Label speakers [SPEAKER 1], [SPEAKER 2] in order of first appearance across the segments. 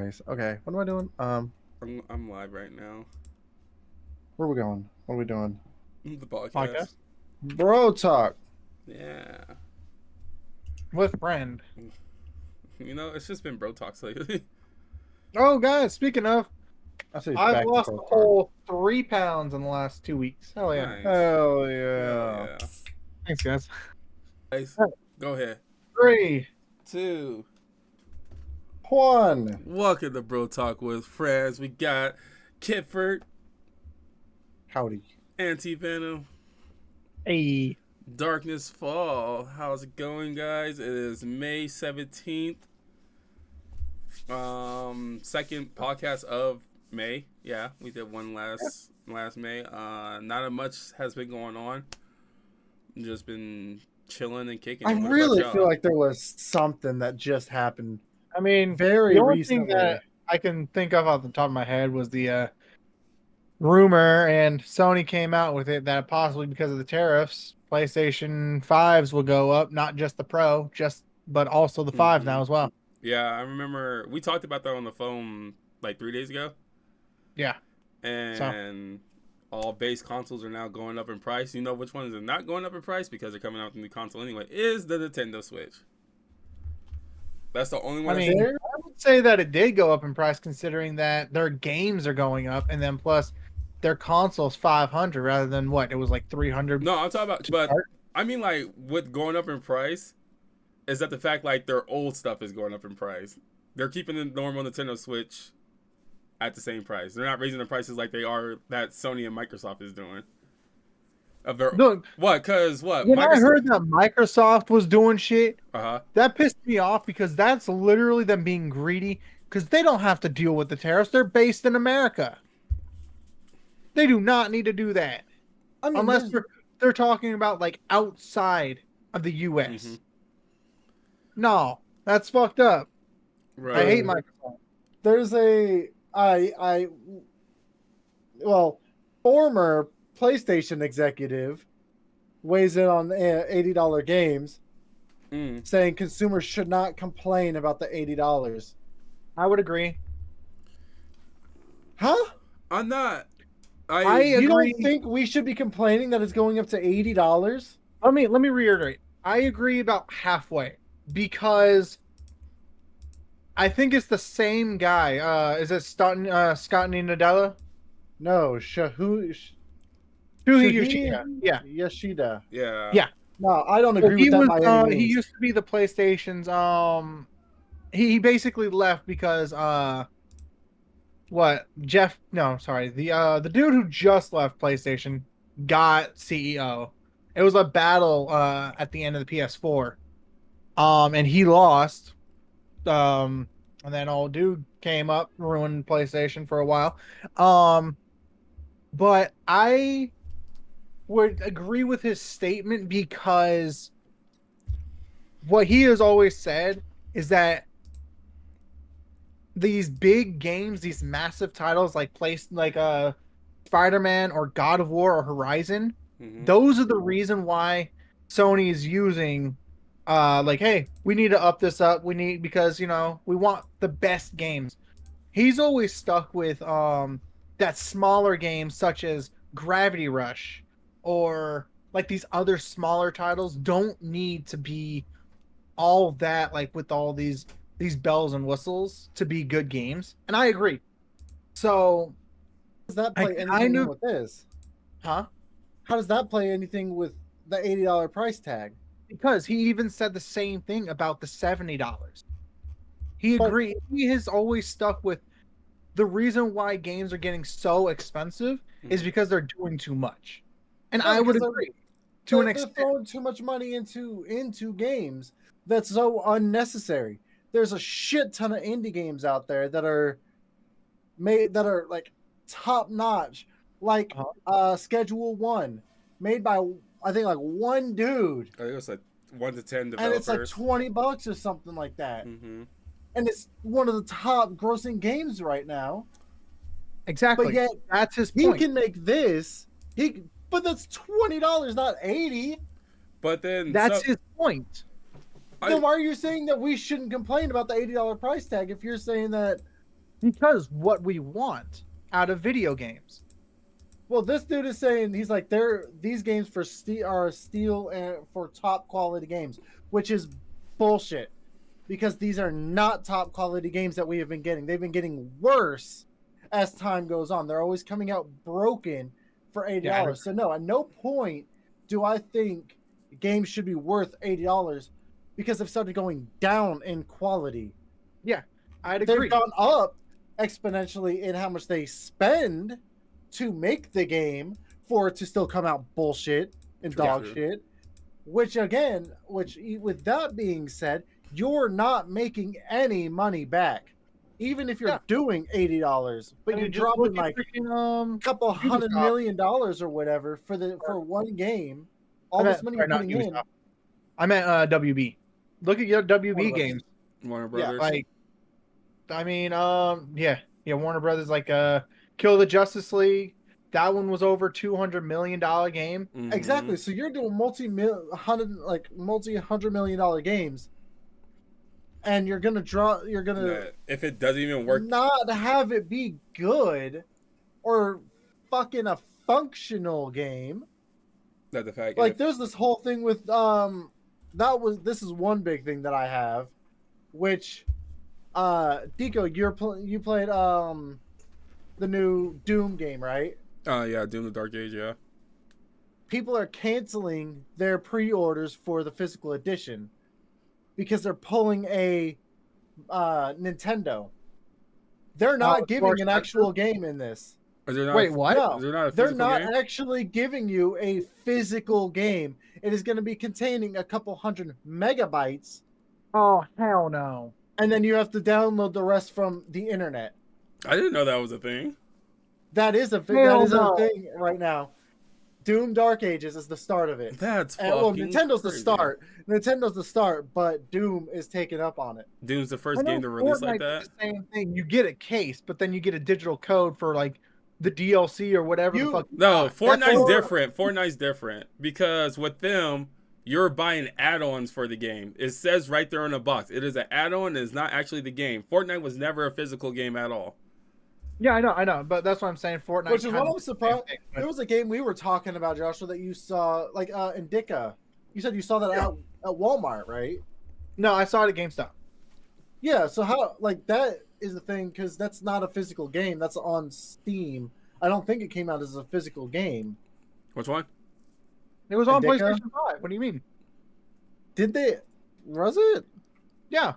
[SPEAKER 1] Nice. Okay, what am I doing?
[SPEAKER 2] I'm live right now.
[SPEAKER 1] Where are we going? What are we doing?
[SPEAKER 2] The podcast.
[SPEAKER 3] Podcast
[SPEAKER 1] Bro talk.
[SPEAKER 2] Yeah.
[SPEAKER 3] with Brand.
[SPEAKER 2] It's just been bro talks lately.
[SPEAKER 3] Oh, guys, speaking of,
[SPEAKER 1] I say
[SPEAKER 3] I've
[SPEAKER 1] back to
[SPEAKER 3] lost
[SPEAKER 1] bro
[SPEAKER 3] a
[SPEAKER 1] talk.
[SPEAKER 3] whole 3 pounds in the last 2 weeks. Hell yeah.
[SPEAKER 2] Nice.
[SPEAKER 1] Hell
[SPEAKER 2] Hell
[SPEAKER 1] yeah.
[SPEAKER 2] yeah.
[SPEAKER 3] Thanks, guys.
[SPEAKER 2] Nice. Go ahead.
[SPEAKER 3] 3.
[SPEAKER 2] Two.
[SPEAKER 1] Juan.
[SPEAKER 2] Welcome to Bro Talk with friends. We got Kitford,
[SPEAKER 1] Howdy.
[SPEAKER 2] Anti Venom,
[SPEAKER 3] Hey.
[SPEAKER 2] Darkness Fall. How's it going, guys? It is May 17th. Second podcast of May. Yeah, we did one last May. Not a much has been going on. Just been chilling and kicking
[SPEAKER 1] I
[SPEAKER 2] it. What about
[SPEAKER 1] really
[SPEAKER 2] y'all?
[SPEAKER 1] feel like there was something that just happened
[SPEAKER 3] I mean,
[SPEAKER 1] very
[SPEAKER 3] the only thing
[SPEAKER 1] recently.
[SPEAKER 3] that I can think of off the top of my head was the rumor, and Sony came out with it that possibly because of the tariffs, PlayStation 5s will go up, not just the Pro, but also the 5
[SPEAKER 2] Mm-hmm.
[SPEAKER 3] now as well.
[SPEAKER 2] Yeah, I remember we talked about that on the phone like 3 days ago,
[SPEAKER 3] Yeah. So,
[SPEAKER 2] and all base consoles are now going up in price. You know which ones are not going up in price because they're coming out with a new console anyway? Is the Nintendo Switch. That's the only
[SPEAKER 3] I
[SPEAKER 2] one.
[SPEAKER 3] mean, I would say that it did go up in price considering that their games are going up, and then plus their console's 500 rather than what it was like 300
[SPEAKER 2] No, I'm talking about,
[SPEAKER 3] to
[SPEAKER 2] but
[SPEAKER 3] start.
[SPEAKER 2] I mean like with going up in price is that the fact like their old stuff is going up in price. They're keeping the normal Nintendo Switch at the same price. They're not raising the prices like they are that Sony and Microsoft is doing. Of their
[SPEAKER 3] Look,
[SPEAKER 2] what? Cause what?
[SPEAKER 3] when I
[SPEAKER 2] Microsoft.
[SPEAKER 3] heard that Microsoft was doing shit,
[SPEAKER 2] Uh huh.
[SPEAKER 3] that pissed me off because that's literally them being greedy because they don't have to deal with the tariffs. They're based in America. They do not need to do that
[SPEAKER 1] I mean,
[SPEAKER 3] unless
[SPEAKER 1] there's
[SPEAKER 3] they're talking about like outside of the
[SPEAKER 2] Mm-hmm.
[SPEAKER 3] US. No, that's fucked up. I
[SPEAKER 2] Right.
[SPEAKER 3] hate
[SPEAKER 1] the
[SPEAKER 3] Microsoft.
[SPEAKER 1] there's a I well former PlayStation executive weighs in on $80 games,
[SPEAKER 2] Mm.
[SPEAKER 1] saying consumers should not complain about the $80.
[SPEAKER 3] I would agree.
[SPEAKER 1] Huh?
[SPEAKER 2] I'm not.
[SPEAKER 3] I
[SPEAKER 1] You
[SPEAKER 3] agree.
[SPEAKER 1] don't think we should be complaining that it's going up to $80?
[SPEAKER 3] Let me reiterate. I agree about halfway because I think it's the same guy. Is it Scott Nadella?
[SPEAKER 1] No,
[SPEAKER 3] Shuhei
[SPEAKER 1] Shahidi
[SPEAKER 3] Yoshida. Yeah,
[SPEAKER 1] Yoshida.
[SPEAKER 2] Yeah.
[SPEAKER 3] yeah.
[SPEAKER 1] No, I don't
[SPEAKER 3] So
[SPEAKER 1] agree
[SPEAKER 3] he
[SPEAKER 1] with that
[SPEAKER 3] was
[SPEAKER 1] by any
[SPEAKER 3] he
[SPEAKER 1] means.
[SPEAKER 3] used to be the PlayStation's he basically left because what Jeff no sorry the dude who just left PlayStation got CEO. It was a battle at the end of the PS4. And he lost. Um and then old dude came up, ruined PlayStation for a while. Um but I would agree with his statement because what he has always said is that these big games, these massive titles like Spider-Man or God of War or Horizon,
[SPEAKER 2] Mm-hmm.
[SPEAKER 3] those are the reason why Sony is using like, hey, we need to up this up. We need because we want the best games. He's always stuck with that smaller games such as Gravity Rush or like these other smaller titles don't need to be all that like with all these bells and whistles to be good games. And I agree. So
[SPEAKER 1] Does that
[SPEAKER 3] I
[SPEAKER 1] play anything
[SPEAKER 3] kind
[SPEAKER 1] in
[SPEAKER 3] of
[SPEAKER 1] with this?
[SPEAKER 3] huh?
[SPEAKER 1] How does that play anything with the $80 price tag?
[SPEAKER 3] Because he even said the same thing about the $70. He
[SPEAKER 1] But
[SPEAKER 3] agreed. He has always stuck with the reason why games are getting so expensive is
[SPEAKER 2] Mm-hmm.
[SPEAKER 3] because they're doing too much. And
[SPEAKER 1] yeah,
[SPEAKER 3] I would
[SPEAKER 1] because
[SPEAKER 3] agree to an
[SPEAKER 1] they're
[SPEAKER 3] extent.
[SPEAKER 1] throwing too much money into games that's so unnecessary. There's a shit ton of indie games out there that are made that are like top notch, like Schedule One, made by I think like one dude,
[SPEAKER 2] I think it was like 1 to 10
[SPEAKER 1] and it's like
[SPEAKER 2] developers.
[SPEAKER 1] $20 or something like that,
[SPEAKER 2] Mm-hmm.
[SPEAKER 1] and it's one of the top grossing games right now. But
[SPEAKER 3] Exactly.
[SPEAKER 1] yet
[SPEAKER 3] That's his
[SPEAKER 1] he
[SPEAKER 3] point.
[SPEAKER 1] can make this. But that's $20, not 80.
[SPEAKER 2] But then
[SPEAKER 3] That's his point.
[SPEAKER 1] Then why are you saying that we shouldn't complain about the $80 price tag if you're saying that
[SPEAKER 3] Because what we want out of video games.
[SPEAKER 1] Well, this dude is saying he's like these games are steel and for top quality games, which is bullshit because these are not top quality games that we have been getting. They've been getting worse as time goes on. They're always coming out broken for $80. So no, at no point do I think games should be worth $80 because they've started going down in quality.
[SPEAKER 3] Yeah, I'd agree.
[SPEAKER 1] They've gone up exponentially in how much they spend to make the game for it to still come out bullshit and dog shit. Which with that being said, you're not making any money back. Even if you're doing $80, but you're dropping like a couple $100 million or whatever for one game. All this money you're putting in.
[SPEAKER 3] I meant WB. Look at your WB games.
[SPEAKER 2] Warner Brothers.
[SPEAKER 3] Yeah, like, I mean, Warner Brothers, like Kill the Justice League. That one was over $200 million game.
[SPEAKER 1] Mm-hmm. Exactly. So you're doing multi-$100 million games, and you're gonna
[SPEAKER 2] if it doesn't even work,
[SPEAKER 1] not have it be good or fucking a functional game.
[SPEAKER 2] That's the fact.
[SPEAKER 1] Like there's this whole thing with this is one big thing that I have, which Deco, you played the new Doom game, right?
[SPEAKER 2] Yeah, Doom the Dark Age, yeah.
[SPEAKER 1] People are canceling their pre-orders for the physical edition because they're pulling a Nintendo. They're not giving an actual game in this.
[SPEAKER 3] Wait, what?
[SPEAKER 1] No, they're not actually giving you a physical game. It is going to be containing a couple 100 megabytes.
[SPEAKER 3] Oh, hell no.
[SPEAKER 1] And then you have to download the rest from the internet.
[SPEAKER 2] I didn't know that was a thing.
[SPEAKER 1] That is a thing right now. Doom Dark Ages is the start of it.
[SPEAKER 2] That's fucking
[SPEAKER 1] Nintendo's
[SPEAKER 2] crazy.
[SPEAKER 1] the start. Nintendo's the start, but Doom is taking up on it.
[SPEAKER 2] Doom's the first game to release like that.
[SPEAKER 3] The same thing. You get a case, but then you get a digital code for like the DLC or whatever the fuck.
[SPEAKER 2] No, Fortnite's different. Fortnite's different because with them, you're buying add-ons for the game. It says right there in the box. It is an add-on. It's not actually the game. Fortnite was never a physical game at all.
[SPEAKER 3] Yeah, I know, but that's what I'm saying. Fortnite,
[SPEAKER 1] which is what I'm surprised. There was a game we were talking about, Joshua, that you saw, like Indica. You said you saw that at Walmart, right?
[SPEAKER 3] No, I saw it at GameStop.
[SPEAKER 1] Yeah, so how that is the thing because that's not a physical game. That's on Steam. I don't think it came out as a physical game.
[SPEAKER 2] Which one?
[SPEAKER 3] It was on PlayStation 5. What do you mean?
[SPEAKER 1] Did they? Was it?
[SPEAKER 3] Yeah.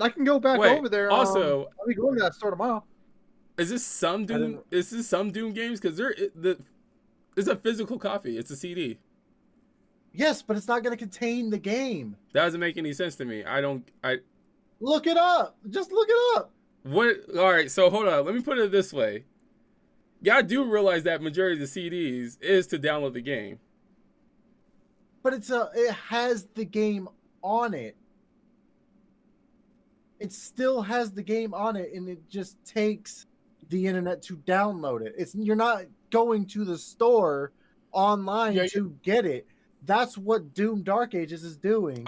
[SPEAKER 3] I can go back over there.
[SPEAKER 2] Also,
[SPEAKER 3] I'll be going to that store tomorrow.
[SPEAKER 2] Is this some Doom? Is this some Doom games? Because it's a physical copy. It's a CD.
[SPEAKER 1] Yes, but it's not going to contain the game.
[SPEAKER 2] That doesn't make any sense to me. I
[SPEAKER 1] look it up. Just look it up.
[SPEAKER 2] What? All right. So hold on. Let me put it this way. Yeah, I do realize that majority of the CDs is to download the game.
[SPEAKER 1] But it has the game on it. It still has the game on it, and it just takes the internet to download it. You're not going to the store online to get it. That's what Doom Dark Ages is doing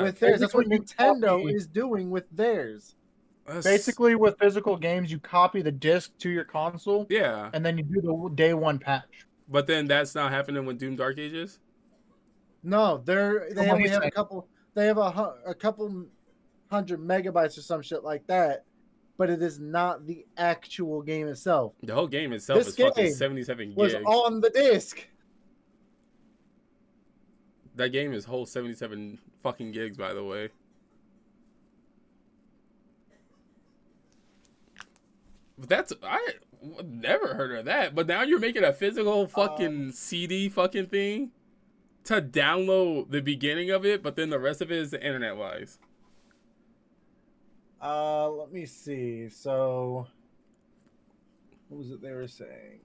[SPEAKER 1] with theirs. That's what Nintendo is doing with theirs.
[SPEAKER 3] Basically, with physical games, you copy the disc to your console.
[SPEAKER 2] Yeah.
[SPEAKER 3] And then you do the day one patch.
[SPEAKER 2] But then that's not happening with Doom Dark Ages?
[SPEAKER 1] No, they only have a couple. They have a couple 100 megabytes or some shit like that. But it is not the actual game itself.
[SPEAKER 2] The whole game itself is fucking 77 gigs.
[SPEAKER 1] Was on the disc.
[SPEAKER 2] That game is whole 77 fucking gigs, by the way. But I never heard of that. But now you're making a physical fucking CD fucking thing to download the beginning of it, but then the rest of it is internet wise.
[SPEAKER 1] Let me see. So, what was it they were saying?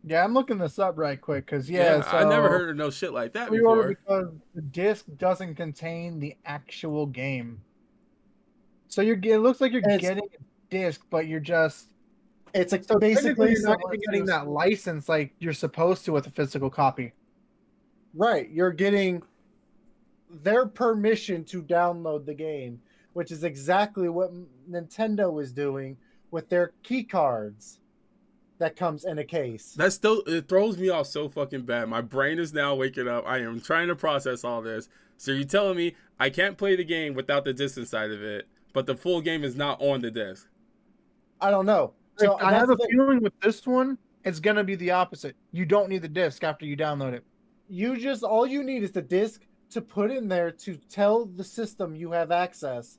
[SPEAKER 3] Yeah, I'm looking this up right quick because so
[SPEAKER 2] I never heard of no shit like that before.
[SPEAKER 3] Because the disc doesn't contain the actual game, so it looks like you're getting a disc, but you're just
[SPEAKER 1] it's like basically
[SPEAKER 3] you're not even getting that license like you're supposed to with a physical copy.
[SPEAKER 1] Right, you're getting their permission to download the game. which is exactly what Nintendo is doing with their key cards that comes in a case.
[SPEAKER 2] That still, it throws me off so fucking bad. My brain is now waking up. I am trying to process all this. So you're telling me I can't play the game without the disc inside of it, but the full game is not on the disc.
[SPEAKER 1] I don't know. So
[SPEAKER 3] I have a feeling with this one, it's gonna be the opposite. You don't need the disc after you download it.
[SPEAKER 1] All you need is the disc to put in there to tell the system you have access.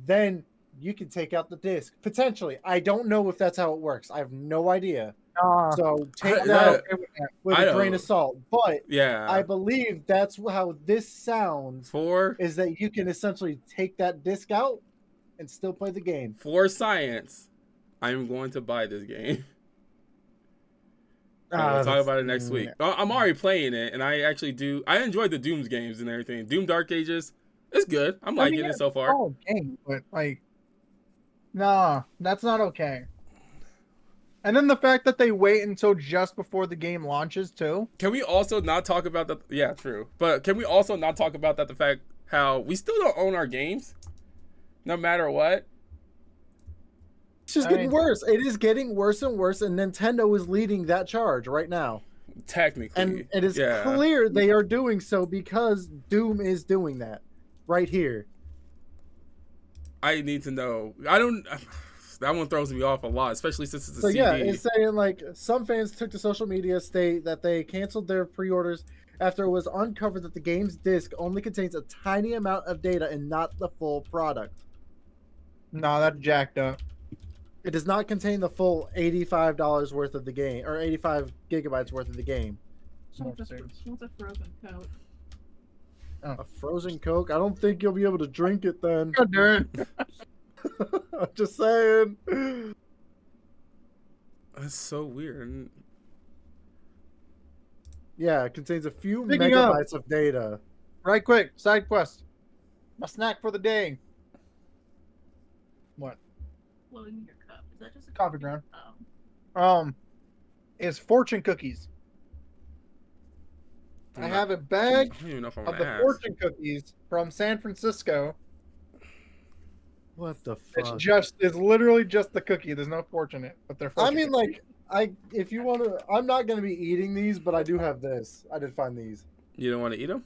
[SPEAKER 1] Then you can take out the disc potentially. I don't know if that's how it works. I have no idea. So take that with a grain of salt. But
[SPEAKER 2] yeah,
[SPEAKER 1] I believe that's how this sounds. Is that you can essentially take that disc out and still play the game.
[SPEAKER 2] For science, I am going to buy this game. We'll talk about it next week. I'm already playing it, and I actually do. I enjoy the Doom's games and everything. Doom Dark Ages, it's good. I'm liking it so far.
[SPEAKER 3] Oh, game, but like, nah, that's not okay. And then the fact that they wait until just before the game launches too.
[SPEAKER 2] Can we also not talk about that? Yeah, true. But can we also not talk about that? The fact how we still don't own our games, no matter what.
[SPEAKER 1] It's just getting worse. It is getting worse and worse, and Nintendo is leading that charge right now.
[SPEAKER 2] Technically.
[SPEAKER 1] And it is clear they are doing so because Doom is doing that right here.
[SPEAKER 2] I need to know. That one throws me off a lot, especially since it's a CD.
[SPEAKER 1] Yeah, it's saying like some fans took to social media state that they canceled their pre-orders after it was uncovered that the game's disc only contains a tiny amount of data and not the full product.
[SPEAKER 3] No, that's jacked up.
[SPEAKER 1] It does not contain the full $85 worth of the game, or 85 gigabytes worth of the game.
[SPEAKER 4] What's a frozen Coke?
[SPEAKER 1] Oh. A frozen Coke? I don't think you'll be able to drink it then. I'm just saying.
[SPEAKER 2] That's so weird.
[SPEAKER 1] Yeah, it contains a few megabytes of data.
[SPEAKER 3] Right quick, side quest. My snack for the day. What?
[SPEAKER 4] Well, in your cup. Is that just a
[SPEAKER 3] coffee ground? Oh. Is fortune cookies. I have a bag of the fortune cookies from San Francisco.
[SPEAKER 1] What the fuck?
[SPEAKER 3] It's literally just the cookie. There's no fortune in it, but they're fortune cookies.
[SPEAKER 1] If you want to, I'm not going to be eating these, but I do have this. I did find these.
[SPEAKER 2] You don't want to eat them?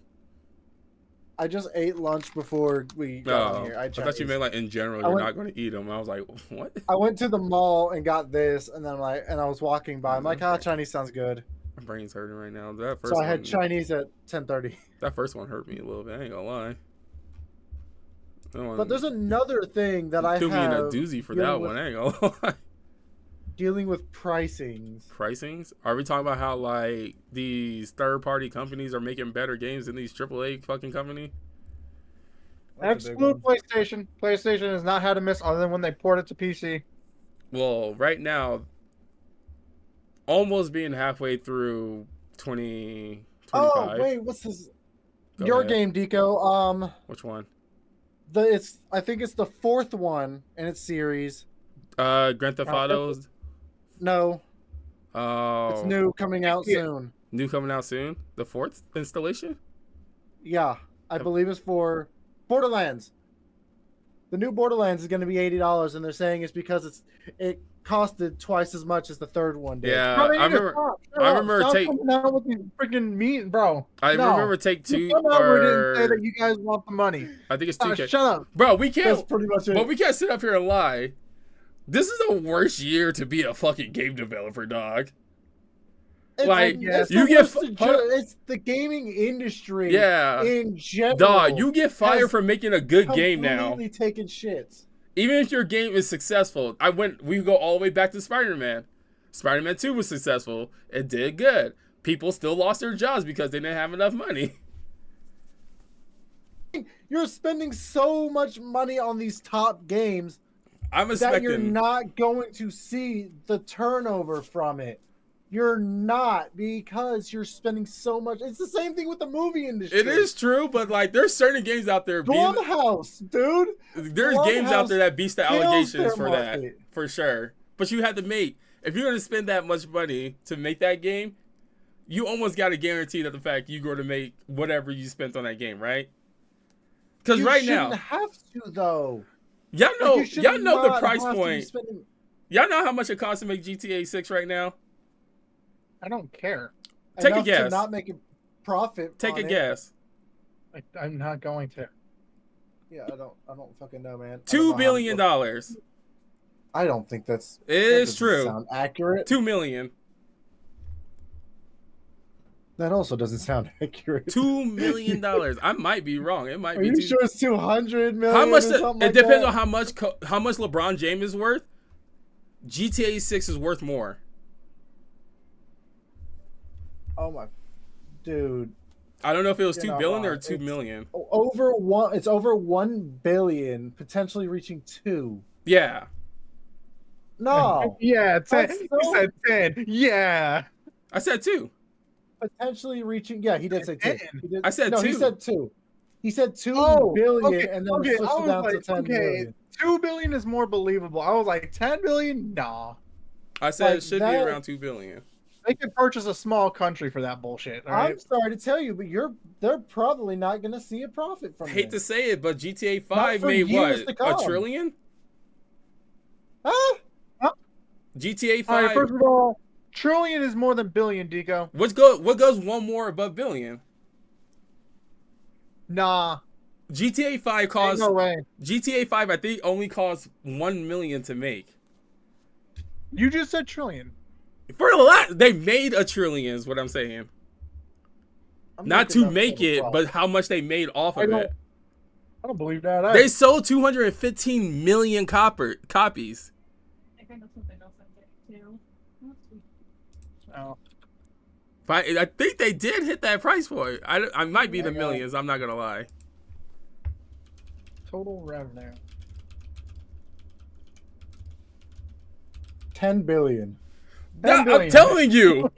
[SPEAKER 1] I just ate lunch before we got on here. I
[SPEAKER 2] thought you meant like in general you're not going to eat them. I was like, what?
[SPEAKER 1] I went to the mall and got this, and then I was walking by. I'm like, Chinese sounds good.
[SPEAKER 2] My brain's hurting right now.
[SPEAKER 1] So I had Chinese at 10:30.
[SPEAKER 2] That first one hurt me a little bit. I ain't gonna lie.
[SPEAKER 1] But there's another thing that I have.
[SPEAKER 2] Threw me in a doozy for that one. I ain't gonna lie.
[SPEAKER 1] Dealing with pricings.
[SPEAKER 2] Pricings? Are we talking about how like these third-party companies are making better games than these AAA fucking company?
[SPEAKER 3] Exclude PlayStation. PlayStation has not had a miss other than when they port it to PC.
[SPEAKER 2] Well, right now, almost being halfway through 2025.
[SPEAKER 1] Oh wait, what's this? Your game, Deco.
[SPEAKER 2] Which one?
[SPEAKER 1] I think it's the fourth one in its series.
[SPEAKER 2] Grand Theft Auto's.
[SPEAKER 1] No.
[SPEAKER 2] Oh.
[SPEAKER 1] It's new, coming out soon.
[SPEAKER 2] New coming out soon? The fourth installation?
[SPEAKER 1] Yeah, I believe it's for Borderlands. The new Borderlands is going to be $80, and they're saying it's because it costed twice as much as the third one did.
[SPEAKER 2] Yeah, I remember.
[SPEAKER 3] Stop coming out with these freaking meat, bro.
[SPEAKER 2] I remember Take Two.
[SPEAKER 3] Didn't say that you guys want the money.
[SPEAKER 2] I think it's 2K.
[SPEAKER 3] Shut up,
[SPEAKER 2] bro. We can't.
[SPEAKER 1] That's pretty much it.
[SPEAKER 2] But we can't sit up here and lie. This is the worst year to be a fucking game developer, dog.
[SPEAKER 1] It's the gaming industry.
[SPEAKER 2] Yeah.
[SPEAKER 1] In general.
[SPEAKER 2] Dog, you get fired for making a good game now.
[SPEAKER 1] Completely taking shits.
[SPEAKER 2] Even if your game is successful, we go all the way back to Spider-Man. Spider-Man 2 was successful. It did good. People still lost their jobs because they didn't have enough money.
[SPEAKER 1] You're spending so much money on these top games
[SPEAKER 2] that
[SPEAKER 1] you're not going to see the turnover from it. You're not, because you're spending so much. It's the same thing with the movie industry.
[SPEAKER 2] It is true, but like there's certain games out there.
[SPEAKER 1] Blumhouse, dude.
[SPEAKER 2] There's games out there that beats the allegations for that, for sure. But you have to if you're going to spend that much money to make that game, you almost got to guarantee that the fact you're going to make whatever you spent on that game, right? Because
[SPEAKER 1] You
[SPEAKER 2] right
[SPEAKER 1] shouldn't
[SPEAKER 2] now,
[SPEAKER 1] have to though.
[SPEAKER 2] y'all know,
[SPEAKER 1] Like, you
[SPEAKER 2] y'all
[SPEAKER 1] should
[SPEAKER 2] know the
[SPEAKER 1] not
[SPEAKER 2] price
[SPEAKER 1] have to be
[SPEAKER 2] point.
[SPEAKER 1] spending-
[SPEAKER 2] Y'all know how much it costs to make GTA 6 right now?
[SPEAKER 3] I don't care.
[SPEAKER 2] Take a
[SPEAKER 1] enough
[SPEAKER 2] guess.
[SPEAKER 1] to not make a profit.
[SPEAKER 2] Take
[SPEAKER 1] on
[SPEAKER 2] a
[SPEAKER 1] it.
[SPEAKER 2] guess.
[SPEAKER 3] I'm not going to.
[SPEAKER 1] Yeah, I don't fucking know, man.
[SPEAKER 2] $2 billion.
[SPEAKER 1] I don't think that's.
[SPEAKER 2] It
[SPEAKER 1] that
[SPEAKER 2] is
[SPEAKER 1] doesn't
[SPEAKER 2] true.
[SPEAKER 1] Sound accurate.
[SPEAKER 2] $2 million.
[SPEAKER 1] That also doesn't sound accurate.
[SPEAKER 2] $2 million. I might be wrong. It might
[SPEAKER 1] Are
[SPEAKER 2] be
[SPEAKER 1] you
[SPEAKER 2] too.
[SPEAKER 1] sure it's 200 million?
[SPEAKER 2] How much?
[SPEAKER 1] Or something
[SPEAKER 2] It
[SPEAKER 1] like
[SPEAKER 2] depends
[SPEAKER 1] that?
[SPEAKER 2] on how much LeBron James is worth. GTA 6 is worth more.
[SPEAKER 1] Oh my, dude.
[SPEAKER 2] I don't know if it was
[SPEAKER 1] You're
[SPEAKER 2] 2
[SPEAKER 1] not
[SPEAKER 2] billion or
[SPEAKER 1] wrong.
[SPEAKER 2] 2 million.
[SPEAKER 1] Over one. It's over 1 billion, potentially reaching 2.
[SPEAKER 2] Yeah.
[SPEAKER 1] No,
[SPEAKER 3] Yeah, 10.
[SPEAKER 1] That's
[SPEAKER 3] He
[SPEAKER 1] so-
[SPEAKER 3] said 10. Yeah.
[SPEAKER 2] I said 2.
[SPEAKER 1] potentially reaching. Yeah, he did say 2.
[SPEAKER 3] 10.
[SPEAKER 1] He did,
[SPEAKER 2] I said
[SPEAKER 1] no.
[SPEAKER 2] 2.
[SPEAKER 1] He said 2. He said 2
[SPEAKER 3] Oh,
[SPEAKER 1] billion,
[SPEAKER 3] okay,
[SPEAKER 1] and then
[SPEAKER 3] okay.
[SPEAKER 1] switched
[SPEAKER 3] I
[SPEAKER 1] it
[SPEAKER 3] was
[SPEAKER 1] down to
[SPEAKER 3] like,
[SPEAKER 1] 10
[SPEAKER 3] okay,
[SPEAKER 1] million.
[SPEAKER 3] 2 billion is more believable. I was like, 10 billion? Nah.
[SPEAKER 2] I said
[SPEAKER 1] Like
[SPEAKER 2] it should be
[SPEAKER 1] that-
[SPEAKER 2] around 2 billion.
[SPEAKER 3] They could purchase a small country for that bullshit. All
[SPEAKER 1] I'm
[SPEAKER 3] right.
[SPEAKER 1] sorry to tell you, but they're probably not going to see a profit
[SPEAKER 2] I
[SPEAKER 1] from
[SPEAKER 2] hate to
[SPEAKER 1] this.
[SPEAKER 2] say it, but GTA
[SPEAKER 1] Not
[SPEAKER 2] 5
[SPEAKER 1] for
[SPEAKER 2] made
[SPEAKER 1] years
[SPEAKER 2] what?
[SPEAKER 1] to come.
[SPEAKER 2] $1 trillion?
[SPEAKER 1] Huh?
[SPEAKER 2] GTA 5.
[SPEAKER 3] All right, first of all, trillion is more than billion, Deco.
[SPEAKER 2] What goes one more above billion?
[SPEAKER 3] Nah.
[SPEAKER 2] GTA 5
[SPEAKER 3] Ain't
[SPEAKER 2] costs
[SPEAKER 3] no way.
[SPEAKER 2] GTA 5 I think only costs 1 million to make.
[SPEAKER 3] You just said trillion.
[SPEAKER 2] For a lot, they made $1 trillion is what I'm saying.
[SPEAKER 1] I'm
[SPEAKER 2] Not
[SPEAKER 1] looking
[SPEAKER 2] to
[SPEAKER 1] up
[SPEAKER 2] make
[SPEAKER 1] total
[SPEAKER 2] it,
[SPEAKER 1] profit.
[SPEAKER 2] but how much they made off of it.
[SPEAKER 3] I don't believe that.
[SPEAKER 2] They sold 215 million copies.
[SPEAKER 4] I think that's something else I'm getting too.
[SPEAKER 3] Oh.
[SPEAKER 2] I think they did hit that price point. I might be the
[SPEAKER 1] Yeah.
[SPEAKER 2] millions. I'm not gonna lie.
[SPEAKER 3] Total revenue.
[SPEAKER 1] 10 billion.
[SPEAKER 2] I'm
[SPEAKER 3] billion.
[SPEAKER 2] telling you.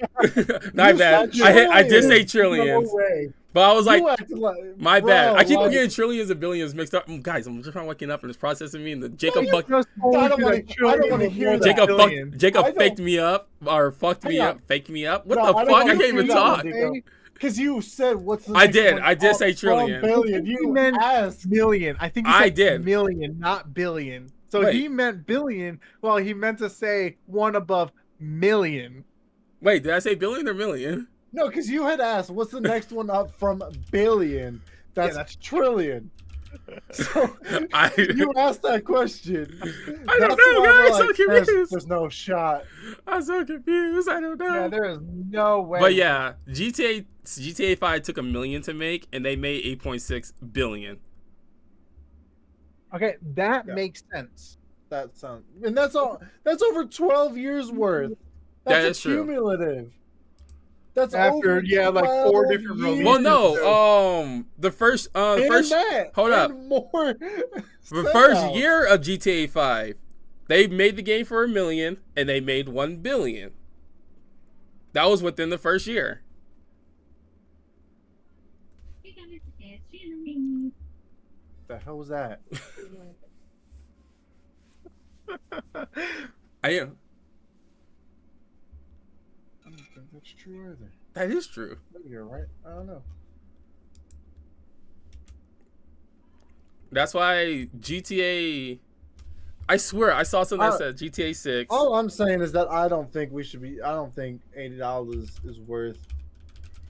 [SPEAKER 2] Not
[SPEAKER 1] You
[SPEAKER 2] bad.
[SPEAKER 1] said
[SPEAKER 2] I did say
[SPEAKER 1] trillions.
[SPEAKER 2] trillions,
[SPEAKER 1] No way.
[SPEAKER 2] but I was like,
[SPEAKER 1] You acted like,
[SPEAKER 2] my bad.
[SPEAKER 1] bro,
[SPEAKER 2] I keep on
[SPEAKER 1] like-
[SPEAKER 2] getting trillions and billions mixed up. Guys, I'm just not waking up and it's processing me. And the Jacob
[SPEAKER 1] you
[SPEAKER 2] fuck,
[SPEAKER 3] Just
[SPEAKER 1] I don't
[SPEAKER 3] told you
[SPEAKER 1] wanna-
[SPEAKER 3] that trillion
[SPEAKER 1] I don't wanna
[SPEAKER 3] was
[SPEAKER 1] hear
[SPEAKER 3] more
[SPEAKER 1] that.
[SPEAKER 3] than
[SPEAKER 2] Jacob
[SPEAKER 3] billion.
[SPEAKER 1] I
[SPEAKER 2] Jacob
[SPEAKER 1] don't-
[SPEAKER 2] faked me up or fucked me
[SPEAKER 1] Hang
[SPEAKER 2] up,
[SPEAKER 1] on.
[SPEAKER 2] faked me up. What
[SPEAKER 1] No,
[SPEAKER 2] the
[SPEAKER 1] I don't
[SPEAKER 2] fuck? I
[SPEAKER 1] wanna
[SPEAKER 2] can't even
[SPEAKER 1] hear that
[SPEAKER 2] talk.
[SPEAKER 1] one, Dico. Because you said what's the
[SPEAKER 2] I
[SPEAKER 1] next
[SPEAKER 2] did.
[SPEAKER 1] one
[SPEAKER 2] I did
[SPEAKER 1] up
[SPEAKER 2] say
[SPEAKER 1] from
[SPEAKER 2] trillion.
[SPEAKER 1] billion.
[SPEAKER 3] He
[SPEAKER 1] You
[SPEAKER 3] meant
[SPEAKER 1] asked.
[SPEAKER 3] million. I think he
[SPEAKER 2] I
[SPEAKER 3] said
[SPEAKER 2] did.
[SPEAKER 3] million, not billion. So
[SPEAKER 2] Wait.
[SPEAKER 3] he meant billion. Well, he meant to say one above million.
[SPEAKER 2] Wait, did I say billion or million?
[SPEAKER 1] No, because you had asked what's the next one up from billion. That's,
[SPEAKER 3] that's-
[SPEAKER 1] trillion. So
[SPEAKER 2] I
[SPEAKER 1] you asked that question.
[SPEAKER 2] I don't
[SPEAKER 1] That's
[SPEAKER 2] know,
[SPEAKER 1] why
[SPEAKER 2] guys.
[SPEAKER 1] we're
[SPEAKER 2] I'm confused.
[SPEAKER 1] There's no shot.
[SPEAKER 2] I'm so confused. I don't know.
[SPEAKER 3] Yeah, there is no way.
[SPEAKER 2] But yeah, GTA 5 took $1 million to make, and they made 8.6 billion.
[SPEAKER 3] Okay, that
[SPEAKER 1] Yeah.
[SPEAKER 3] makes sense.
[SPEAKER 1] That sounds, and that's all. That's over 12 years worth. That's
[SPEAKER 2] That is true.
[SPEAKER 1] cumulative. That's
[SPEAKER 3] After,
[SPEAKER 1] over
[SPEAKER 3] yeah, like 4
[SPEAKER 1] 12
[SPEAKER 3] different
[SPEAKER 1] years.
[SPEAKER 3] releases.
[SPEAKER 2] Well, no. The first
[SPEAKER 1] And that,
[SPEAKER 2] hold up.
[SPEAKER 1] and more.
[SPEAKER 2] The first year of GTA 5, they made the game for $1 million, and they made $1 billion. That was within the first year.
[SPEAKER 1] The hell was that?
[SPEAKER 2] I am.
[SPEAKER 1] I don't think that's true either.
[SPEAKER 2] That is true.
[SPEAKER 1] Maybe you're right. I don't know.
[SPEAKER 2] That's why GTA. I swear, I saw something that said GTA 6.
[SPEAKER 1] All I'm saying is that I don't think we should be. I don't think $80 is worth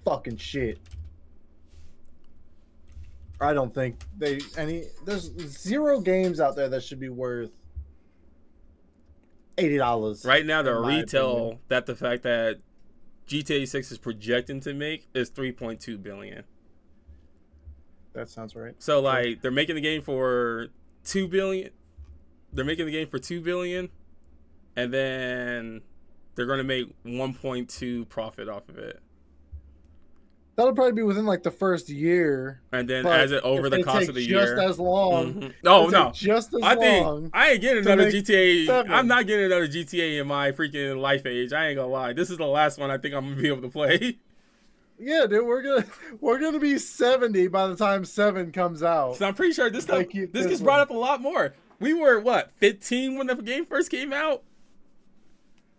[SPEAKER 1] fucking shit. I don't think there's 0 games out there that should be worth $80.
[SPEAKER 2] Right now, the
[SPEAKER 1] in my
[SPEAKER 2] retail
[SPEAKER 1] opinion.
[SPEAKER 2] that the fact that GTA 6 is projecting to make is 3.2 billion.
[SPEAKER 1] That sounds right.
[SPEAKER 2] So like they're making the game for 2 billion. They're making the game for 2 billion, and then they're going to make 1.2 profit off of it.
[SPEAKER 1] That'll probably be within like the first year.
[SPEAKER 2] And then
[SPEAKER 1] but
[SPEAKER 2] as it over
[SPEAKER 1] if
[SPEAKER 2] the
[SPEAKER 1] they
[SPEAKER 2] cost
[SPEAKER 1] take
[SPEAKER 2] of the
[SPEAKER 1] just
[SPEAKER 2] year.
[SPEAKER 1] as long.
[SPEAKER 2] Mhm. Oh
[SPEAKER 1] it'll
[SPEAKER 2] no.
[SPEAKER 1] take just as
[SPEAKER 2] I think
[SPEAKER 1] long.
[SPEAKER 2] I ain't getting
[SPEAKER 1] to
[SPEAKER 2] another
[SPEAKER 1] make
[SPEAKER 2] GTA.
[SPEAKER 1] 7.
[SPEAKER 2] I'm not getting another GTA in my freaking life age. I ain't gonna lie. This is the last one I think I'm gonna be able to play.
[SPEAKER 1] Yeah, dude, we're gonna be 70 by the time 7 comes out.
[SPEAKER 2] So I'm pretty sure this stuff
[SPEAKER 1] Like you-
[SPEAKER 2] this
[SPEAKER 1] this
[SPEAKER 2] gets brought
[SPEAKER 1] one.
[SPEAKER 2] up a lot more. We were what 15 when the game first came out.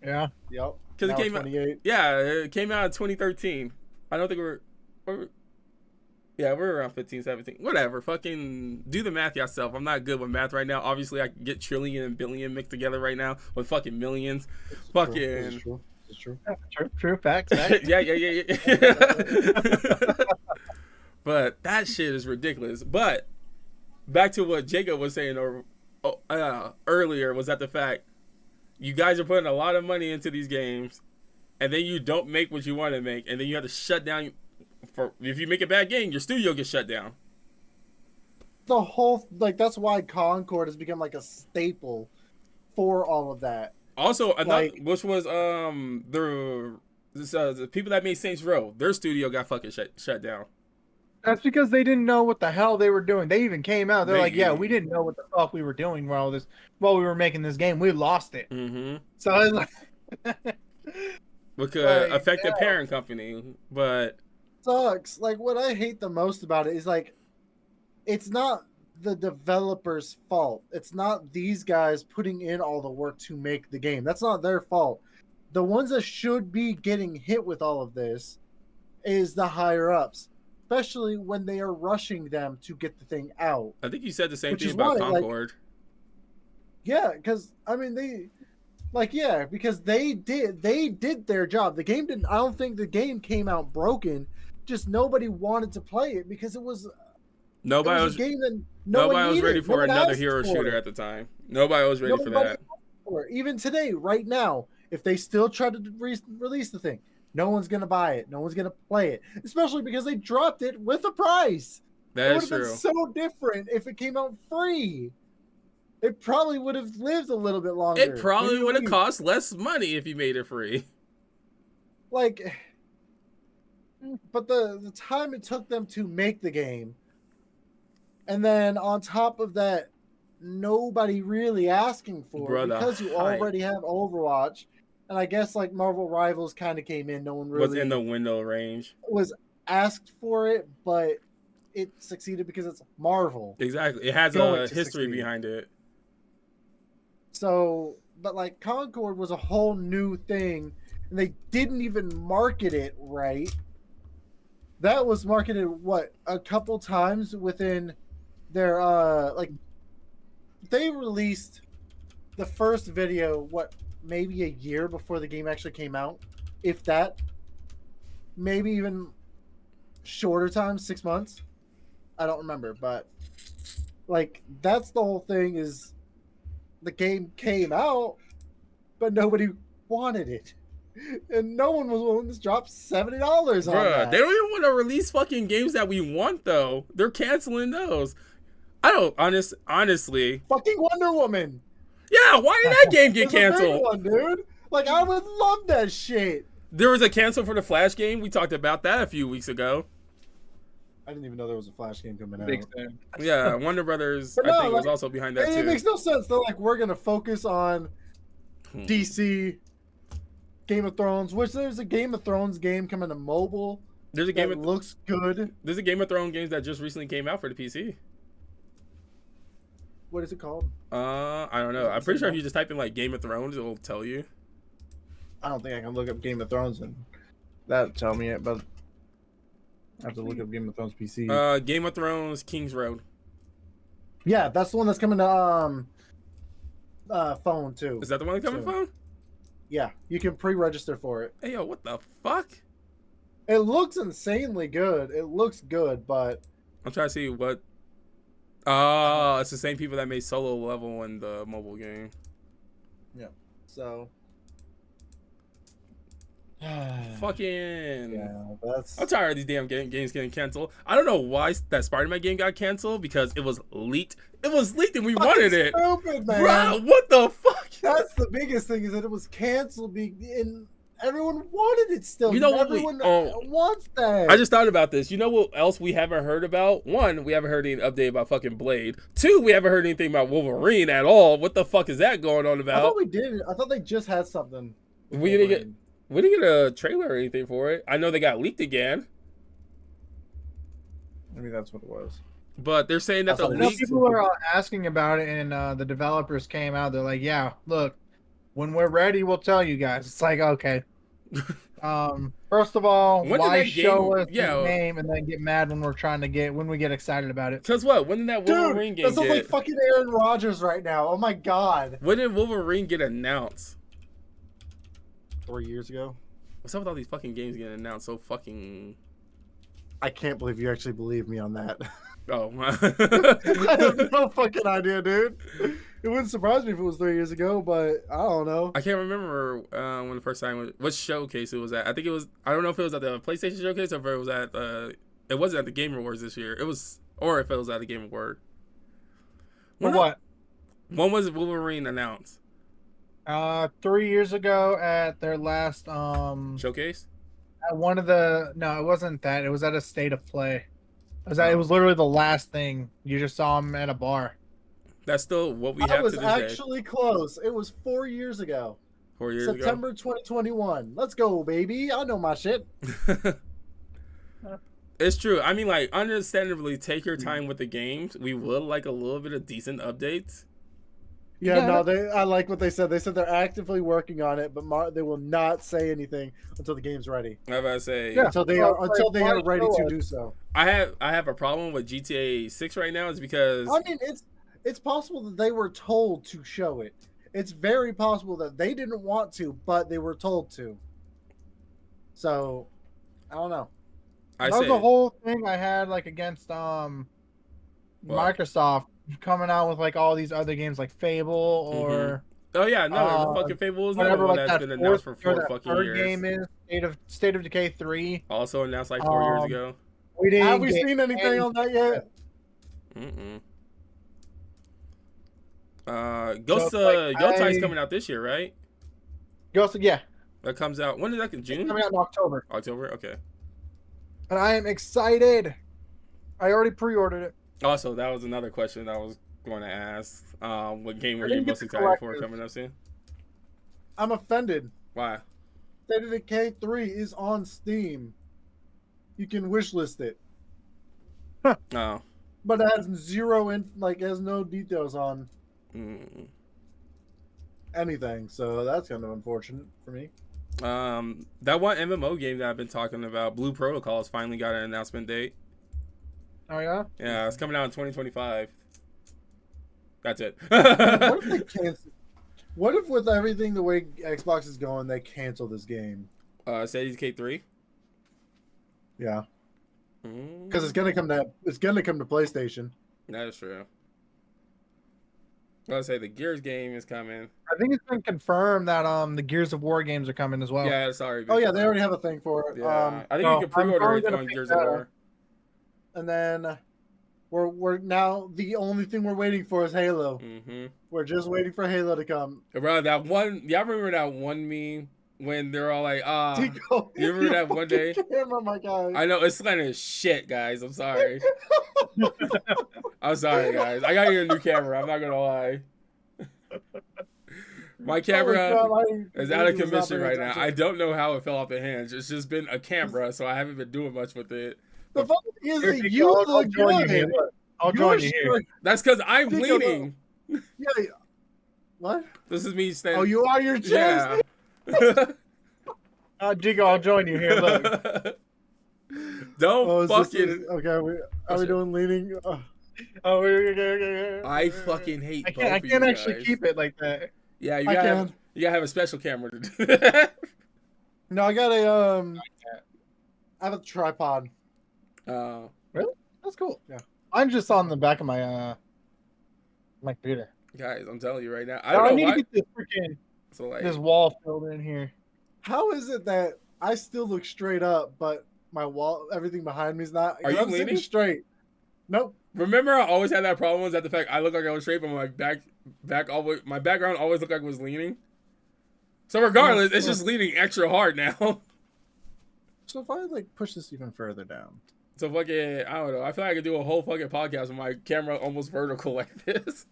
[SPEAKER 3] Yeah.
[SPEAKER 1] Yep.
[SPEAKER 2] Because it
[SPEAKER 1] Now
[SPEAKER 2] came out.
[SPEAKER 1] 28.
[SPEAKER 2] Yeah, it came out in 2013. I don't think Yeah, we're around 15, 17. Whatever. Fucking do the math yourself. I'm not good with math right now. Obviously, I can get trillion and billion mixed together right now with fucking millions. Fucking.
[SPEAKER 1] This is true. This is true.
[SPEAKER 3] True. Facts.
[SPEAKER 2] yeah. But that shit is ridiculous. But back to what Jacob was saying earlier was that the fact you guys are putting a lot of money into these games, and then you don't make what you want to make, and then you have to shut down. If you make a bad game, your studio gets shut down.
[SPEAKER 1] The whole that's why Concord has become like a staple for all of that.
[SPEAKER 2] Also, which was the people that made Saints Row, their studio got fucking shut down.
[SPEAKER 3] That's because they didn't know what the hell they were doing. They even came out. They're like, "Yeah, we didn't know what the fuck we were doing while we were making this game. We lost it."
[SPEAKER 2] Mm-hmm.
[SPEAKER 3] So it's like,
[SPEAKER 2] which could affect the parent company, but
[SPEAKER 1] sucks. Like what I hate the most about it is like, it's not the developer's fault. It's not these guys putting in all the work to make the game. That's not their fault. The ones that should be getting hit with all of this is the higher ups. Especially when they are rushing them to get the thing out.
[SPEAKER 2] I think you said the same thing about Concord.
[SPEAKER 1] Yeah, because I mean because they did their job. The game didn't. I don't think the game came out broken. Just nobody wanted to play it because it was
[SPEAKER 2] nobody was a game that nobody was ready for another hero shooter at the time. Nobody was ready for that.
[SPEAKER 1] Even today, right now, if they still try to release the thing, no one's going to buy it. No one's going to play it. Especially because they dropped it with a price.
[SPEAKER 2] That is true.
[SPEAKER 1] It would have been so different if it came out free. It probably would have lived a little bit longer.
[SPEAKER 2] It probably would have cost less money if you made it free.
[SPEAKER 1] But the time it took them to make the game, and then on top of that, nobody really asking for it because you already have Overwatch. And I guess like Marvel Rivals kind of came in. No one really
[SPEAKER 2] was in the window range.
[SPEAKER 1] Was asked for it, but it succeeded because it's Marvel.
[SPEAKER 2] Exactly. It has a history behind it.
[SPEAKER 1] So, but like Concord was a whole new thing, and they didn't even market it right. That was marketed a couple times within their they released the first video maybe a year before the game actually came out, if that. Maybe even shorter time, 6 months. I don't remember, but that's the whole thing is the game came out, but nobody wanted it. And no one was willing to drop $70 on that.
[SPEAKER 2] They don't even want to release fucking games that we want, though. They're canceling those. I don't, honestly.
[SPEAKER 1] Fucking Wonder Woman.
[SPEAKER 2] Yeah, why did that game get canceled?
[SPEAKER 1] One, dude. I would love that shit.
[SPEAKER 2] There was a cancel for the Flash game. We talked about that a few weeks ago.
[SPEAKER 1] I didn't even know there was a Flash game coming out.
[SPEAKER 2] Yeah, Warner Brothers, I think, was also behind that, too.
[SPEAKER 1] It makes no sense. They're we're going to focus on DC, Game of Thrones, which there's a Game of Thrones game coming to mobile.
[SPEAKER 2] There's a game
[SPEAKER 1] that looks good.
[SPEAKER 2] There's a Game of Thrones games that just recently came out for the PC.
[SPEAKER 1] What is it called?
[SPEAKER 2] I don't know. I'm pretty sure if you just type in Game of Thrones, it'll tell you.
[SPEAKER 1] I don't think I can look up Game of Thrones and that'll tell me it, but I have to look up Game of Thrones PC.
[SPEAKER 2] Game of Thrones King's Road.
[SPEAKER 1] Yeah, that's the one that's coming to phone too.
[SPEAKER 2] Is that the one that's coming to phone?
[SPEAKER 1] Yeah, you can pre-register for it.
[SPEAKER 2] Hey, yo, what the fuck?
[SPEAKER 1] It looks insanely good. It looks good, but
[SPEAKER 2] I'm trying to see what. Oh, it's the same people that made Solo Level in the mobile game.
[SPEAKER 1] Yeah. So.
[SPEAKER 2] Fucking.
[SPEAKER 1] Yeah, that's.
[SPEAKER 2] I'm tired of these damn games getting canceled. I don't know why that Spider-Man game got canceled because it was leaked. It was leaked and we wanted it.
[SPEAKER 1] Stupid, man.
[SPEAKER 2] Bro, what the fuck?
[SPEAKER 1] That's the biggest thing is that it was canceled and everyone wanted it still.
[SPEAKER 2] You know
[SPEAKER 1] everyone wants that.
[SPEAKER 2] I just thought about this. You know what else we haven't heard about? One, we haven't heard any update about fucking Blade. Two, we haven't heard anything about Wolverine at all. What the fuck is that going on about?
[SPEAKER 1] I thought we did. I thought they just had something.
[SPEAKER 2] We didn't get a trailer or anything for it. I know they got leaked again.
[SPEAKER 1] Maybe that's what it was.
[SPEAKER 2] But they're saying that the leaks...
[SPEAKER 3] people are asking about it, and the developers came out. They're like, "Yeah, look, when we're ready, we'll tell you guys." It's like, okay. First of all,
[SPEAKER 2] When did
[SPEAKER 3] why
[SPEAKER 2] that
[SPEAKER 3] show
[SPEAKER 2] game-
[SPEAKER 3] us
[SPEAKER 2] yeah.
[SPEAKER 3] the name and then get mad when we get excited about it?
[SPEAKER 2] Cause what? When did that Wolverine
[SPEAKER 1] Dude,
[SPEAKER 2] game
[SPEAKER 1] that sounds like
[SPEAKER 2] get?
[SPEAKER 1] fucking Aaron Rodgers right now. Oh my god.
[SPEAKER 2] When did Wolverine get announced?
[SPEAKER 1] 3 years ago.
[SPEAKER 2] What's up with all these fucking games getting announced so fucking?
[SPEAKER 1] I can't believe you actually believe me on that.
[SPEAKER 2] Oh,
[SPEAKER 1] I have no fucking idea, dude. It wouldn't surprise me if it was 3 years ago, but I don't know.
[SPEAKER 2] I can't remember when the first time was, what showcase it was at. I think it was. I don't know if it was at the PlayStation showcase or if it was at. It wasn't at the Game Awards this year. It was, or if it was at the Game Award.
[SPEAKER 3] For what?
[SPEAKER 2] When was Wolverine announced?
[SPEAKER 3] 3 years ago at their last
[SPEAKER 2] Showcase.
[SPEAKER 3] at one of the no, it wasn't that. It was at a State of Play. It
[SPEAKER 2] Oh.
[SPEAKER 3] was literally the last thing. You just saw him at a bar.
[SPEAKER 2] That's still what we
[SPEAKER 1] I
[SPEAKER 2] have
[SPEAKER 1] was
[SPEAKER 2] to this day.
[SPEAKER 1] actually close. It was 4 years ago.
[SPEAKER 2] 4 years
[SPEAKER 1] September 2021. Let's go, baby. I know my shit.
[SPEAKER 2] ago. It's true. I mean, like, understandably, take your time with the games. We would like a little bit of decent updates.
[SPEAKER 1] Yeah,
[SPEAKER 3] Yeah.
[SPEAKER 1] no, I like what they said. They said they're actively working on it, but they will not say anything until the game's ready.
[SPEAKER 2] I was about to say,
[SPEAKER 3] Yeah.
[SPEAKER 1] Until they
[SPEAKER 3] Well,
[SPEAKER 1] are
[SPEAKER 3] like,
[SPEAKER 1] ready
[SPEAKER 3] why
[SPEAKER 1] to
[SPEAKER 3] show
[SPEAKER 1] do so.
[SPEAKER 2] I have a problem with GTA 6 right now is because
[SPEAKER 1] I mean, it's possible that they were told to show it. It's very possible that they didn't want to, but they were told to. So, I don't know.
[SPEAKER 2] I
[SPEAKER 3] That was
[SPEAKER 2] say
[SPEAKER 3] the whole thing I had like against
[SPEAKER 2] What?
[SPEAKER 3] Microsoft coming out with like all these other games like Fable or
[SPEAKER 2] oh yeah, no,
[SPEAKER 3] uh,
[SPEAKER 2] the fucking Fable is another
[SPEAKER 3] whatever
[SPEAKER 2] one
[SPEAKER 3] like
[SPEAKER 2] that's
[SPEAKER 3] that
[SPEAKER 2] been announced for
[SPEAKER 3] fourth, or
[SPEAKER 2] 4
[SPEAKER 3] that
[SPEAKER 2] fucking
[SPEAKER 3] third
[SPEAKER 2] years.
[SPEAKER 3] game is State of Decay 3.
[SPEAKER 2] Also announced like 4 years
[SPEAKER 3] Um,
[SPEAKER 2] ago.
[SPEAKER 3] We didn't
[SPEAKER 1] Have we
[SPEAKER 3] get
[SPEAKER 1] seen anything
[SPEAKER 3] any-
[SPEAKER 1] on that yet?
[SPEAKER 2] Ghost
[SPEAKER 3] So, like,
[SPEAKER 2] Yotai's
[SPEAKER 3] I-
[SPEAKER 2] coming out this year, right?
[SPEAKER 3] Ghost, yeah,
[SPEAKER 2] That comes out. When is that?
[SPEAKER 3] it's
[SPEAKER 2] June?
[SPEAKER 3] coming out in October,
[SPEAKER 2] October? Okay.
[SPEAKER 3] and I am excited. I already pre-ordered it.
[SPEAKER 2] Also, that was another question I was going to ask. What game were
[SPEAKER 3] I
[SPEAKER 2] you
[SPEAKER 3] didn't get
[SPEAKER 2] most
[SPEAKER 3] the
[SPEAKER 2] excited for
[SPEAKER 3] collectors.
[SPEAKER 2] coming up soon?
[SPEAKER 1] I'm offended.
[SPEAKER 2] Why?
[SPEAKER 1] State of Decay 3 is on Steam. You can wishlist it,
[SPEAKER 2] Oh.
[SPEAKER 1] but it has has no details on
[SPEAKER 2] Mm.
[SPEAKER 1] anything. So that's kind of unfortunate for me.
[SPEAKER 2] That one MMO game that I've been talking about, Blue Protocol, has finally got an announcement date.
[SPEAKER 3] Oh yeah,
[SPEAKER 2] Yeah, it's coming out in 2025. That's it.
[SPEAKER 1] What if they cancel? What if with everything the way Xbox is going, they cancel this game?
[SPEAKER 2] State of Decay 3?
[SPEAKER 1] Yeah,
[SPEAKER 2] Mm.
[SPEAKER 1] because it's gonna come to PlayStation.
[SPEAKER 2] That is true. I was say the Gears game is coming.
[SPEAKER 3] I think it's been confirmed that the Gears of War games are coming as well.
[SPEAKER 2] Yeah, sorry.
[SPEAKER 1] Oh yeah, they already have a thing for it.
[SPEAKER 2] Yeah, I think
[SPEAKER 3] so
[SPEAKER 2] you can pre-order
[SPEAKER 3] I'm probably
[SPEAKER 2] it
[SPEAKER 3] gonna
[SPEAKER 2] on
[SPEAKER 3] pick
[SPEAKER 2] Gears
[SPEAKER 3] that
[SPEAKER 2] of
[SPEAKER 3] up.
[SPEAKER 2] War.
[SPEAKER 1] And then we're now the only thing we're waiting for is Halo.
[SPEAKER 2] Mm-hmm.
[SPEAKER 1] We're just waiting for Halo to come.
[SPEAKER 2] Bro, that one. Y'all remember that one meme when they're all like,
[SPEAKER 1] Tico,
[SPEAKER 2] you remember that one day?
[SPEAKER 1] Camera, my guy.
[SPEAKER 2] I know it's kind of shit, guys. I'm sorry. I'm sorry, guys. I gotta get a new camera. I'm not gonna lie. My camera is out of commission right now. I don't know how it fell off the hands. It's just been a camera, so I haven't been doing much with it.
[SPEAKER 1] The funny thing is
[SPEAKER 3] Here,
[SPEAKER 1] that
[SPEAKER 3] Tico,
[SPEAKER 1] you
[SPEAKER 3] I'll
[SPEAKER 1] look
[SPEAKER 3] join you here.
[SPEAKER 1] good.
[SPEAKER 3] Look, I'll
[SPEAKER 1] You're
[SPEAKER 3] join you here.
[SPEAKER 1] straight-
[SPEAKER 2] That's because I'm
[SPEAKER 1] Think
[SPEAKER 2] bleeding.
[SPEAKER 1] Yeah. What?
[SPEAKER 2] This is me standing.
[SPEAKER 1] Oh, you are your chest.
[SPEAKER 2] Yeah.
[SPEAKER 3] Jigo, I'll join you here. Look.
[SPEAKER 2] Don't
[SPEAKER 1] Oh, is
[SPEAKER 2] fucking.
[SPEAKER 1] okay. Are we
[SPEAKER 2] shit.
[SPEAKER 1] doing leaning? Oh.
[SPEAKER 3] Oh, okay.
[SPEAKER 2] I fucking hate.
[SPEAKER 3] I
[SPEAKER 2] both
[SPEAKER 3] can't. I
[SPEAKER 2] of
[SPEAKER 3] can't
[SPEAKER 2] you
[SPEAKER 3] actually
[SPEAKER 2] guys.
[SPEAKER 3] keep it like that.
[SPEAKER 2] Yeah, you
[SPEAKER 1] I
[SPEAKER 2] gotta.
[SPEAKER 1] can.
[SPEAKER 2] You gotta have a special camera to do that.
[SPEAKER 1] No, I got a I have a tripod.
[SPEAKER 3] That's cool.
[SPEAKER 1] Yeah.
[SPEAKER 3] I'm just on the back of my my computer.
[SPEAKER 2] Guys, I'm telling you right now. I
[SPEAKER 3] I
[SPEAKER 2] don't know
[SPEAKER 3] need
[SPEAKER 2] why.
[SPEAKER 3] to get this freaking
[SPEAKER 2] So like,
[SPEAKER 3] this wall filled in here.
[SPEAKER 1] How is it that I still look straight up, but my wall, everything behind me is not?
[SPEAKER 2] Are you
[SPEAKER 1] I'm sitting
[SPEAKER 2] leaning?
[SPEAKER 1] straight? Nope.
[SPEAKER 2] remember, I always had that problem. Was that the fact I look like I was straight, but my my background always looked like it was leaning. So regardless, it's just leaning extra hard now.
[SPEAKER 1] So if I like push this even further down,
[SPEAKER 2] So fucking, I don't know. I feel like I could do a whole fucking podcast with my camera almost vertical like this.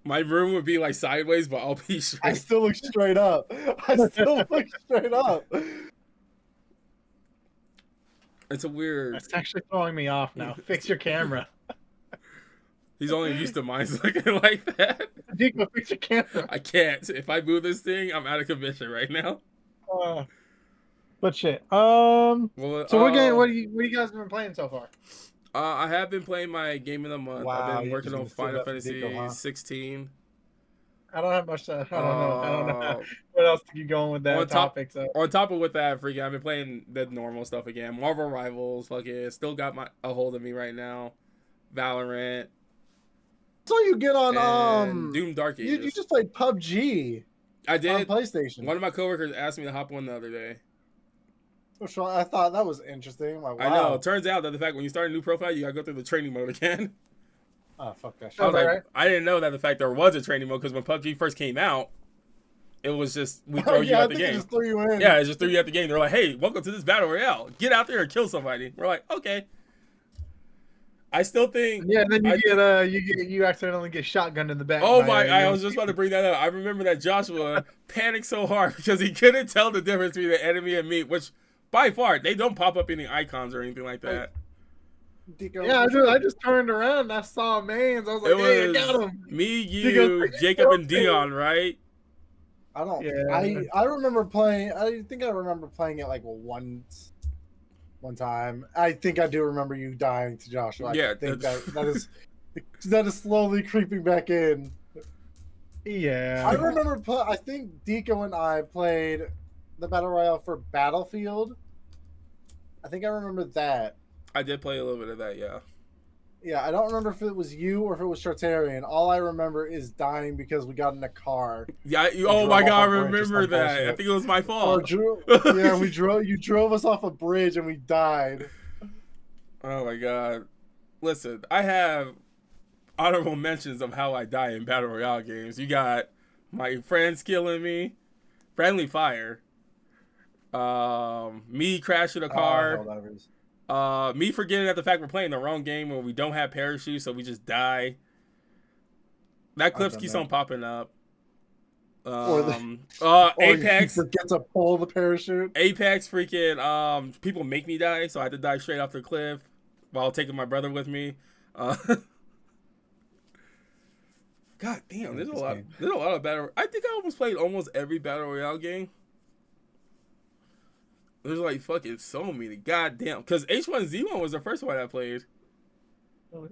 [SPEAKER 2] My room would be like sideways, but I'll be
[SPEAKER 1] I
[SPEAKER 2] straight.
[SPEAKER 1] still look straight up. I still look straight up.
[SPEAKER 2] It's a weird.
[SPEAKER 3] It's actually throwing me off now. Fix your camera.
[SPEAKER 2] He's only used to mine looking like that.
[SPEAKER 3] Jigo, fix your camera.
[SPEAKER 2] I can't. If I move this thing, I'm out of commission right now.
[SPEAKER 3] But shit.
[SPEAKER 2] Well,
[SPEAKER 3] So what game? What you guys been playing so far?
[SPEAKER 2] I have been playing my game of the month. I've
[SPEAKER 1] Wow,
[SPEAKER 2] been
[SPEAKER 1] you're
[SPEAKER 2] working
[SPEAKER 1] just
[SPEAKER 2] on
[SPEAKER 1] gonna steal
[SPEAKER 2] Final
[SPEAKER 1] that from Dico,
[SPEAKER 2] Fantasy
[SPEAKER 1] huh?
[SPEAKER 2] 16.
[SPEAKER 3] I don't have much. I don't know. I don't know.
[SPEAKER 2] Uh,
[SPEAKER 3] What else to keep going with that
[SPEAKER 2] on top,
[SPEAKER 3] topic? So
[SPEAKER 2] on top of with that, freaking, I've been playing the normal stuff again. Marvel Rivals, fucking, still got a hold of me right now. Valorant
[SPEAKER 1] So you get on
[SPEAKER 2] and Doom Dark
[SPEAKER 1] you
[SPEAKER 2] Ages.
[SPEAKER 1] just played PUBG
[SPEAKER 2] I
[SPEAKER 1] on
[SPEAKER 2] did.
[SPEAKER 1] PlayStation.
[SPEAKER 2] One of my coworkers asked me to hop on the other day.
[SPEAKER 1] Which I thought that was interesting. I'm like, wow.
[SPEAKER 2] I know. It turns out that the fact when you start a new profile, you gotta go through the training mode again.
[SPEAKER 1] Oh fuck that
[SPEAKER 2] I
[SPEAKER 1] shit.
[SPEAKER 2] was like,
[SPEAKER 3] Alright.
[SPEAKER 2] I didn't know that the fact there was a training mode because when PUBG first came out, it was just we throw you
[SPEAKER 1] yeah,
[SPEAKER 2] at
[SPEAKER 1] I
[SPEAKER 2] the
[SPEAKER 1] think it
[SPEAKER 2] game.
[SPEAKER 1] just threw you in.
[SPEAKER 2] Yeah, it just threw you at the game. They're like, hey, welcome to this battle royale. Get out there and kill somebody. We're like, okay. I still think.
[SPEAKER 3] yeah, then
[SPEAKER 2] I
[SPEAKER 3] you accidentally get shotgunned in the back.
[SPEAKER 2] Oh
[SPEAKER 3] by
[SPEAKER 2] my!
[SPEAKER 3] a
[SPEAKER 2] I
[SPEAKER 3] young-
[SPEAKER 2] was just about to bring that up. I remember that Joshua panicked so hard because he couldn't tell the difference between the enemy and me, which by far they don't pop up any icons or anything like that.
[SPEAKER 1] Dico,
[SPEAKER 3] Yeah, I just turned around and I saw Mains. I was like,
[SPEAKER 2] It
[SPEAKER 3] hey, I
[SPEAKER 2] was
[SPEAKER 3] got him.
[SPEAKER 2] me,
[SPEAKER 3] Dico's
[SPEAKER 2] you,
[SPEAKER 3] like,
[SPEAKER 2] Jacob, and
[SPEAKER 3] "Okay."
[SPEAKER 2] Dion, right?
[SPEAKER 1] I don't.
[SPEAKER 3] Yeah.
[SPEAKER 1] I remember playing. I think I remember playing it like one time. I think I do remember you dying to Joshua.
[SPEAKER 2] Yeah,
[SPEAKER 1] I think
[SPEAKER 2] that's-
[SPEAKER 1] that is slowly creeping back in.
[SPEAKER 3] Yeah.
[SPEAKER 1] I remember. I think Dico and I played the battle royale for Battlefield. I think I remember that.
[SPEAKER 2] I did play a little bit of that, yeah.
[SPEAKER 1] Yeah, I don't remember if it was you or if it was Chartarian. All I remember is dying because we got in a car.
[SPEAKER 2] Yeah. Oh
[SPEAKER 1] drove
[SPEAKER 2] my
[SPEAKER 1] off
[SPEAKER 2] god, I
[SPEAKER 1] a bridge or
[SPEAKER 2] remember
[SPEAKER 1] some
[SPEAKER 2] that. I
[SPEAKER 1] bullshit.
[SPEAKER 2] think it was my
[SPEAKER 1] Or
[SPEAKER 2] fault.
[SPEAKER 1] yeah, we drove. You drove us off a bridge and we died.
[SPEAKER 2] Oh my god. Listen, I have honorable mentions of how I die in battle royale games. You got my friends killing me, friendly fire, me crashing a car, me forgetting that the fact we're playing the wrong game where we don't have parachutes, so we just die. That clip keeps on popping up.
[SPEAKER 1] Or
[SPEAKER 2] Apex.
[SPEAKER 1] You forget to pull the parachute.
[SPEAKER 2] Apex freaking people make me die, so I had to die straight off the cliff while taking my brother with me. God damn, there's a lot of battle. I think I almost played almost every battle royale game. There's like fucking so many. God damn, because H1Z1 was the first one I played.
[SPEAKER 1] I'm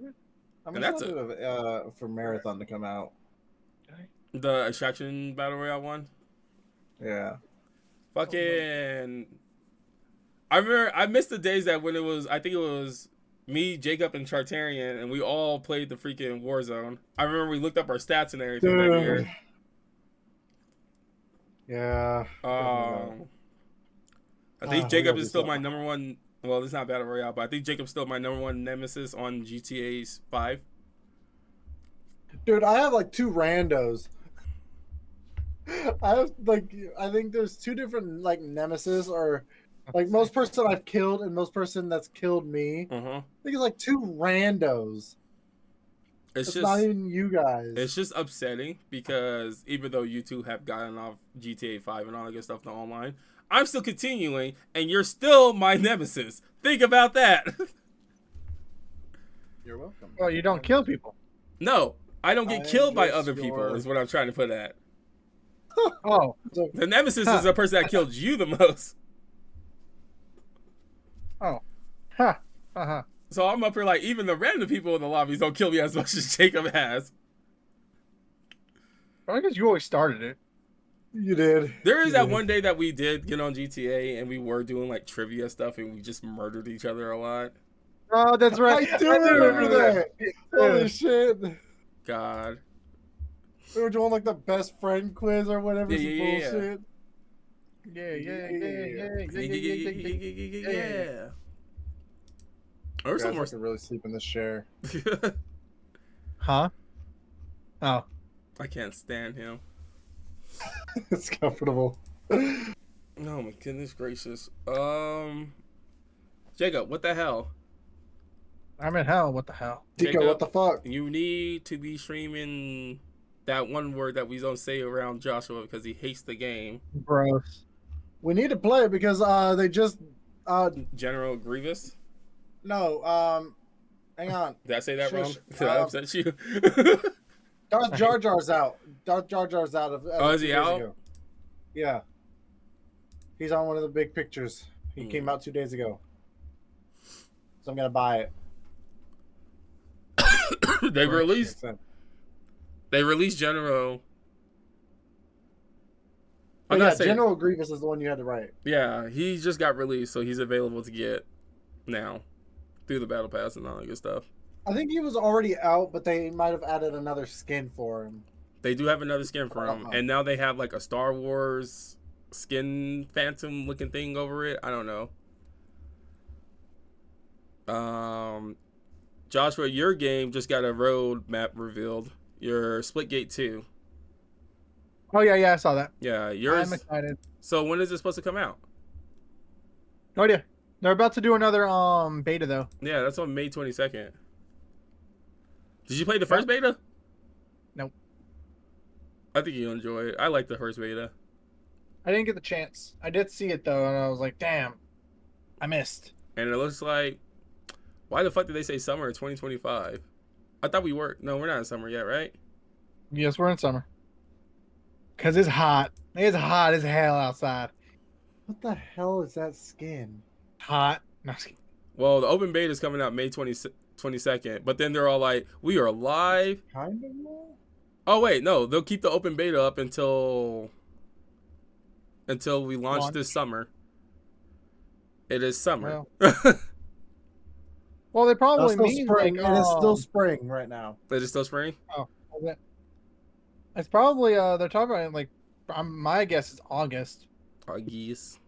[SPEAKER 2] And
[SPEAKER 1] just
[SPEAKER 2] that's
[SPEAKER 1] for Marathon to come out.
[SPEAKER 2] The Extraction battle royale one.
[SPEAKER 1] Yeah.
[SPEAKER 2] Fucking. I remember I missed the days that when it was. I think it was me, Jacob, and Chartarian, and we all played the freaking Warzone. I remember we looked up our stats and everything that year.
[SPEAKER 1] Yeah.
[SPEAKER 2] I think Jacob is still my number one. Well, it's not battle royale, but I think Jacob's still my number one nemesis on GTA 5.
[SPEAKER 1] Dude, I have like two randos. I have like I think there's two different like nemesis or like most person I've killed and most person that's killed me. I think it's like two randos. It's just not even you guys.
[SPEAKER 2] It's just upsetting because even though you two have gotten off GTA 5 and all that good stuff in the online, I'm still continuing and you're still my nemesis. Think about that.
[SPEAKER 1] You're welcome.
[SPEAKER 3] Well, you don't kill people.
[SPEAKER 2] No, I don't get killed by other
[SPEAKER 1] your-
[SPEAKER 2] people is what I'm trying to put at.
[SPEAKER 3] Oh,
[SPEAKER 2] The nemesis is the person that killed you the most.
[SPEAKER 3] oh, ha, ha.
[SPEAKER 2] So I'm up here like even the random people in the lobbies don't kill me as much as Jacob has.
[SPEAKER 3] I guess you always started it.
[SPEAKER 1] You did.
[SPEAKER 2] There is
[SPEAKER 1] You
[SPEAKER 2] that
[SPEAKER 1] did.
[SPEAKER 2] one day that we did get on GTA and we were doing like trivia stuff and we just murdered each other a lot.
[SPEAKER 3] Oh, that's right.
[SPEAKER 1] I do remember that. Holy shit.
[SPEAKER 2] God.
[SPEAKER 1] We were doing like the best friend quiz or whatever.
[SPEAKER 2] Yeah,
[SPEAKER 1] some bullshit.
[SPEAKER 2] Yeah. Or
[SPEAKER 1] Guys,
[SPEAKER 2] some
[SPEAKER 1] I could really sleep in this chair.
[SPEAKER 3] Huh? Oh.
[SPEAKER 2] I can't stand him.
[SPEAKER 1] It's comfortable.
[SPEAKER 2] Oh my goodness gracious. Jacob, what the hell?
[SPEAKER 3] I'm in hell. What the hell?
[SPEAKER 1] Dico,
[SPEAKER 2] Jacob,
[SPEAKER 1] what the fuck?
[SPEAKER 2] You need to be streaming that one word that we don't say around Joshua because he hates the game.
[SPEAKER 3] Gross.
[SPEAKER 1] We need to play it because they just
[SPEAKER 2] General Grievous?
[SPEAKER 1] no, hang on.
[SPEAKER 2] Did I say that wrong?
[SPEAKER 1] Shush.
[SPEAKER 2] Did I upset you?
[SPEAKER 1] Darth Jar Jar's out. Darth Jar Jar's out of
[SPEAKER 2] Oh, is he
[SPEAKER 1] 2 days
[SPEAKER 2] out?
[SPEAKER 1] ago. Yeah. He's on one of the big pictures. He came out 2 days ago. So I'm gonna buy it.
[SPEAKER 2] They
[SPEAKER 1] For
[SPEAKER 2] released.
[SPEAKER 1] 100%.
[SPEAKER 2] They released General.
[SPEAKER 1] But
[SPEAKER 2] I'm
[SPEAKER 1] yeah,
[SPEAKER 2] not saying.
[SPEAKER 1] General Grievous is the one you had to write.
[SPEAKER 2] Yeah, he just got released, so he's available to get now through the battle pass and all that good stuff.
[SPEAKER 1] I think he was already out, but they might have added another skin for him.
[SPEAKER 2] They do have another skin for him, and now they have like a Star Wars skin phantom looking thing over it. I don't know. Joshua, your game just got a road map revealed. Your Splitgate 2.
[SPEAKER 3] Oh yeah, I saw that.
[SPEAKER 2] Yeah, yours.
[SPEAKER 3] I'm excited.
[SPEAKER 2] So when is it supposed to come out?
[SPEAKER 3] No idea. They're about to do another beta though.
[SPEAKER 2] Yeah, that's on May 22nd. Did you play the first beta?
[SPEAKER 3] Nope.
[SPEAKER 2] I think you'll enjoy it. I like the first beta.
[SPEAKER 3] I didn't get the chance. I did see it though, and I was like, damn, I missed.
[SPEAKER 2] And it looks like, why the fuck did they say summer of 2025? I thought we were. No, we're not in summer yet, right?
[SPEAKER 3] Yes, we're in summer. Cause it's hot. It's hot as hell outside.
[SPEAKER 1] What the hell is that skin?
[SPEAKER 3] Hot. No, just kidding.
[SPEAKER 2] Well, the open beta is coming out May 22nd, but then they're all like, we are live.
[SPEAKER 1] Kind of more?
[SPEAKER 2] Oh, wait, no. They'll keep the open beta up until we launch this summer. It is summer.
[SPEAKER 3] Well, they probably
[SPEAKER 1] Still
[SPEAKER 3] mean
[SPEAKER 1] spring.
[SPEAKER 3] like,
[SPEAKER 1] It is still spring right now.
[SPEAKER 2] It is still spring?
[SPEAKER 3] Oh, is it? It's probably they're talking about it like my guess is August.
[SPEAKER 2] August.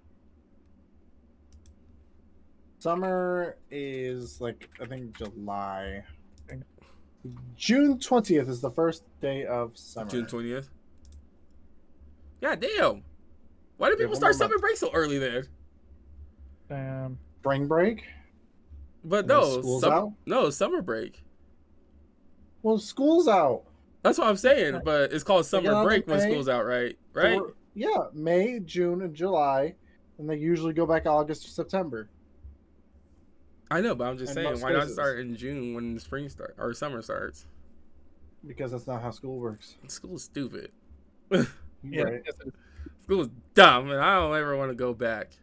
[SPEAKER 1] Summer is like I think July. June 20th is the first day of summer.
[SPEAKER 2] June 20th. God damn. Why did
[SPEAKER 1] Yeah,
[SPEAKER 2] people
[SPEAKER 1] one
[SPEAKER 2] start
[SPEAKER 1] more
[SPEAKER 2] summer
[SPEAKER 1] month.
[SPEAKER 2] break so early then?
[SPEAKER 3] Damn.
[SPEAKER 1] Spring break?
[SPEAKER 2] But
[SPEAKER 1] And then
[SPEAKER 2] no,
[SPEAKER 1] school's out?
[SPEAKER 2] no, summer break.
[SPEAKER 1] Well, school's out.
[SPEAKER 2] That's what I'm saying, but it's called
[SPEAKER 1] get
[SPEAKER 2] summer
[SPEAKER 1] on
[SPEAKER 2] break
[SPEAKER 1] in
[SPEAKER 2] when
[SPEAKER 1] May.
[SPEAKER 2] school's out, right?
[SPEAKER 1] So
[SPEAKER 2] Right?
[SPEAKER 1] yeah, May, June, and July, and they usually go back August or September.
[SPEAKER 2] I know, but I'm just
[SPEAKER 1] In
[SPEAKER 2] saying,
[SPEAKER 1] most
[SPEAKER 2] why not
[SPEAKER 1] cases.
[SPEAKER 2] start in June when the spring start or summer starts?
[SPEAKER 1] Because that's not how school works.
[SPEAKER 2] School's stupid.
[SPEAKER 1] You're
[SPEAKER 3] Yeah.
[SPEAKER 1] right.
[SPEAKER 3] Yes, it is.
[SPEAKER 2] School is dumb, and I don't ever want to go back.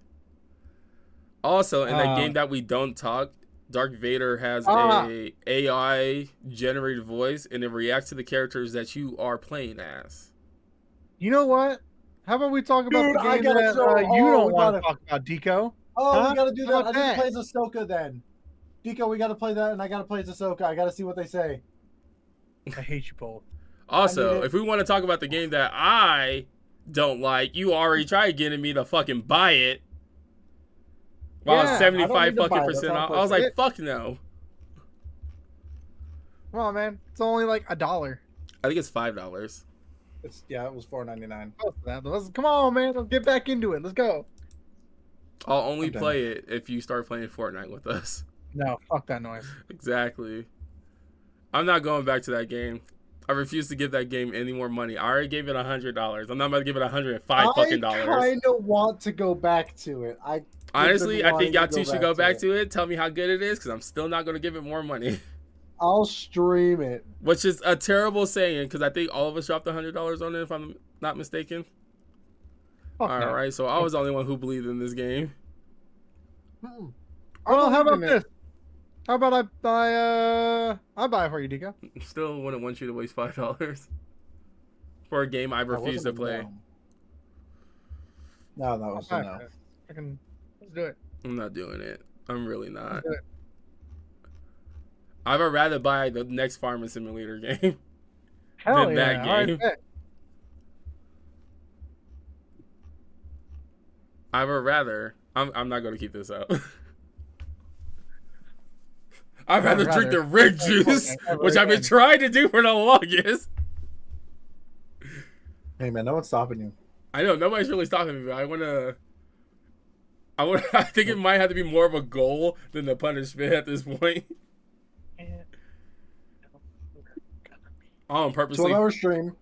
[SPEAKER 2] Also, in that game that we don't talk, Dark Vader has a AI generated voice, and it reacts to the characters that you are playing as.
[SPEAKER 3] You know what? How about we talk about
[SPEAKER 1] Dude,
[SPEAKER 3] the
[SPEAKER 1] I
[SPEAKER 3] game
[SPEAKER 1] gotta
[SPEAKER 3] that
[SPEAKER 1] show-
[SPEAKER 3] you
[SPEAKER 1] oh,
[SPEAKER 3] don't
[SPEAKER 1] we
[SPEAKER 3] want to
[SPEAKER 1] gotta-
[SPEAKER 3] talk about, Deco?
[SPEAKER 1] Oh,
[SPEAKER 3] Huh?
[SPEAKER 1] we gotta do
[SPEAKER 3] How
[SPEAKER 1] that.
[SPEAKER 3] about
[SPEAKER 1] I didn't
[SPEAKER 3] that?
[SPEAKER 1] play as Ahsoka then. Deco, we gotta play that, and I gotta play as Ahsoka. I gotta see what they say.
[SPEAKER 3] I hate you both.
[SPEAKER 2] Also,
[SPEAKER 1] it.
[SPEAKER 2] if we want to talk about the game that I don't like, you already tried getting me to fucking buy it. While
[SPEAKER 3] Yeah,
[SPEAKER 2] it's
[SPEAKER 3] I don't
[SPEAKER 2] 75
[SPEAKER 1] need to buy
[SPEAKER 2] fucking
[SPEAKER 1] it.
[SPEAKER 2] percent
[SPEAKER 1] That's
[SPEAKER 2] off.
[SPEAKER 1] not
[SPEAKER 2] I was like,
[SPEAKER 3] it.
[SPEAKER 2] fuck no.
[SPEAKER 3] Come on, man. It's only like $1.
[SPEAKER 2] I think it's $5.
[SPEAKER 1] It was $4.99.
[SPEAKER 3] Come on, man. Let's get back into it. Let's go.
[SPEAKER 2] I'll only
[SPEAKER 1] I'm done.
[SPEAKER 2] play it if you start playing Fortnite with us.
[SPEAKER 3] No, fuck that noise.
[SPEAKER 2] Exactly. I'm not going back to that game. I refuse to give that game any more money. I already gave it $100. I'm not about to give it $105 fucking dollars.
[SPEAKER 1] I kind of want to go back to it.
[SPEAKER 2] Honestly, I think y'all
[SPEAKER 1] two
[SPEAKER 2] two should go back to it. Tell me how good it is, because I'm still not going to give it more money.
[SPEAKER 1] I'll stream it.
[SPEAKER 2] Which is a terrible saying, because I think all of us dropped $100 on it, if I'm not mistaken.
[SPEAKER 3] Fuck
[SPEAKER 2] All
[SPEAKER 3] no.
[SPEAKER 2] right, so I was the only one who believed in this game.
[SPEAKER 3] Well, how about
[SPEAKER 1] believe in it.
[SPEAKER 3] this? How about I buy it for you, Deco?
[SPEAKER 2] Still wouldn't want you to waste $5 for a game I
[SPEAKER 1] That
[SPEAKER 2] refuse to
[SPEAKER 1] wasn't
[SPEAKER 2] play.
[SPEAKER 1] No, that was a no.
[SPEAKER 3] Let's do it.
[SPEAKER 2] I'm not doing it. I'm really not.
[SPEAKER 3] Let's do it.
[SPEAKER 2] I would rather buy the next Farming Simulator game
[SPEAKER 3] Hell
[SPEAKER 2] than
[SPEAKER 3] yeah.
[SPEAKER 2] that
[SPEAKER 3] All right,
[SPEAKER 2] game.
[SPEAKER 3] bet.
[SPEAKER 2] I would rather. I'm not going to keep this up. I'd rather drink the red juice,
[SPEAKER 3] ever
[SPEAKER 2] which I've been
[SPEAKER 3] again.
[SPEAKER 2] trying to do for the longest.
[SPEAKER 1] Hey man, no one's stopping you.
[SPEAKER 2] I know nobody's really stopping me, but I think it might have to be more of a goal than the punishment at this point. I'll purposely.
[SPEAKER 1] 12-hour stream.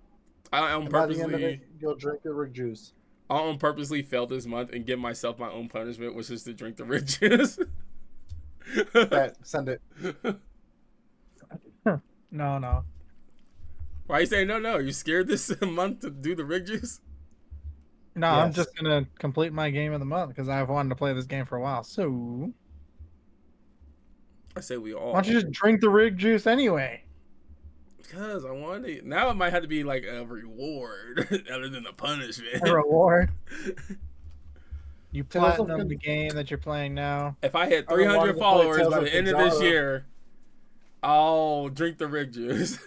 [SPEAKER 2] I'll
[SPEAKER 1] And by the end of
[SPEAKER 2] purposely.
[SPEAKER 1] it, you'll drink the rig juice.
[SPEAKER 2] I'll purposely fail this month and give myself my own punishment, which is to drink the red juice.
[SPEAKER 1] Send it.
[SPEAKER 3] No.
[SPEAKER 2] Why are you saying no? You scared this month to do the rig juice?
[SPEAKER 3] No, I'm
[SPEAKER 1] Yes.
[SPEAKER 3] just gonna complete my game of the month because I've wanted to play this game for a while. So
[SPEAKER 2] I say we all.
[SPEAKER 3] why don't you just drink the rig juice anyway?
[SPEAKER 2] Because I want it. Now it might have to be like a reward other than a punishment.
[SPEAKER 3] A reward. You
[SPEAKER 1] Tales of
[SPEAKER 3] platinum the
[SPEAKER 1] Con-
[SPEAKER 3] game that you're playing now.
[SPEAKER 2] If I hit
[SPEAKER 1] I've been
[SPEAKER 2] 300
[SPEAKER 1] wanting to play
[SPEAKER 2] followers
[SPEAKER 1] Tales
[SPEAKER 2] by
[SPEAKER 1] of
[SPEAKER 2] the end of this
[SPEAKER 1] Gonzalo.
[SPEAKER 2] year, I'll drink the rig juice.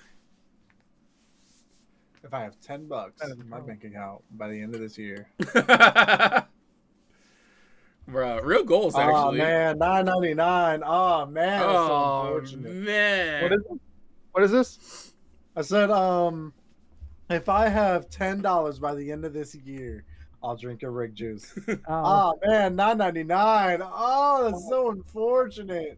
[SPEAKER 1] If I have $10 in my bank account by the end of this year.
[SPEAKER 2] Bro, real goals
[SPEAKER 1] Oh
[SPEAKER 2] actually.
[SPEAKER 1] man, $9.99. Oh man, that's so
[SPEAKER 2] Oh
[SPEAKER 1] unfortunate.
[SPEAKER 2] man.
[SPEAKER 3] What is it? What is this?
[SPEAKER 1] I said, if I have $10 by the end of this year, I'll drink a rig juice. Oh man, $9.99. Oh, that's so unfortunate.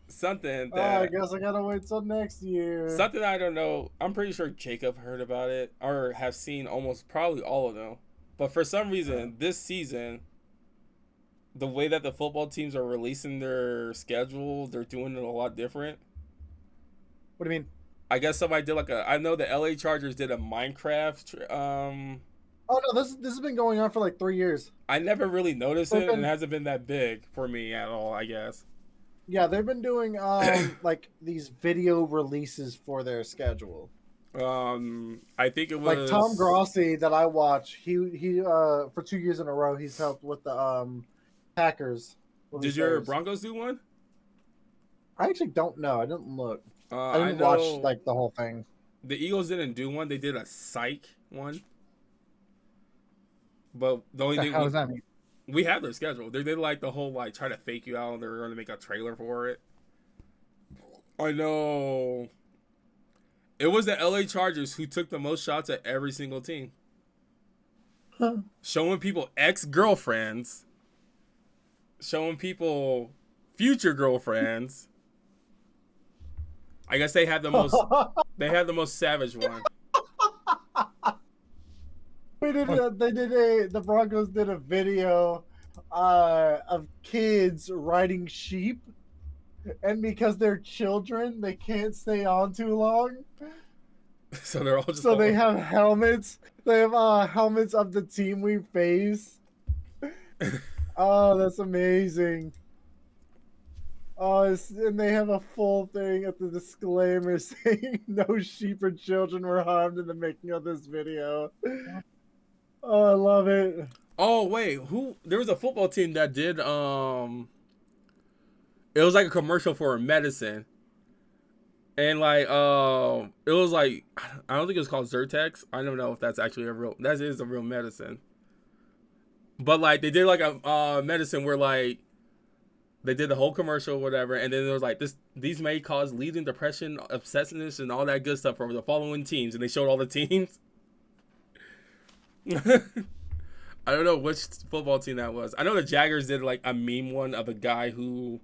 [SPEAKER 2] Something
[SPEAKER 1] Oh, I
[SPEAKER 2] that
[SPEAKER 1] guess I gotta wait till next year.
[SPEAKER 2] something I don't know. I'm pretty sure Jacob heard about it or have seen almost probably all of them. But for some reason, this season, the way that the football teams are releasing their schedule, they're doing it a lot different.
[SPEAKER 1] What do you mean?
[SPEAKER 2] I guess somebody did like I know the LA Chargers did a Minecraft.
[SPEAKER 1] Oh no, this has been going on for like 3 years.
[SPEAKER 2] I never really noticed it,
[SPEAKER 1] They've
[SPEAKER 2] and
[SPEAKER 1] been-
[SPEAKER 2] it hasn't been that big for me at all, I guess.
[SPEAKER 1] Yeah, they've been doing like these video releases for their schedule.
[SPEAKER 2] I think it was
[SPEAKER 1] Like Tom Grossi that I watch, he for 2 years in a row he's helped with the Packers.
[SPEAKER 2] Did your Broncos do one?
[SPEAKER 1] I actually don't know. I didn't look. I
[SPEAKER 2] I
[SPEAKER 1] didn't
[SPEAKER 2] know
[SPEAKER 1] watch like the whole thing.
[SPEAKER 2] the Eagles didn't do one. They did a psych one. But the only
[SPEAKER 3] What the
[SPEAKER 2] thing
[SPEAKER 3] hell does that mean?
[SPEAKER 2] we have their schedule. They did like the whole like try to fake you out, and they were going to make a trailer for it. I know. It was the LA Chargers who took the most shots at every single team,
[SPEAKER 1] Huh.
[SPEAKER 2] showing people ex-girlfriends, showing people future girlfriends. I guess they had the most. They had the most savage one.
[SPEAKER 1] The Broncos did a video of kids riding sheep, and because they're children, they can't stay on too long.
[SPEAKER 2] So they're all just.
[SPEAKER 1] So they have helmets. They have helmets of the team we face. Oh, that's amazing. Oh, and they have a full thing at the disclaimer saying no sheep or children were harmed in the making of this video. Oh, I love it.
[SPEAKER 2] Oh wait, who? There was a football team that did. It was like a commercial for a medicine, and like it was like I don't think it was called Zyrtex. I don't know if that's actually a real. That is a real medicine. But like they did like a medicine where like they did the whole commercial, whatever, and then there was like these may cause leading depression, obsessiveness, and all that good stuff for the following teams, and they showed all the teams. I don't know which football team that was. I know the Jaggers did like a meme one of a guy who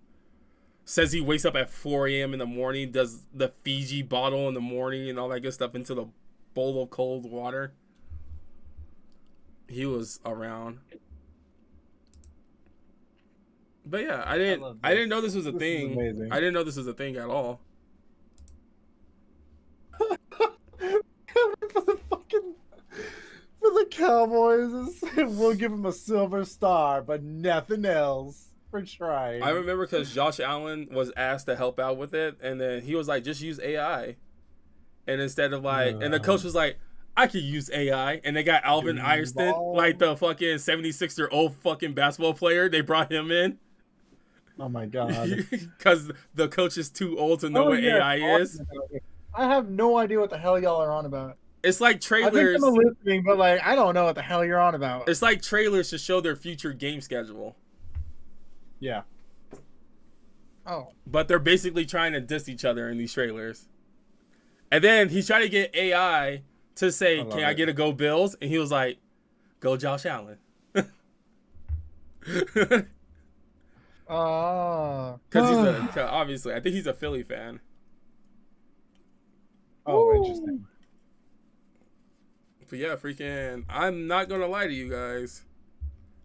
[SPEAKER 2] says he wakes up at 4 a.m. in the morning, does the Fiji bottle in the morning and all that good stuff into the bowl of cold water. He was around. But yeah, I didn't know this was a
[SPEAKER 1] This is
[SPEAKER 2] thing.
[SPEAKER 1] amazing.
[SPEAKER 2] I didn't know this was a thing at all.
[SPEAKER 1] For the Cowboys, we'll give them a silver star, but nothing else for trying.
[SPEAKER 2] I remember because Josh Allen was asked to help out with it, and then he was like, just use AI. And instead of like, and the coach was like, I could use AI. And they got Alvin Iverson, like the fucking 76-year-old fucking basketball player. They brought him in.
[SPEAKER 1] Oh my god.
[SPEAKER 2] Because the coach is too old to know what AI is.
[SPEAKER 3] I have no idea what the hell y'all are on about.
[SPEAKER 2] It's like
[SPEAKER 3] I
[SPEAKER 2] trailers.
[SPEAKER 3] think I'm listening, but like I don't know what the hell you're on about.
[SPEAKER 2] It's like trailers to show their future game schedule.
[SPEAKER 1] Yeah.
[SPEAKER 3] Oh,
[SPEAKER 2] But they're basically trying to diss each other in these trailers. And then he's trying to get AI to say, can I get a go Bills? And he was like, go Josh Allen.
[SPEAKER 3] oh,
[SPEAKER 2] Because he's obviously, I think he's a Philly fan.
[SPEAKER 1] Oh, interesting.
[SPEAKER 2] But yeah, freaking, I'm not going to lie to you guys.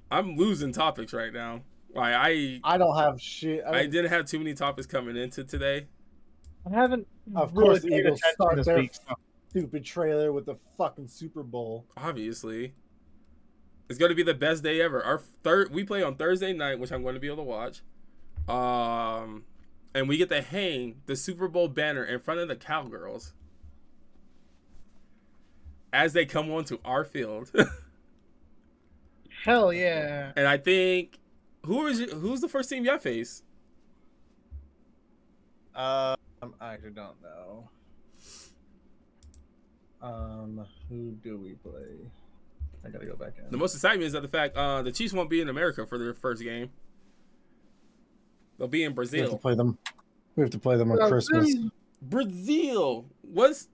[SPEAKER 2] I'm losing topics right now. Like,
[SPEAKER 1] I don't have shit.
[SPEAKER 2] I didn't have too many topics coming into today.
[SPEAKER 3] I haven't.
[SPEAKER 1] Of
[SPEAKER 3] really
[SPEAKER 1] course, the
[SPEAKER 3] paid
[SPEAKER 1] Eagles
[SPEAKER 3] attention
[SPEAKER 1] start
[SPEAKER 3] this
[SPEAKER 1] their
[SPEAKER 3] week. So.
[SPEAKER 1] stupid trailer with the fucking Super Bowl.
[SPEAKER 2] Obviously. It's going to be the best day ever. We play on Thursday night, which I'm going to be able to watch. And we get to hang the Super Bowl banner in front of the Cowgirls as they come onto our field.
[SPEAKER 3] Hell yeah.
[SPEAKER 2] And I think who's the first team y'all face?
[SPEAKER 1] I actually don't know. Who do we play? I gotta go back in.
[SPEAKER 2] The most exciting is that the fact the Chiefs won't be in America for their first game. They'll be in
[SPEAKER 1] We have to
[SPEAKER 2] Brazil.
[SPEAKER 1] play them. We have to play them on Christmas.
[SPEAKER 2] Brazil.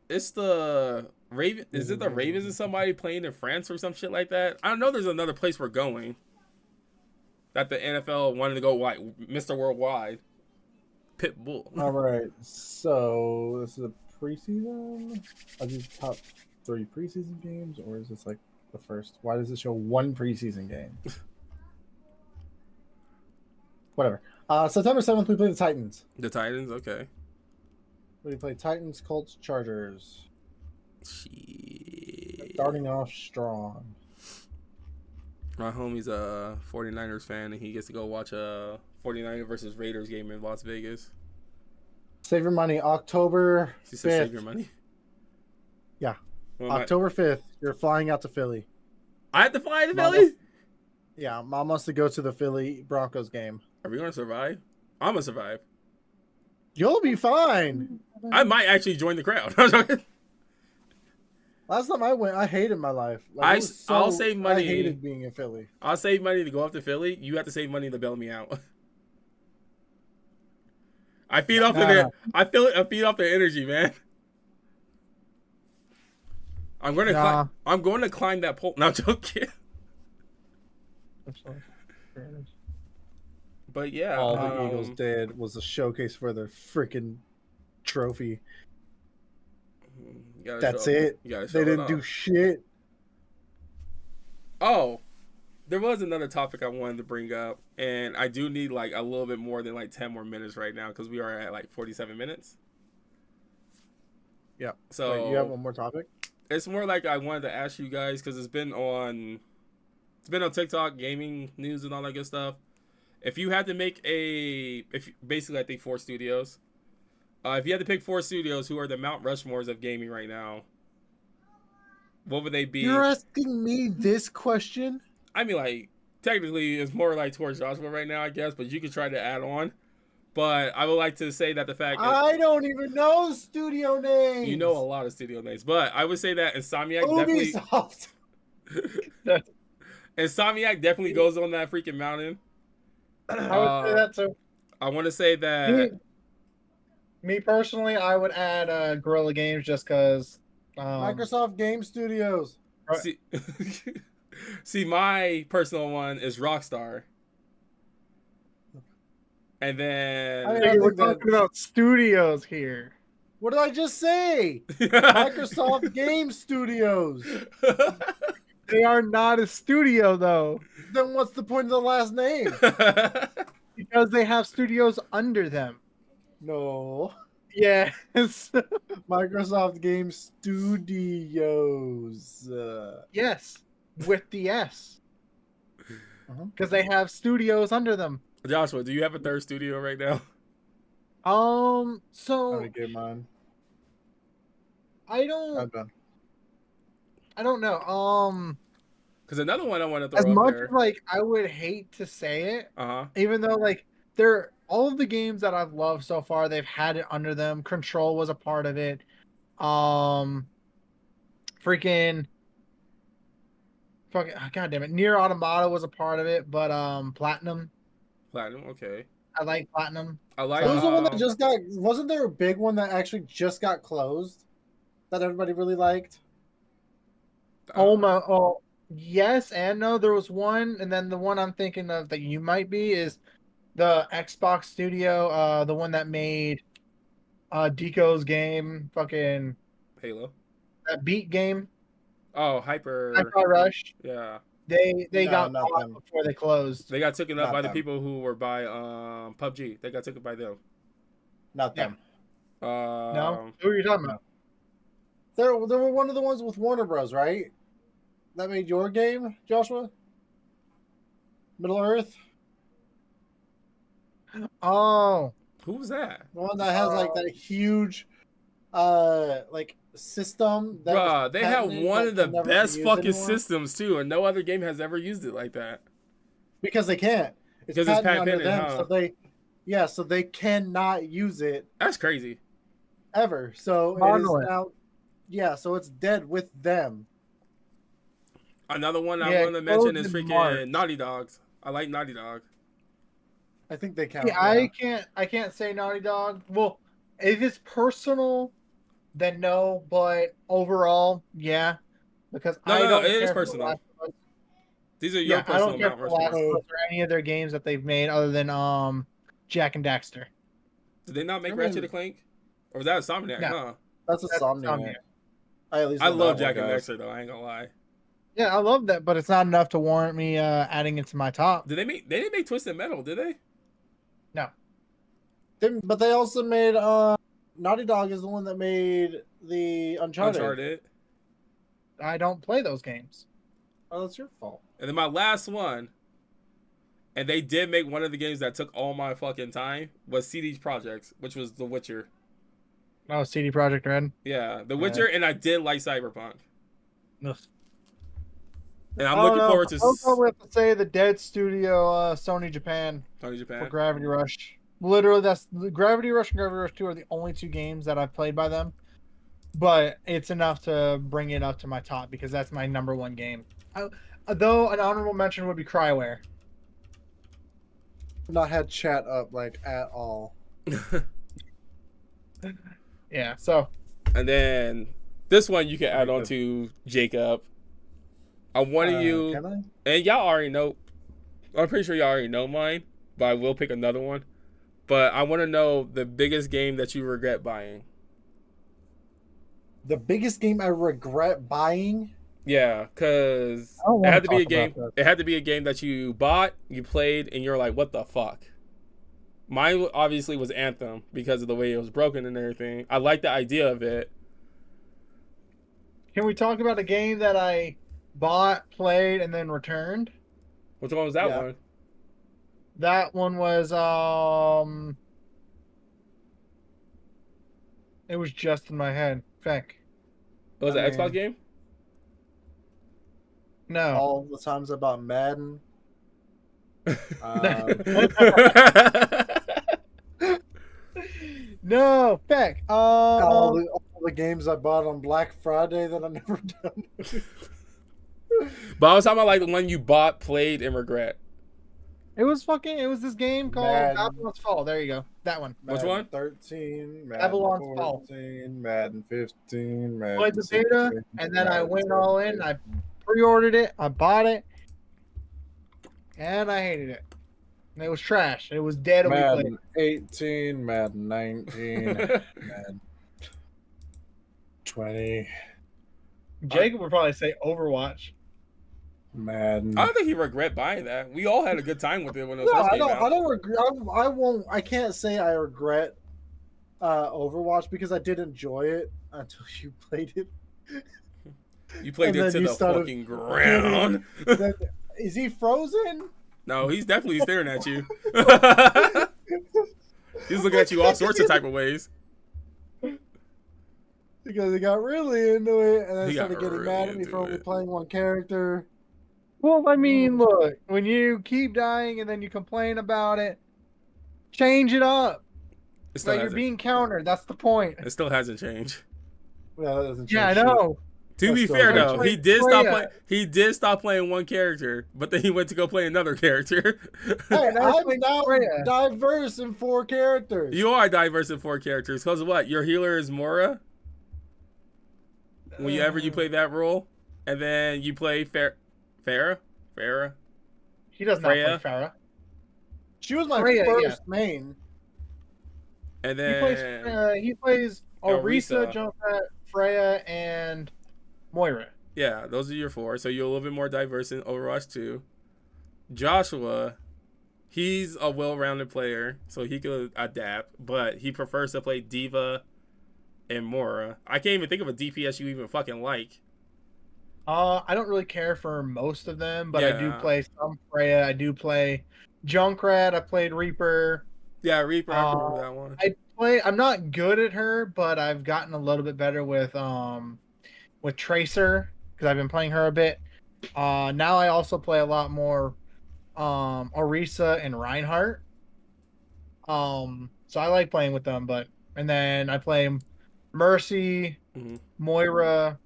[SPEAKER 2] It's the Raven? Is it the Ravens and somebody playing in France or some shit like that? I know there's another place we're going. That the NFL wanted to go Mr. Worldwide. Pitbull.
[SPEAKER 1] All right, so this is a preseason. Are these top 3 preseason games, or is this like the first? Why does it show 1 preseason game? Whatever. September 7th, we play the Titans.
[SPEAKER 2] The Titans, okay.
[SPEAKER 1] We play Titans, Colts, Chargers.
[SPEAKER 2] Shit.
[SPEAKER 1] Starting off strong.
[SPEAKER 2] My homie's a 49ers fan, and he gets to go watch a 49ers versus Raiders game in Las Vegas.
[SPEAKER 1] Save your money. October
[SPEAKER 2] He
[SPEAKER 1] 5th.
[SPEAKER 2] said save your money.
[SPEAKER 1] Yeah.
[SPEAKER 2] What am
[SPEAKER 1] October 5th, you're flying out to Philly.
[SPEAKER 2] I have to fly to
[SPEAKER 1] Mom
[SPEAKER 2] Philly?
[SPEAKER 1] Yeah, Mom wants to go to the Philly Broncos game.
[SPEAKER 2] Are we going to survive? I'm going to survive.
[SPEAKER 1] You'll be fine.
[SPEAKER 2] I might actually join the crowd.
[SPEAKER 1] Last time I went, I hated my life. Like,
[SPEAKER 2] I'll save money.
[SPEAKER 1] I hated being in Philly.
[SPEAKER 2] I'll save money to go up to Philly. You have to save money to bail me out. I feed off of their. I feed off their energy, man. I'm going to. I'm going to climb that pole. No, I'm joking. But yeah,
[SPEAKER 1] all the Eagles did was a showcase for their freaking trophy. That's it. They didn't do shit.
[SPEAKER 2] Oh, there was another topic I wanted to bring up, and I do need like a little bit more than like 10 more minutes right now because we are at like 47 minutes.
[SPEAKER 1] Yeah.
[SPEAKER 2] So
[SPEAKER 1] wait, you have one more topic?
[SPEAKER 2] It's more like I wanted to ask you guys because it's been on TikTok, gaming news, and all that good stuff. If you had to make basically I think 4 studios. If you had to pick 4 studios who are the Mount Rushmores of gaming right now, what would they be?
[SPEAKER 1] You're asking me this question?
[SPEAKER 2] I mean, like, technically, it's more like towards Joshua right now, I guess, but you could try to add on. But I would like to say that the fact
[SPEAKER 1] I don't even know studio names.
[SPEAKER 2] You know a lot of studio names, but I would say that Insomniac
[SPEAKER 1] Ubisoft.
[SPEAKER 2] Insomniac definitely goes on that freaking mountain.
[SPEAKER 3] I would say that too.
[SPEAKER 2] I want to say that
[SPEAKER 3] me personally, I would add Guerrilla Games just because
[SPEAKER 1] Microsoft Game Studios.
[SPEAKER 2] See, my personal one is Rockstar. And then
[SPEAKER 3] I think we're talking about studios here.
[SPEAKER 1] What did I just say? Microsoft Game Studios.
[SPEAKER 3] They are not a studio though.
[SPEAKER 1] Then what's the point of the last name?
[SPEAKER 3] Because they have studios under them.
[SPEAKER 1] No.
[SPEAKER 3] Yes.
[SPEAKER 1] Microsoft Game Studios.
[SPEAKER 3] Yes, with the S. Because they have studios under them.
[SPEAKER 2] Joshua, do you have a third studio right now?
[SPEAKER 3] So
[SPEAKER 1] I'm gonna get mine.
[SPEAKER 3] I don't know.
[SPEAKER 2] Because another one I want to throw
[SPEAKER 3] as
[SPEAKER 2] up
[SPEAKER 3] much
[SPEAKER 2] there.
[SPEAKER 3] as like I would hate to say it,
[SPEAKER 2] Uh-huh.
[SPEAKER 3] even though like they're all of the games that I've loved so far, they've had it under them. Control was a part of it. Freaking fucking God damn it. Nier Automata was a part of it, but Platinum.
[SPEAKER 2] Platinum, okay.
[SPEAKER 3] I like Platinum.
[SPEAKER 2] I like
[SPEAKER 1] Who's the one that just got? Wasn't there a big one that actually just got closed that everybody really liked?
[SPEAKER 3] Yes and no. There was one, and then the one I'm thinking of that you might be is the Xbox Studio, the one that made Deco's game, fucking
[SPEAKER 2] Halo.
[SPEAKER 3] that Beat game.
[SPEAKER 2] Oh, Hyper
[SPEAKER 3] Rush.
[SPEAKER 2] Yeah.
[SPEAKER 3] They
[SPEAKER 1] No,
[SPEAKER 3] got
[SPEAKER 1] not
[SPEAKER 3] caught
[SPEAKER 1] them.
[SPEAKER 3] before they closed.
[SPEAKER 2] They got taken up
[SPEAKER 1] Not
[SPEAKER 2] by
[SPEAKER 1] them.
[SPEAKER 2] the people who were by PUBG. They got taken by them.
[SPEAKER 1] Not them.
[SPEAKER 3] No, who are you talking about?
[SPEAKER 1] They were one of the ones with Warner Bros. Right? That made your game, Joshua. Middle Earth,
[SPEAKER 3] Oh,
[SPEAKER 2] Who was that?
[SPEAKER 1] the one that has like that huge, like system that was
[SPEAKER 2] Bruh, they have
[SPEAKER 1] patented
[SPEAKER 2] one
[SPEAKER 1] that
[SPEAKER 2] of the
[SPEAKER 1] can never be
[SPEAKER 2] best
[SPEAKER 1] used
[SPEAKER 2] fucking
[SPEAKER 1] anymore
[SPEAKER 2] systems too, and no other game has ever used it like that.
[SPEAKER 1] because they can't. It's
[SPEAKER 2] Because it's
[SPEAKER 1] patented under
[SPEAKER 2] patented,
[SPEAKER 1] them,
[SPEAKER 2] huh?
[SPEAKER 1] so so they cannot use it
[SPEAKER 2] That's crazy.
[SPEAKER 1] ever. So it is
[SPEAKER 3] Monolith.
[SPEAKER 1] now, yeah. So it's dead with them.
[SPEAKER 2] Another one I
[SPEAKER 3] Yeah,
[SPEAKER 2] want to mention is
[SPEAKER 3] closed in
[SPEAKER 2] freaking
[SPEAKER 3] March.
[SPEAKER 2] Naughty Dogs. I like Naughty Dog.
[SPEAKER 1] I think they count.
[SPEAKER 3] yeah, I can't say Naughty Dog. Well, if it's personal, then no. But overall, yeah, because
[SPEAKER 2] No,
[SPEAKER 3] I
[SPEAKER 2] no,
[SPEAKER 3] don't
[SPEAKER 2] it is
[SPEAKER 3] care for The
[SPEAKER 2] personal.
[SPEAKER 3] Last of Us.
[SPEAKER 2] These are your
[SPEAKER 3] Yeah, I
[SPEAKER 2] personal
[SPEAKER 3] don't care
[SPEAKER 2] Mount
[SPEAKER 3] for The Last
[SPEAKER 2] Rushmore.
[SPEAKER 3] of Us or any of their games that they've made other than Jack and Daxter.
[SPEAKER 2] Did they not make
[SPEAKER 1] I
[SPEAKER 2] Ratchet
[SPEAKER 1] mean-
[SPEAKER 2] and Clank? Or was that Insomniac?
[SPEAKER 3] No.
[SPEAKER 2] Huh?
[SPEAKER 1] That's a
[SPEAKER 3] That's
[SPEAKER 1] Somniac.
[SPEAKER 3] Insomniac.
[SPEAKER 1] I at least
[SPEAKER 2] I
[SPEAKER 1] know
[SPEAKER 2] love
[SPEAKER 1] that one,
[SPEAKER 2] Jack and
[SPEAKER 1] guys.
[SPEAKER 2] Dexter though. I ain't gonna lie.
[SPEAKER 3] Yeah, I love that, but it's not enough to warrant me adding it to my top.
[SPEAKER 2] Did they make? They didn't make Twisted Metal, did they?
[SPEAKER 3] No.
[SPEAKER 1] But they also made Naughty Dog is the one that made the Uncharted.
[SPEAKER 2] Uncharted.
[SPEAKER 3] I don't play those games.
[SPEAKER 1] Oh, that's your fault.
[SPEAKER 2] And then my last one, and they did make one of the games that took all my fucking time, was CD Projects, which was The Witcher.
[SPEAKER 3] Oh, CD Projekt Red.
[SPEAKER 2] Yeah, The Witcher, and I did like Cyberpunk.
[SPEAKER 3] Ugh.
[SPEAKER 2] And I'm looking forward to
[SPEAKER 3] I'll probably have to say the Dead Studio, Sony Japan
[SPEAKER 2] Tony
[SPEAKER 3] for
[SPEAKER 2] Japan.
[SPEAKER 3] Gravity Rush. Literally, that's Gravity Rush and Gravity Rush 2 are the only two games that I've played by them. But it's enough to bring it up to my top because that's my number one game. Though an honorable mention would be Cryware.
[SPEAKER 1] Not had chat up like at all.
[SPEAKER 3] Yeah, so
[SPEAKER 2] And then this one you can add on to Jacob. I wanted you,
[SPEAKER 1] Can I?
[SPEAKER 2] and y'all already know. I'm pretty sure y'all already know mine, but I will pick another one. But I want to know the biggest game that you regret buying.
[SPEAKER 1] The biggest game I regret buying.
[SPEAKER 2] Yeah, because
[SPEAKER 3] I don't
[SPEAKER 2] it
[SPEAKER 3] wanna
[SPEAKER 2] had to be a
[SPEAKER 3] talk about
[SPEAKER 2] game.
[SPEAKER 3] this.
[SPEAKER 2] It had to be a game that you bought, you played, and you're like, "What the fuck." Mine obviously was Anthem because of the way it was broken and everything. I like the idea of it.
[SPEAKER 3] can we talk about a game that I bought, played, and then returned?
[SPEAKER 2] Which one was that
[SPEAKER 1] Yeah.
[SPEAKER 2] one?
[SPEAKER 3] That one was it was just in my head. Feck.
[SPEAKER 2] It was
[SPEAKER 1] I
[SPEAKER 2] an Xbox
[SPEAKER 1] mean-
[SPEAKER 2] game.
[SPEAKER 3] No.
[SPEAKER 1] All the times I bought Madden.
[SPEAKER 3] No, Feck.
[SPEAKER 1] All the games I bought on Black Friday that I never done.
[SPEAKER 2] But I was talking about like the one you bought, played, and regret.
[SPEAKER 3] it was this game called
[SPEAKER 1] Madden.
[SPEAKER 3] Babylon's Fall. There you go. That one.
[SPEAKER 2] Which
[SPEAKER 1] Madden
[SPEAKER 2] one?
[SPEAKER 1] 13, Madden
[SPEAKER 3] Babylon's Fall.
[SPEAKER 1] 14, Madden 15, Madden
[SPEAKER 3] Played the beta,
[SPEAKER 1] 16,
[SPEAKER 3] and then I
[SPEAKER 1] Madden
[SPEAKER 3] went all in.
[SPEAKER 1] 17.
[SPEAKER 3] I pre-ordered it. I bought it, and I hated it. And it was trash. It was dead a week later.
[SPEAKER 1] Madden 18, Madden 19, Madden 20,
[SPEAKER 3] Jacob would probably say Overwatch.
[SPEAKER 1] Madden.
[SPEAKER 2] I don't think he regret buying that. We all had a good time with it when it
[SPEAKER 1] No,
[SPEAKER 2] first
[SPEAKER 1] I
[SPEAKER 2] came
[SPEAKER 1] don't.
[SPEAKER 2] out.
[SPEAKER 1] I don't regret. I won't. I can't say I regret Overwatch because I did enjoy it until you played it.
[SPEAKER 2] You played
[SPEAKER 1] And
[SPEAKER 2] it
[SPEAKER 1] then
[SPEAKER 2] to
[SPEAKER 1] you
[SPEAKER 2] the
[SPEAKER 1] started
[SPEAKER 2] fucking ground.
[SPEAKER 1] Then, is he frozen?
[SPEAKER 2] No, he's definitely staring at you. He's looking at you all sorts of type of ways.
[SPEAKER 1] Because he got really into it and then
[SPEAKER 2] He got
[SPEAKER 1] started getting
[SPEAKER 2] really
[SPEAKER 1] mad at me
[SPEAKER 2] into
[SPEAKER 1] for only
[SPEAKER 2] it.
[SPEAKER 1] playing one character.
[SPEAKER 3] Well, I mean, look, when you keep dying and then you complain about it, change it up.
[SPEAKER 2] It still,
[SPEAKER 3] Like you're
[SPEAKER 2] hasn't,
[SPEAKER 3] being countered. That's the point.
[SPEAKER 2] it still hasn't changed.
[SPEAKER 1] Yeah, that doesn't
[SPEAKER 3] Yeah, I
[SPEAKER 1] change shit.
[SPEAKER 3] know.
[SPEAKER 2] To
[SPEAKER 1] That's
[SPEAKER 2] be
[SPEAKER 1] still
[SPEAKER 2] fair
[SPEAKER 1] hasn't
[SPEAKER 2] though,
[SPEAKER 3] changed.
[SPEAKER 2] he did stop
[SPEAKER 3] Freya.
[SPEAKER 2] playing. He did stop playing one character, but then he went to go play another character.
[SPEAKER 1] Hey,
[SPEAKER 3] That's
[SPEAKER 1] I'm
[SPEAKER 3] like
[SPEAKER 1] now
[SPEAKER 3] Freya.
[SPEAKER 1] diverse in 4 characters.
[SPEAKER 2] You are diverse in 4 characters. Because what? Your healer is Mora. Whenever you play that role, and then you play Farah.
[SPEAKER 3] He does not
[SPEAKER 2] Freya.
[SPEAKER 3] play Farah.
[SPEAKER 1] She was my
[SPEAKER 3] Freya,
[SPEAKER 1] first main.
[SPEAKER 2] And
[SPEAKER 3] He plays Orisa,
[SPEAKER 2] Orisa.
[SPEAKER 3] Junkrat, Freya, and Moira.
[SPEAKER 2] yeah, those are your 4. So you're a little bit more diverse in Overwatch 2. Joshua, he's a well-rounded player, so he could adapt, but he prefers to play Diva and Mora. I can't even think of a DPS you even fucking like.
[SPEAKER 3] I don't really care for most of them, but I do
[SPEAKER 2] Yeah.
[SPEAKER 3] play some Freya. I do play Junkrat. I played Reaper.
[SPEAKER 2] Yeah, Reaper, I
[SPEAKER 3] Uh,
[SPEAKER 2] remember that one.
[SPEAKER 3] I'm not good at her, but I've gotten a little bit better with Tracer because I've been playing her a bit. Now I also play a lot more Orisa and Reinhardt. So I like playing with them, and then I play Mercy,
[SPEAKER 2] Mhm.
[SPEAKER 3] Moira,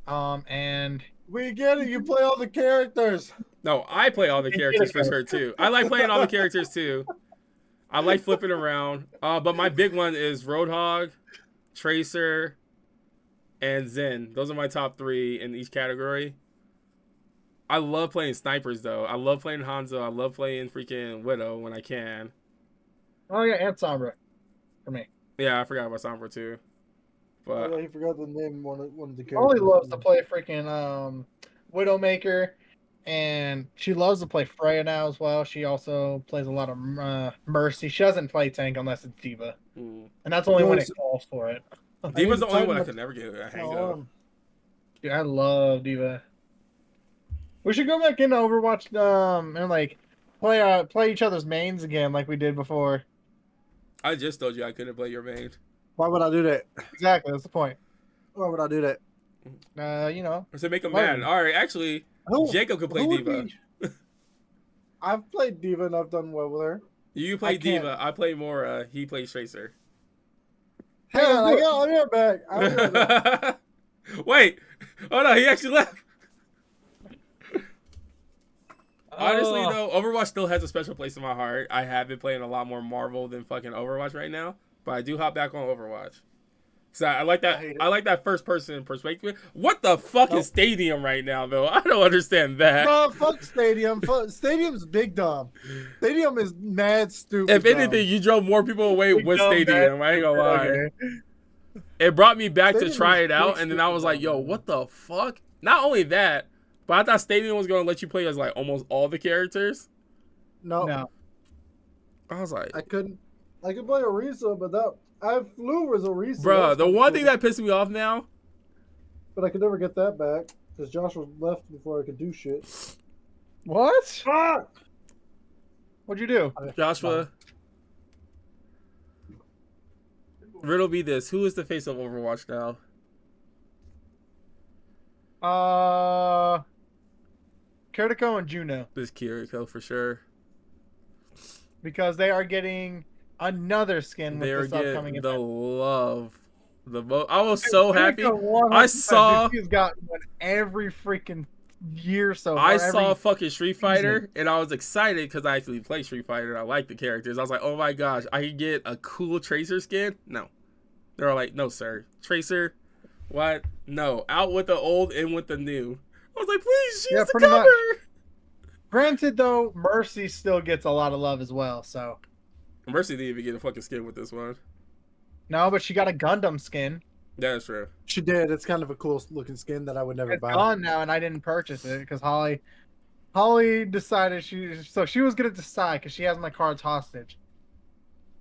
[SPEAKER 3] and
[SPEAKER 1] We get it. You play all the characters.
[SPEAKER 2] No, I play all the characters for
[SPEAKER 3] Angelica.
[SPEAKER 2] sure too. I like playing all the characters too. I like flipping around. But my big one is Roadhog, Tracer, and Zen. Those are my top 3 in each category. I love playing snipers though. I love playing Hanzo. I love playing freaking Widow when I can.
[SPEAKER 3] Oh yeah, and Sombra for me.
[SPEAKER 2] Yeah, I forgot about Sombra too.
[SPEAKER 1] Oh
[SPEAKER 2] But
[SPEAKER 1] yeah, he forgot the name of one of the
[SPEAKER 3] Holly
[SPEAKER 1] characters.
[SPEAKER 3] loves to play freaking Widowmaker, and she loves to play Freya now as well. She also plays a lot of Mercy. She doesn't play tank unless it's Diva, and that's only when it calls for it.
[SPEAKER 2] Diva's the only one I
[SPEAKER 1] my
[SPEAKER 2] could never get a hang
[SPEAKER 1] my
[SPEAKER 2] of.
[SPEAKER 1] arm.
[SPEAKER 3] Dude, I love Diva. We should go back into Overwatch and like play each other's mains again like we did before.
[SPEAKER 2] I just told you I couldn't play your main.
[SPEAKER 1] Why would I do that?
[SPEAKER 3] Exactly, that's the point.
[SPEAKER 1] Why would I do that?
[SPEAKER 3] You know,
[SPEAKER 2] So make him
[SPEAKER 3] Learn.
[SPEAKER 2] mad. All right, actually, Jacob could play
[SPEAKER 1] who would
[SPEAKER 2] Diva.
[SPEAKER 1] be- I've played Diva and I've done well with her.
[SPEAKER 2] You play
[SPEAKER 1] I can't.
[SPEAKER 2] Diva. I play Mora. He plays Tracer.
[SPEAKER 1] Hang on,
[SPEAKER 3] do it.
[SPEAKER 1] I'll be right back. I'll be right back.
[SPEAKER 2] Wait. Oh no, he actually left. Honestly,
[SPEAKER 3] Oh.
[SPEAKER 2] though, Overwatch still has a special place in my heart. I have been playing a lot more Marvel than fucking Overwatch right now, but I do hop back on Overwatch. So I like that.
[SPEAKER 1] I hate it.
[SPEAKER 2] I like that first person perspective. What the fuck is Stadium right now, though? I don't understand that.
[SPEAKER 1] No, fuck Stadium. Stadium's big dumb. Stadium is mad stupid.
[SPEAKER 2] If anything, you drove more people away
[SPEAKER 3] Big
[SPEAKER 2] with
[SPEAKER 3] dumb
[SPEAKER 2] Stadium. I ain't gonna lie.
[SPEAKER 3] Okay.
[SPEAKER 2] It brought me back
[SPEAKER 1] Stadium
[SPEAKER 2] to try
[SPEAKER 1] is
[SPEAKER 2] it out,
[SPEAKER 1] big
[SPEAKER 2] and then I was
[SPEAKER 1] stupid
[SPEAKER 2] like, "Yo,
[SPEAKER 1] dumb,
[SPEAKER 2] what the fuck?" Not only that, but I thought Stadium was gonna let you play as like almost all the characters.
[SPEAKER 3] No.
[SPEAKER 2] I was like,
[SPEAKER 1] I couldn't. I could play Orisa, but I flew as Orisa.
[SPEAKER 2] bruh,
[SPEAKER 1] That's
[SPEAKER 2] the
[SPEAKER 1] kinda
[SPEAKER 2] one
[SPEAKER 1] cool.
[SPEAKER 2] thing that pissed me off now.
[SPEAKER 1] But I could never get that back because Joshua left before I could do shit.
[SPEAKER 3] What?
[SPEAKER 1] Fuck!
[SPEAKER 3] What'd you do?
[SPEAKER 2] Joshua, riddle me this: who is the face of Overwatch now?
[SPEAKER 3] Kiriko and Juno,
[SPEAKER 2] This Kiriko for sure.
[SPEAKER 3] because they are getting another skin with
[SPEAKER 2] They're
[SPEAKER 3] this upcoming
[SPEAKER 2] getting the
[SPEAKER 3] event.
[SPEAKER 2] love. The I was so happy.
[SPEAKER 3] Kiriko 100%,
[SPEAKER 2] I saw.
[SPEAKER 3] dude, she's gotten one every freaking year so far.
[SPEAKER 2] I saw
[SPEAKER 3] every
[SPEAKER 2] fucking Street Fighter and I was excited because I actually play Street Fighter. I like the characters. I was like, oh my gosh, I can get a cool Tracer skin. No, they're like, no sir, Tracer. What? No, out with the old, in with the new. I was like, please, she's
[SPEAKER 3] Yeah,
[SPEAKER 2] the
[SPEAKER 3] pretty
[SPEAKER 2] cover.
[SPEAKER 3] much. Granted, though, Mercy still gets a lot of love as well. So
[SPEAKER 2] Mercy didn't even get a fucking skin with this one.
[SPEAKER 3] no, but she got a Gundam skin.
[SPEAKER 2] That's true.
[SPEAKER 1] She did. It's kind of a cool looking skin that I would never
[SPEAKER 3] It's
[SPEAKER 1] buy.
[SPEAKER 3] gone now, and I didn't purchase it because Holly decided she was gonna decide because she has my cards hostage,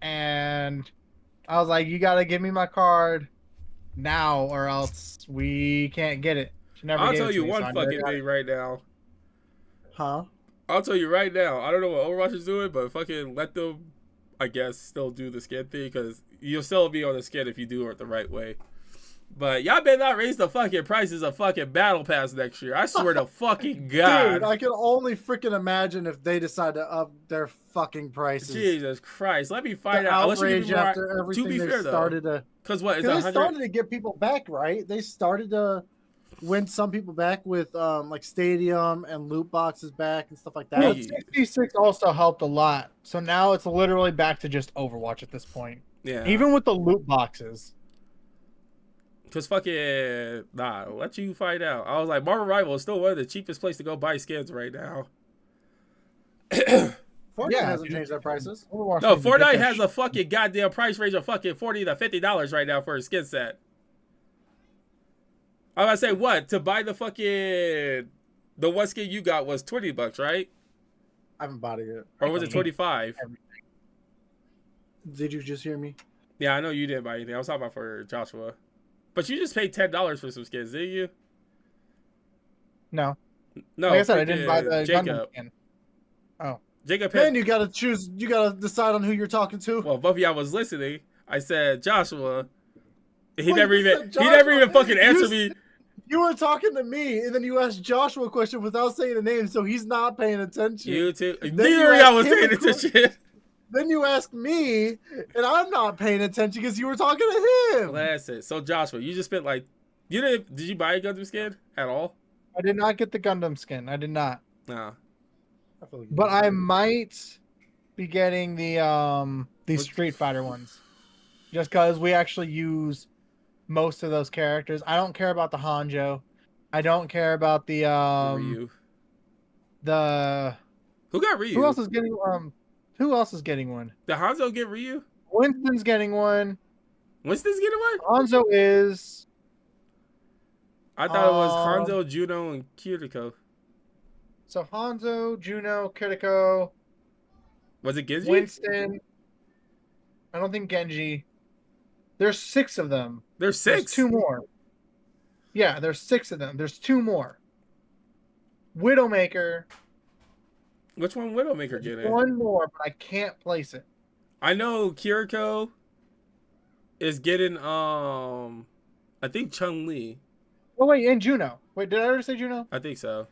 [SPEAKER 3] and I was like, you gotta give me my card now or else we can't get it. She never
[SPEAKER 2] I'll
[SPEAKER 3] gave
[SPEAKER 2] tell
[SPEAKER 3] it to
[SPEAKER 2] you
[SPEAKER 3] me, so
[SPEAKER 2] one
[SPEAKER 3] I never
[SPEAKER 2] fucking
[SPEAKER 3] got it.
[SPEAKER 2] thing right now.
[SPEAKER 1] Huh?
[SPEAKER 2] I'll tell you right now. I don't know what Overwatch is doing, but fucking let them, I guess, still do the skin thing because you'll still be on the skin if you do it the right way. But y'all better not raise the fucking prices of fucking Battle Pass next year. I swear to fucking God.
[SPEAKER 1] Dude, I can only freaking imagine if they decide to up their fucking prices.
[SPEAKER 2] Jesus Christ. Let me find
[SPEAKER 1] The
[SPEAKER 2] out. Unless you give
[SPEAKER 1] outrage
[SPEAKER 2] me more,
[SPEAKER 1] after everything
[SPEAKER 2] to be
[SPEAKER 1] they've
[SPEAKER 2] fair, though.
[SPEAKER 1] started to.
[SPEAKER 2] Because what, is
[SPEAKER 1] Because
[SPEAKER 2] it
[SPEAKER 1] they
[SPEAKER 2] 100?
[SPEAKER 1] started to get people back, right? They started to win some people back with like Stadium and loot boxes back and stuff like that.
[SPEAKER 2] Well,
[SPEAKER 3] Well, 66 also helped a lot. So now it's literally back to just Overwatch at this point.
[SPEAKER 2] Yeah.
[SPEAKER 3] Even with the loot boxes.
[SPEAKER 2] Because fucking, nah, let you find out. I was like, Marvel Rival is still one of the cheapest place to go buy skins right now.
[SPEAKER 1] Fortnite
[SPEAKER 3] Yeah,
[SPEAKER 1] hasn't
[SPEAKER 3] dude.
[SPEAKER 1] changed their prices.
[SPEAKER 3] Overwatch
[SPEAKER 2] No,
[SPEAKER 3] needs to get
[SPEAKER 2] Fortnite
[SPEAKER 3] their
[SPEAKER 2] has
[SPEAKER 3] shit.
[SPEAKER 2] a fucking goddamn price range of fucking $40 to $50 right now for a skin set. I was gonna say, what? To buy the fucking, the one skin you got was $20, right?
[SPEAKER 1] I haven't bought it yet.
[SPEAKER 2] Or was it 25?
[SPEAKER 1] Did you just hear me?
[SPEAKER 2] Yeah, I know you didn't buy anything. I was talking about for Joshua. But you just paid $10 for some skins, didn't you?
[SPEAKER 3] No.
[SPEAKER 2] No,
[SPEAKER 3] Like I said, I didn't buy
[SPEAKER 2] freaking
[SPEAKER 3] the Gundam
[SPEAKER 2] Jacob.
[SPEAKER 3] skin. Oh.
[SPEAKER 2] Jacob
[SPEAKER 1] Then
[SPEAKER 2] had.
[SPEAKER 1] you gotta choose. You gotta decide on who you're talking to.
[SPEAKER 2] Well, both of y'all was listening. I said Joshua. He
[SPEAKER 1] Well,
[SPEAKER 2] never
[SPEAKER 1] you
[SPEAKER 2] even.
[SPEAKER 1] said
[SPEAKER 2] He never
[SPEAKER 1] Joshua.
[SPEAKER 2] even fucking answered me.
[SPEAKER 1] You were talking to me, and then you asked Joshua a question without saying a name, so he's not paying attention.
[SPEAKER 2] You too.
[SPEAKER 1] Then
[SPEAKER 2] Neither
[SPEAKER 1] you
[SPEAKER 2] of y'all
[SPEAKER 1] asked
[SPEAKER 2] was
[SPEAKER 1] him
[SPEAKER 2] paying
[SPEAKER 1] a
[SPEAKER 2] attention.
[SPEAKER 1] Then you ask me, and I'm not paying attention because you were talking to him.
[SPEAKER 2] Listen, so Joshua, you just spent like, you didn't? Did you buy a Gundam skin at all?
[SPEAKER 3] I did not get the Gundam skin. I did not.
[SPEAKER 2] No.
[SPEAKER 1] I feel like
[SPEAKER 3] But I might be getting the these
[SPEAKER 2] Which-
[SPEAKER 3] Street Fighter ones. Just because we actually use most of those characters. I don't care about the Hanjo. I don't care about the
[SPEAKER 2] Ryu.
[SPEAKER 3] the
[SPEAKER 2] Who got Ryu?
[SPEAKER 3] who else is getting who else is getting one?
[SPEAKER 2] Did Hanzo get Ryu?
[SPEAKER 3] Winston's getting one.
[SPEAKER 2] Winston's getting one?
[SPEAKER 3] Hanzo is
[SPEAKER 2] I thought it was
[SPEAKER 3] Um,
[SPEAKER 2] Hanzo, Juno, and Kiriko.
[SPEAKER 3] so Hanzo, Juno, Kiriko,
[SPEAKER 2] Was it Genji?
[SPEAKER 3] Winston. I don't think Genji. There's 6 of them.
[SPEAKER 2] There's
[SPEAKER 3] There's
[SPEAKER 2] 6.
[SPEAKER 3] 2 more. Yeah, there's 6 of them. There's 2 more. Widowmaker.
[SPEAKER 2] Which one Widowmaker getting?
[SPEAKER 3] 1 more, but I can't place it.
[SPEAKER 2] I know Kiriko is getting I think Chun-Li.
[SPEAKER 3] Oh wait, and Juno. Wait, did I already say Juno?
[SPEAKER 2] I think so.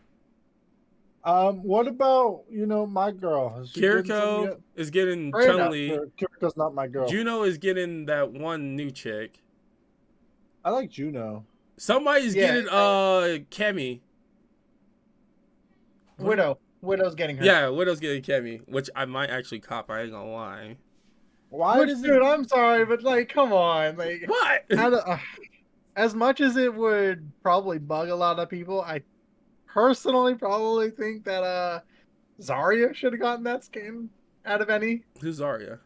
[SPEAKER 1] What about my girl? Has she getting something
[SPEAKER 2] Kiriko
[SPEAKER 1] yet?
[SPEAKER 2] is getting
[SPEAKER 3] Straight up.
[SPEAKER 2] Chun-Li.
[SPEAKER 1] Kiriko's not my girl.
[SPEAKER 2] Juno is getting that one new chick.
[SPEAKER 1] I like Juno.
[SPEAKER 2] Somebody's
[SPEAKER 3] Yeah,
[SPEAKER 2] getting Kemi.
[SPEAKER 3] Widow. Widow's getting her.
[SPEAKER 2] Yeah, Widow's getting Kemi, which I might actually cop. I ain't gonna lie.
[SPEAKER 1] Why
[SPEAKER 3] Which,
[SPEAKER 1] does
[SPEAKER 3] dude,
[SPEAKER 1] it?
[SPEAKER 3] I'm sorry, but like, come on, like,
[SPEAKER 2] What?
[SPEAKER 3] as much as it would probably bug a lot of people, I personally probably think that Zarya should have gotten that skin out of any.
[SPEAKER 2] Who's Zarya?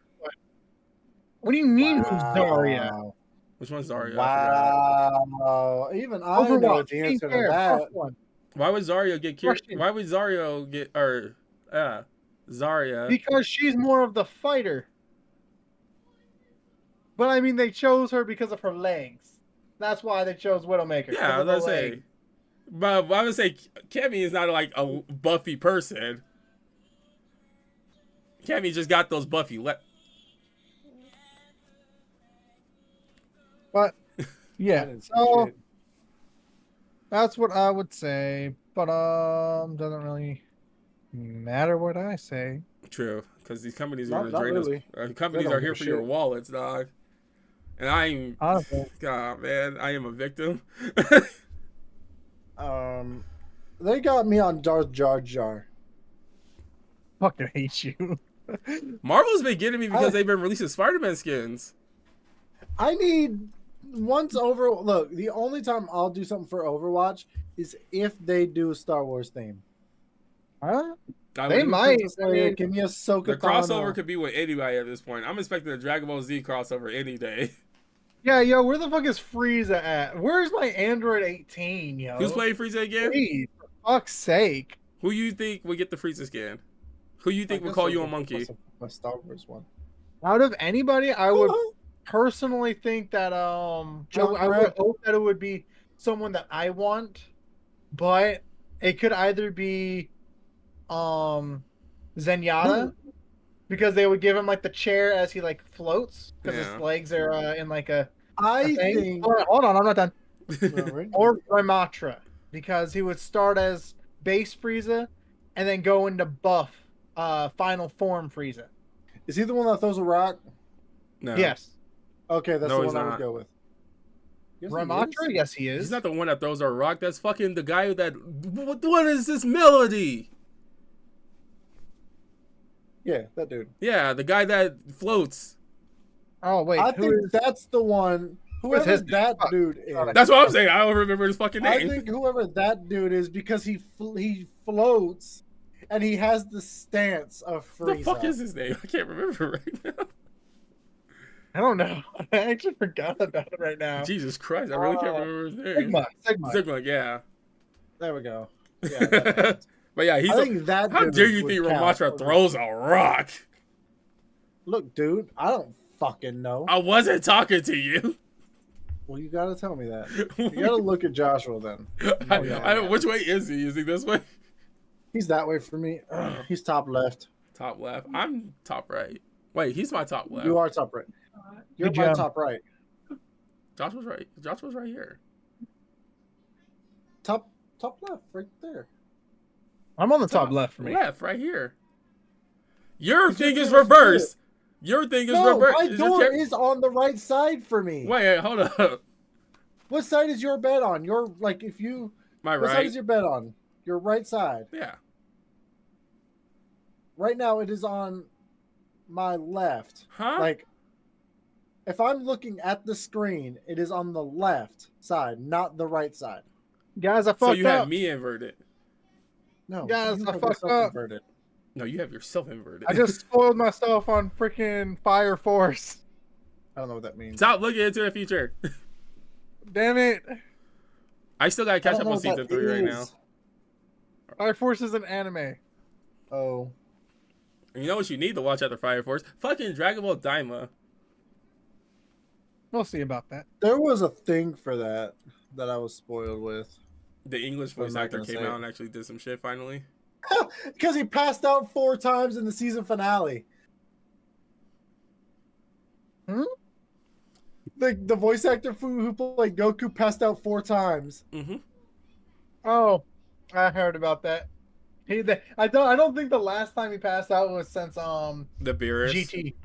[SPEAKER 3] What do you mean who's Zarya?
[SPEAKER 1] Wow.
[SPEAKER 2] Which one's Zarya? I forgot.
[SPEAKER 1] Wow. Even I know
[SPEAKER 3] Overwatch.
[SPEAKER 1] the answer to
[SPEAKER 3] Fair,
[SPEAKER 1] that.
[SPEAKER 3] first one.
[SPEAKER 2] Why would Zarya get
[SPEAKER 3] Question.
[SPEAKER 2] Why would Zarya get Zarya?
[SPEAKER 3] Because she's more of the fighter. But I mean, they chose her because of her legs. That's why they chose Widowmaker.
[SPEAKER 2] Yeah, I was gonna say. But I would say Kemi is not like a buffy person. Kemi just got those buffy
[SPEAKER 3] But
[SPEAKER 1] I
[SPEAKER 3] yeah,
[SPEAKER 1] didn't see
[SPEAKER 3] so
[SPEAKER 1] shit.
[SPEAKER 3] that's what I would say. But doesn't really matter what I say.
[SPEAKER 2] True, because these companies
[SPEAKER 1] Not-
[SPEAKER 2] are going to
[SPEAKER 1] not
[SPEAKER 2] drain
[SPEAKER 1] really.
[SPEAKER 2] us. Companies
[SPEAKER 1] don't
[SPEAKER 2] are
[SPEAKER 1] give
[SPEAKER 2] here
[SPEAKER 1] a
[SPEAKER 2] for your
[SPEAKER 1] shit.
[SPEAKER 2] wallets, dog. And I'm,
[SPEAKER 3] Honestly,
[SPEAKER 2] God, man, I am a victim.
[SPEAKER 1] They got me on Darth Jar Jar.
[SPEAKER 3] fucking hate you.
[SPEAKER 2] Marvel's been getting me because they've been releasing Spider-Man skins.
[SPEAKER 1] I need look, the only time I'll do something for Overwatch is if they do a Star Wars theme.
[SPEAKER 3] Huh?
[SPEAKER 2] I
[SPEAKER 3] They
[SPEAKER 2] would-
[SPEAKER 3] might.
[SPEAKER 1] Princess Leia, give me a Ahsoka
[SPEAKER 2] The crossover
[SPEAKER 1] Tano.
[SPEAKER 2] could be with anybody at this point. I'm expecting a Dragon Ball Z crossover any day.
[SPEAKER 3] Yeah, yo, where the fuck is Frieza at? Where's my Android 18, yo?
[SPEAKER 2] Who's playing Frieza again?
[SPEAKER 3] Please, for fuck's sake.
[SPEAKER 2] Who you think will get the Frieza skin? Who you think will call you a monkey?
[SPEAKER 1] My Star Wars one.
[SPEAKER 3] Out of anybody, I would personally think that I would hope that it would be someone that I want, but it could either be Zenyatta, because they would give him like the chair as he like floats because
[SPEAKER 2] Yeah.
[SPEAKER 3] his legs are in like a
[SPEAKER 1] I
[SPEAKER 3] thing.
[SPEAKER 1] think
[SPEAKER 3] Hold on, I'm not done.
[SPEAKER 1] Right?
[SPEAKER 3] Or Raimatra, because he would start as base Frieza and then go into buff final form Frieza.
[SPEAKER 1] Is he the one that throws a rock?
[SPEAKER 2] No.
[SPEAKER 3] Yes.
[SPEAKER 1] Okay, that's
[SPEAKER 2] No,
[SPEAKER 1] the
[SPEAKER 2] he's
[SPEAKER 1] one I
[SPEAKER 2] not.
[SPEAKER 1] would go with. Yes, he
[SPEAKER 3] Raimatra?
[SPEAKER 1] is.
[SPEAKER 3] Yes, he is.
[SPEAKER 2] He's not the one that throws a rock. That's fucking the guy that. What is this melody?
[SPEAKER 1] Yeah, that dude.
[SPEAKER 2] Yeah, the guy that floats.
[SPEAKER 3] Oh wait,
[SPEAKER 1] I
[SPEAKER 3] who
[SPEAKER 1] think
[SPEAKER 3] is?
[SPEAKER 1] that's the one. Whoever
[SPEAKER 3] his
[SPEAKER 1] that
[SPEAKER 3] name?
[SPEAKER 1] dude is.
[SPEAKER 2] That's what I'm saying. I don't remember his fucking
[SPEAKER 1] I
[SPEAKER 2] name.
[SPEAKER 1] think whoever that dude is because he floats and he has the stance of
[SPEAKER 2] What
[SPEAKER 1] Frieza.
[SPEAKER 2] the fuck is his name? I can't remember right now.
[SPEAKER 3] I don't know. I actually forgot about it right now.
[SPEAKER 2] Jesus Christ, I really can't remember his name.
[SPEAKER 3] Sigma.
[SPEAKER 2] Sigma, yeah.
[SPEAKER 1] There we go. Yeah, that-
[SPEAKER 2] But yeah, he's.
[SPEAKER 1] I think that.
[SPEAKER 2] How
[SPEAKER 1] dude
[SPEAKER 2] dare you
[SPEAKER 1] would
[SPEAKER 2] think
[SPEAKER 1] count.
[SPEAKER 2] Ramatra throws a rock?
[SPEAKER 1] Look, dude, I don't fucking know.
[SPEAKER 2] I wasn't talking to you.
[SPEAKER 1] Well, you gotta tell me that. You gotta look at Joshua then.
[SPEAKER 2] I don't, which way is he? Is he this way?
[SPEAKER 1] He's that way for me. He's top left.
[SPEAKER 2] Top left. I'm top right. Wait, he's my top left.
[SPEAKER 1] You are top right. You're
[SPEAKER 3] Good
[SPEAKER 1] my
[SPEAKER 3] job.
[SPEAKER 1] top right.
[SPEAKER 2] Joshua's right. Joshua's right here.
[SPEAKER 1] Top left, right there.
[SPEAKER 3] I'm on the top left for me.
[SPEAKER 2] Left, right here. Your
[SPEAKER 1] He's
[SPEAKER 2] thing
[SPEAKER 1] right
[SPEAKER 2] is
[SPEAKER 1] there,
[SPEAKER 2] reversed. Your thing is
[SPEAKER 1] No,
[SPEAKER 2] reversed.
[SPEAKER 1] my
[SPEAKER 2] Is your
[SPEAKER 1] door
[SPEAKER 2] chair-
[SPEAKER 1] is on the right side for me.
[SPEAKER 2] Wait, hold up.
[SPEAKER 1] What side is your bed on? Your like if you
[SPEAKER 2] My
[SPEAKER 1] what side
[SPEAKER 2] right.
[SPEAKER 1] is your bed on? Your right side.
[SPEAKER 2] Yeah.
[SPEAKER 1] Right now it is on my left.
[SPEAKER 2] Huh?
[SPEAKER 1] Like if I'm looking at the screen, it is on the left side, not the right side.
[SPEAKER 3] Guys, I fucked
[SPEAKER 2] so you
[SPEAKER 3] up.
[SPEAKER 2] have me inverted.
[SPEAKER 1] No,
[SPEAKER 3] Guys,
[SPEAKER 1] you
[SPEAKER 3] I
[SPEAKER 1] have
[SPEAKER 3] fucked
[SPEAKER 1] yourself
[SPEAKER 3] up.
[SPEAKER 1] inverted.
[SPEAKER 2] No, you have yourself inverted.
[SPEAKER 3] I just spoiled myself on freaking Fire Force.
[SPEAKER 1] I don't know what that means.
[SPEAKER 2] Stop looking into the future.
[SPEAKER 3] Damn it.
[SPEAKER 2] I still gotta
[SPEAKER 1] I
[SPEAKER 2] catch
[SPEAKER 1] don't
[SPEAKER 2] up
[SPEAKER 1] know
[SPEAKER 2] on
[SPEAKER 1] what that
[SPEAKER 2] season 3 right now.
[SPEAKER 1] is.
[SPEAKER 3] Fire Force is an anime.
[SPEAKER 1] Oh,
[SPEAKER 2] And you know what you need to watch after Fire Force? Fucking Dragon Ball Daima.
[SPEAKER 3] We'll see about that.
[SPEAKER 1] there was a thing for that I was spoiled with.
[SPEAKER 2] The English
[SPEAKER 1] I'm
[SPEAKER 2] voice
[SPEAKER 1] not
[SPEAKER 2] actor
[SPEAKER 1] gonna
[SPEAKER 2] came
[SPEAKER 1] say
[SPEAKER 2] out
[SPEAKER 1] it.
[SPEAKER 2] and actually did some shit finally.
[SPEAKER 1] Because he passed out 4 times in the season finale. The voice actor who played Goku passed out 4 times.
[SPEAKER 2] Mm-hmm.
[SPEAKER 3] Oh, I heard about that. I don't think the last time he passed out was since
[SPEAKER 2] The Beerus.
[SPEAKER 3] GT.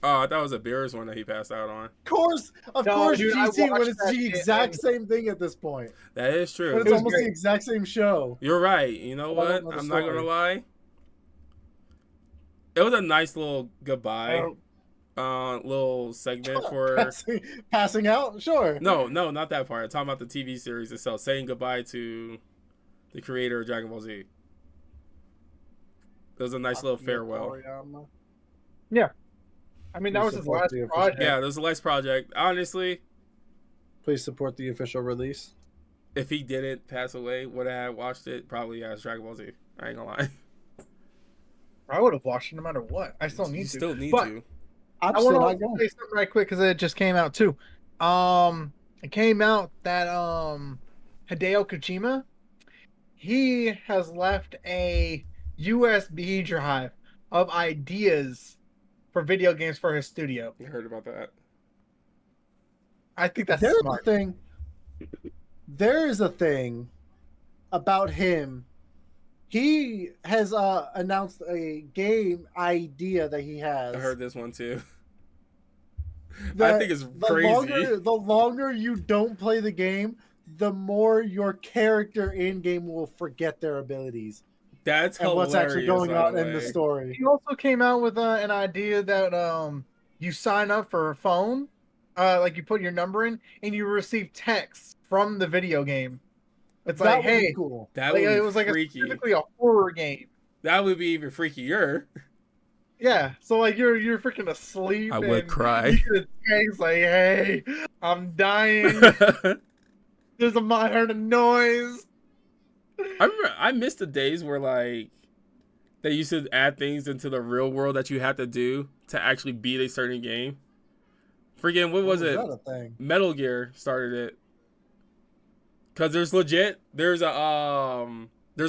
[SPEAKER 2] Oh, I thought it was a Beerus one that he passed out on.
[SPEAKER 1] Of
[SPEAKER 3] No,
[SPEAKER 1] course,
[SPEAKER 3] dude, I
[SPEAKER 1] GT when
[SPEAKER 3] watched
[SPEAKER 1] it's
[SPEAKER 3] that
[SPEAKER 1] the
[SPEAKER 3] shit
[SPEAKER 1] exact
[SPEAKER 3] and-
[SPEAKER 1] same thing at this point.
[SPEAKER 2] That is
[SPEAKER 1] But
[SPEAKER 2] true.
[SPEAKER 1] it's
[SPEAKER 3] was
[SPEAKER 1] almost
[SPEAKER 3] great.
[SPEAKER 1] the exact same show.
[SPEAKER 2] You're right. You know
[SPEAKER 1] Well, I
[SPEAKER 2] what?
[SPEAKER 1] don't know the
[SPEAKER 2] I'm not gonna
[SPEAKER 1] story.
[SPEAKER 2] lie. It was a nice little goodbye.
[SPEAKER 3] Oh.
[SPEAKER 2] Little segment for
[SPEAKER 1] Passing out, sure.
[SPEAKER 2] no, not that part. I'm talking about the TV series itself, saying goodbye to the creator of Dragon Ball Z. It was a nice little farewell.
[SPEAKER 3] I mean, that was his
[SPEAKER 1] Support
[SPEAKER 3] last
[SPEAKER 1] the official-
[SPEAKER 3] project.
[SPEAKER 2] Yeah, it was a nice project. Honestly,
[SPEAKER 1] Please support the official release.
[SPEAKER 2] if he didn't pass away, would I have watched it? Probably as Dragon Ball Z. I ain't gonna lie.
[SPEAKER 3] I would have watched it no matter what. I still
[SPEAKER 2] You
[SPEAKER 3] need to.
[SPEAKER 2] still need
[SPEAKER 3] But-
[SPEAKER 2] to.
[SPEAKER 1] I'm
[SPEAKER 3] I
[SPEAKER 1] still
[SPEAKER 3] want
[SPEAKER 1] not
[SPEAKER 3] to
[SPEAKER 1] going.
[SPEAKER 3] say something right quick because it just came out too. It came out that Hideo Kojima, he has left a USB drive of ideas for video games for his studio.
[SPEAKER 2] I heard about that.
[SPEAKER 3] I think that's
[SPEAKER 1] There's
[SPEAKER 3] smart.
[SPEAKER 1] a thing. There is a thing about him. He has announced a game idea that he has.
[SPEAKER 2] I heard this one too. I
[SPEAKER 1] that
[SPEAKER 2] think it's
[SPEAKER 1] the
[SPEAKER 2] crazy.
[SPEAKER 1] the longer you don't play the game, the more your character in game will forget their abilities
[SPEAKER 2] That's
[SPEAKER 1] and
[SPEAKER 2] hilarious.
[SPEAKER 1] what's actually going
[SPEAKER 2] by
[SPEAKER 1] on
[SPEAKER 2] the
[SPEAKER 1] in the
[SPEAKER 2] way.
[SPEAKER 1] story.
[SPEAKER 3] He also came out with an idea that you sign up for a phone, like you put your number in, and you receive texts from the video game. It's
[SPEAKER 1] That
[SPEAKER 3] like,
[SPEAKER 1] would
[SPEAKER 3] hey,
[SPEAKER 1] be cool.
[SPEAKER 2] That
[SPEAKER 3] like,
[SPEAKER 2] would be
[SPEAKER 3] it was like
[SPEAKER 2] freaky.
[SPEAKER 3] specifically a horror game.
[SPEAKER 2] That would be even freakier.
[SPEAKER 3] Yeah, so like you're freaking asleep.
[SPEAKER 2] I would
[SPEAKER 3] and
[SPEAKER 2] cry.
[SPEAKER 3] You get a text like, "Hey, I'm dying. I heard a noise."
[SPEAKER 2] I remember I missed the days where like they used to add things into the real world that you had to do to actually beat a certain game. Freaking what was it?
[SPEAKER 1] that a thing?
[SPEAKER 2] Metal Gear started it. Cause there's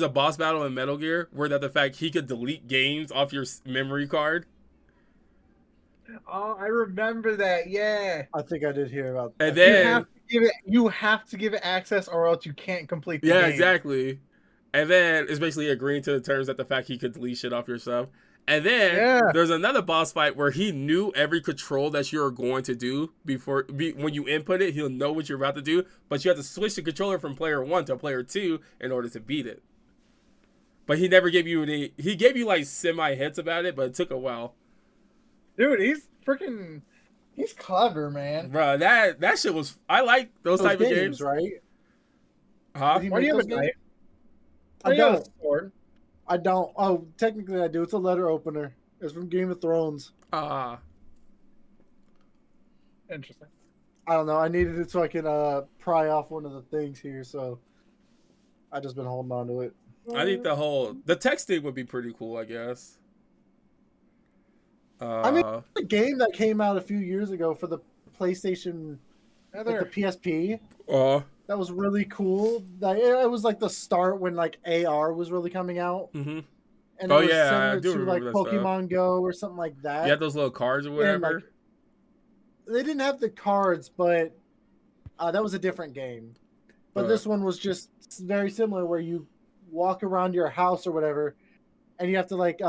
[SPEAKER 2] a boss battle in Metal Gear where that the fact he could delete games off your memory card.
[SPEAKER 3] Oh, I remember that. Yeah.
[SPEAKER 1] I think I did hear about
[SPEAKER 2] And
[SPEAKER 1] that.
[SPEAKER 2] then
[SPEAKER 3] You have to give it access, or else you can't complete the
[SPEAKER 2] yeah,
[SPEAKER 3] game.
[SPEAKER 2] exactly. And then it's basically agreeing to the terms that the fact he could delete shit off your stuff. And then there's another boss fight where he knew every control that you're going to do when you input it. He'll know what you're about to do, but you have to switch the controller from player 1 to player 2 in order to beat it. But he never gave you any. He gave you like semi hits about it, but it took a while.
[SPEAKER 3] Dude, he's clever, man.
[SPEAKER 2] Bro, that shit was. I like those type of games,
[SPEAKER 1] right?
[SPEAKER 2] huh?
[SPEAKER 1] Did he
[SPEAKER 3] Why do
[SPEAKER 1] make
[SPEAKER 3] you have a
[SPEAKER 1] those games?
[SPEAKER 3] knife?
[SPEAKER 1] I
[SPEAKER 3] Why do you have a
[SPEAKER 1] don't.
[SPEAKER 3] sword?
[SPEAKER 1] I don't. Oh, technically I do. It's a letter opener. It's from Game of Thrones.
[SPEAKER 3] Interesting.
[SPEAKER 1] I don't know. I needed it so I can pry off one of the things here. So I just been holding on to it.
[SPEAKER 2] I think the texting would be pretty cool. I guess.
[SPEAKER 1] I mean, the game that came out a few years ago for the PlayStation like the
[SPEAKER 3] Heather.
[SPEAKER 1] PSP.
[SPEAKER 2] Oh.
[SPEAKER 1] That was really cool. Like, it was like the start when like AR was really coming out,
[SPEAKER 2] Mm-hmm.
[SPEAKER 1] and
[SPEAKER 2] Oh,
[SPEAKER 1] it was
[SPEAKER 2] yeah, I
[SPEAKER 1] similar
[SPEAKER 2] do
[SPEAKER 1] to like
[SPEAKER 2] remember that stuff.
[SPEAKER 1] Pokemon Go or something like that.
[SPEAKER 2] You had those little cards or
[SPEAKER 1] And, like,
[SPEAKER 2] whatever.
[SPEAKER 1] they didn't have the cards, but that was a different game. But this one was just very similar, where you walk around your house or whatever, and you have to like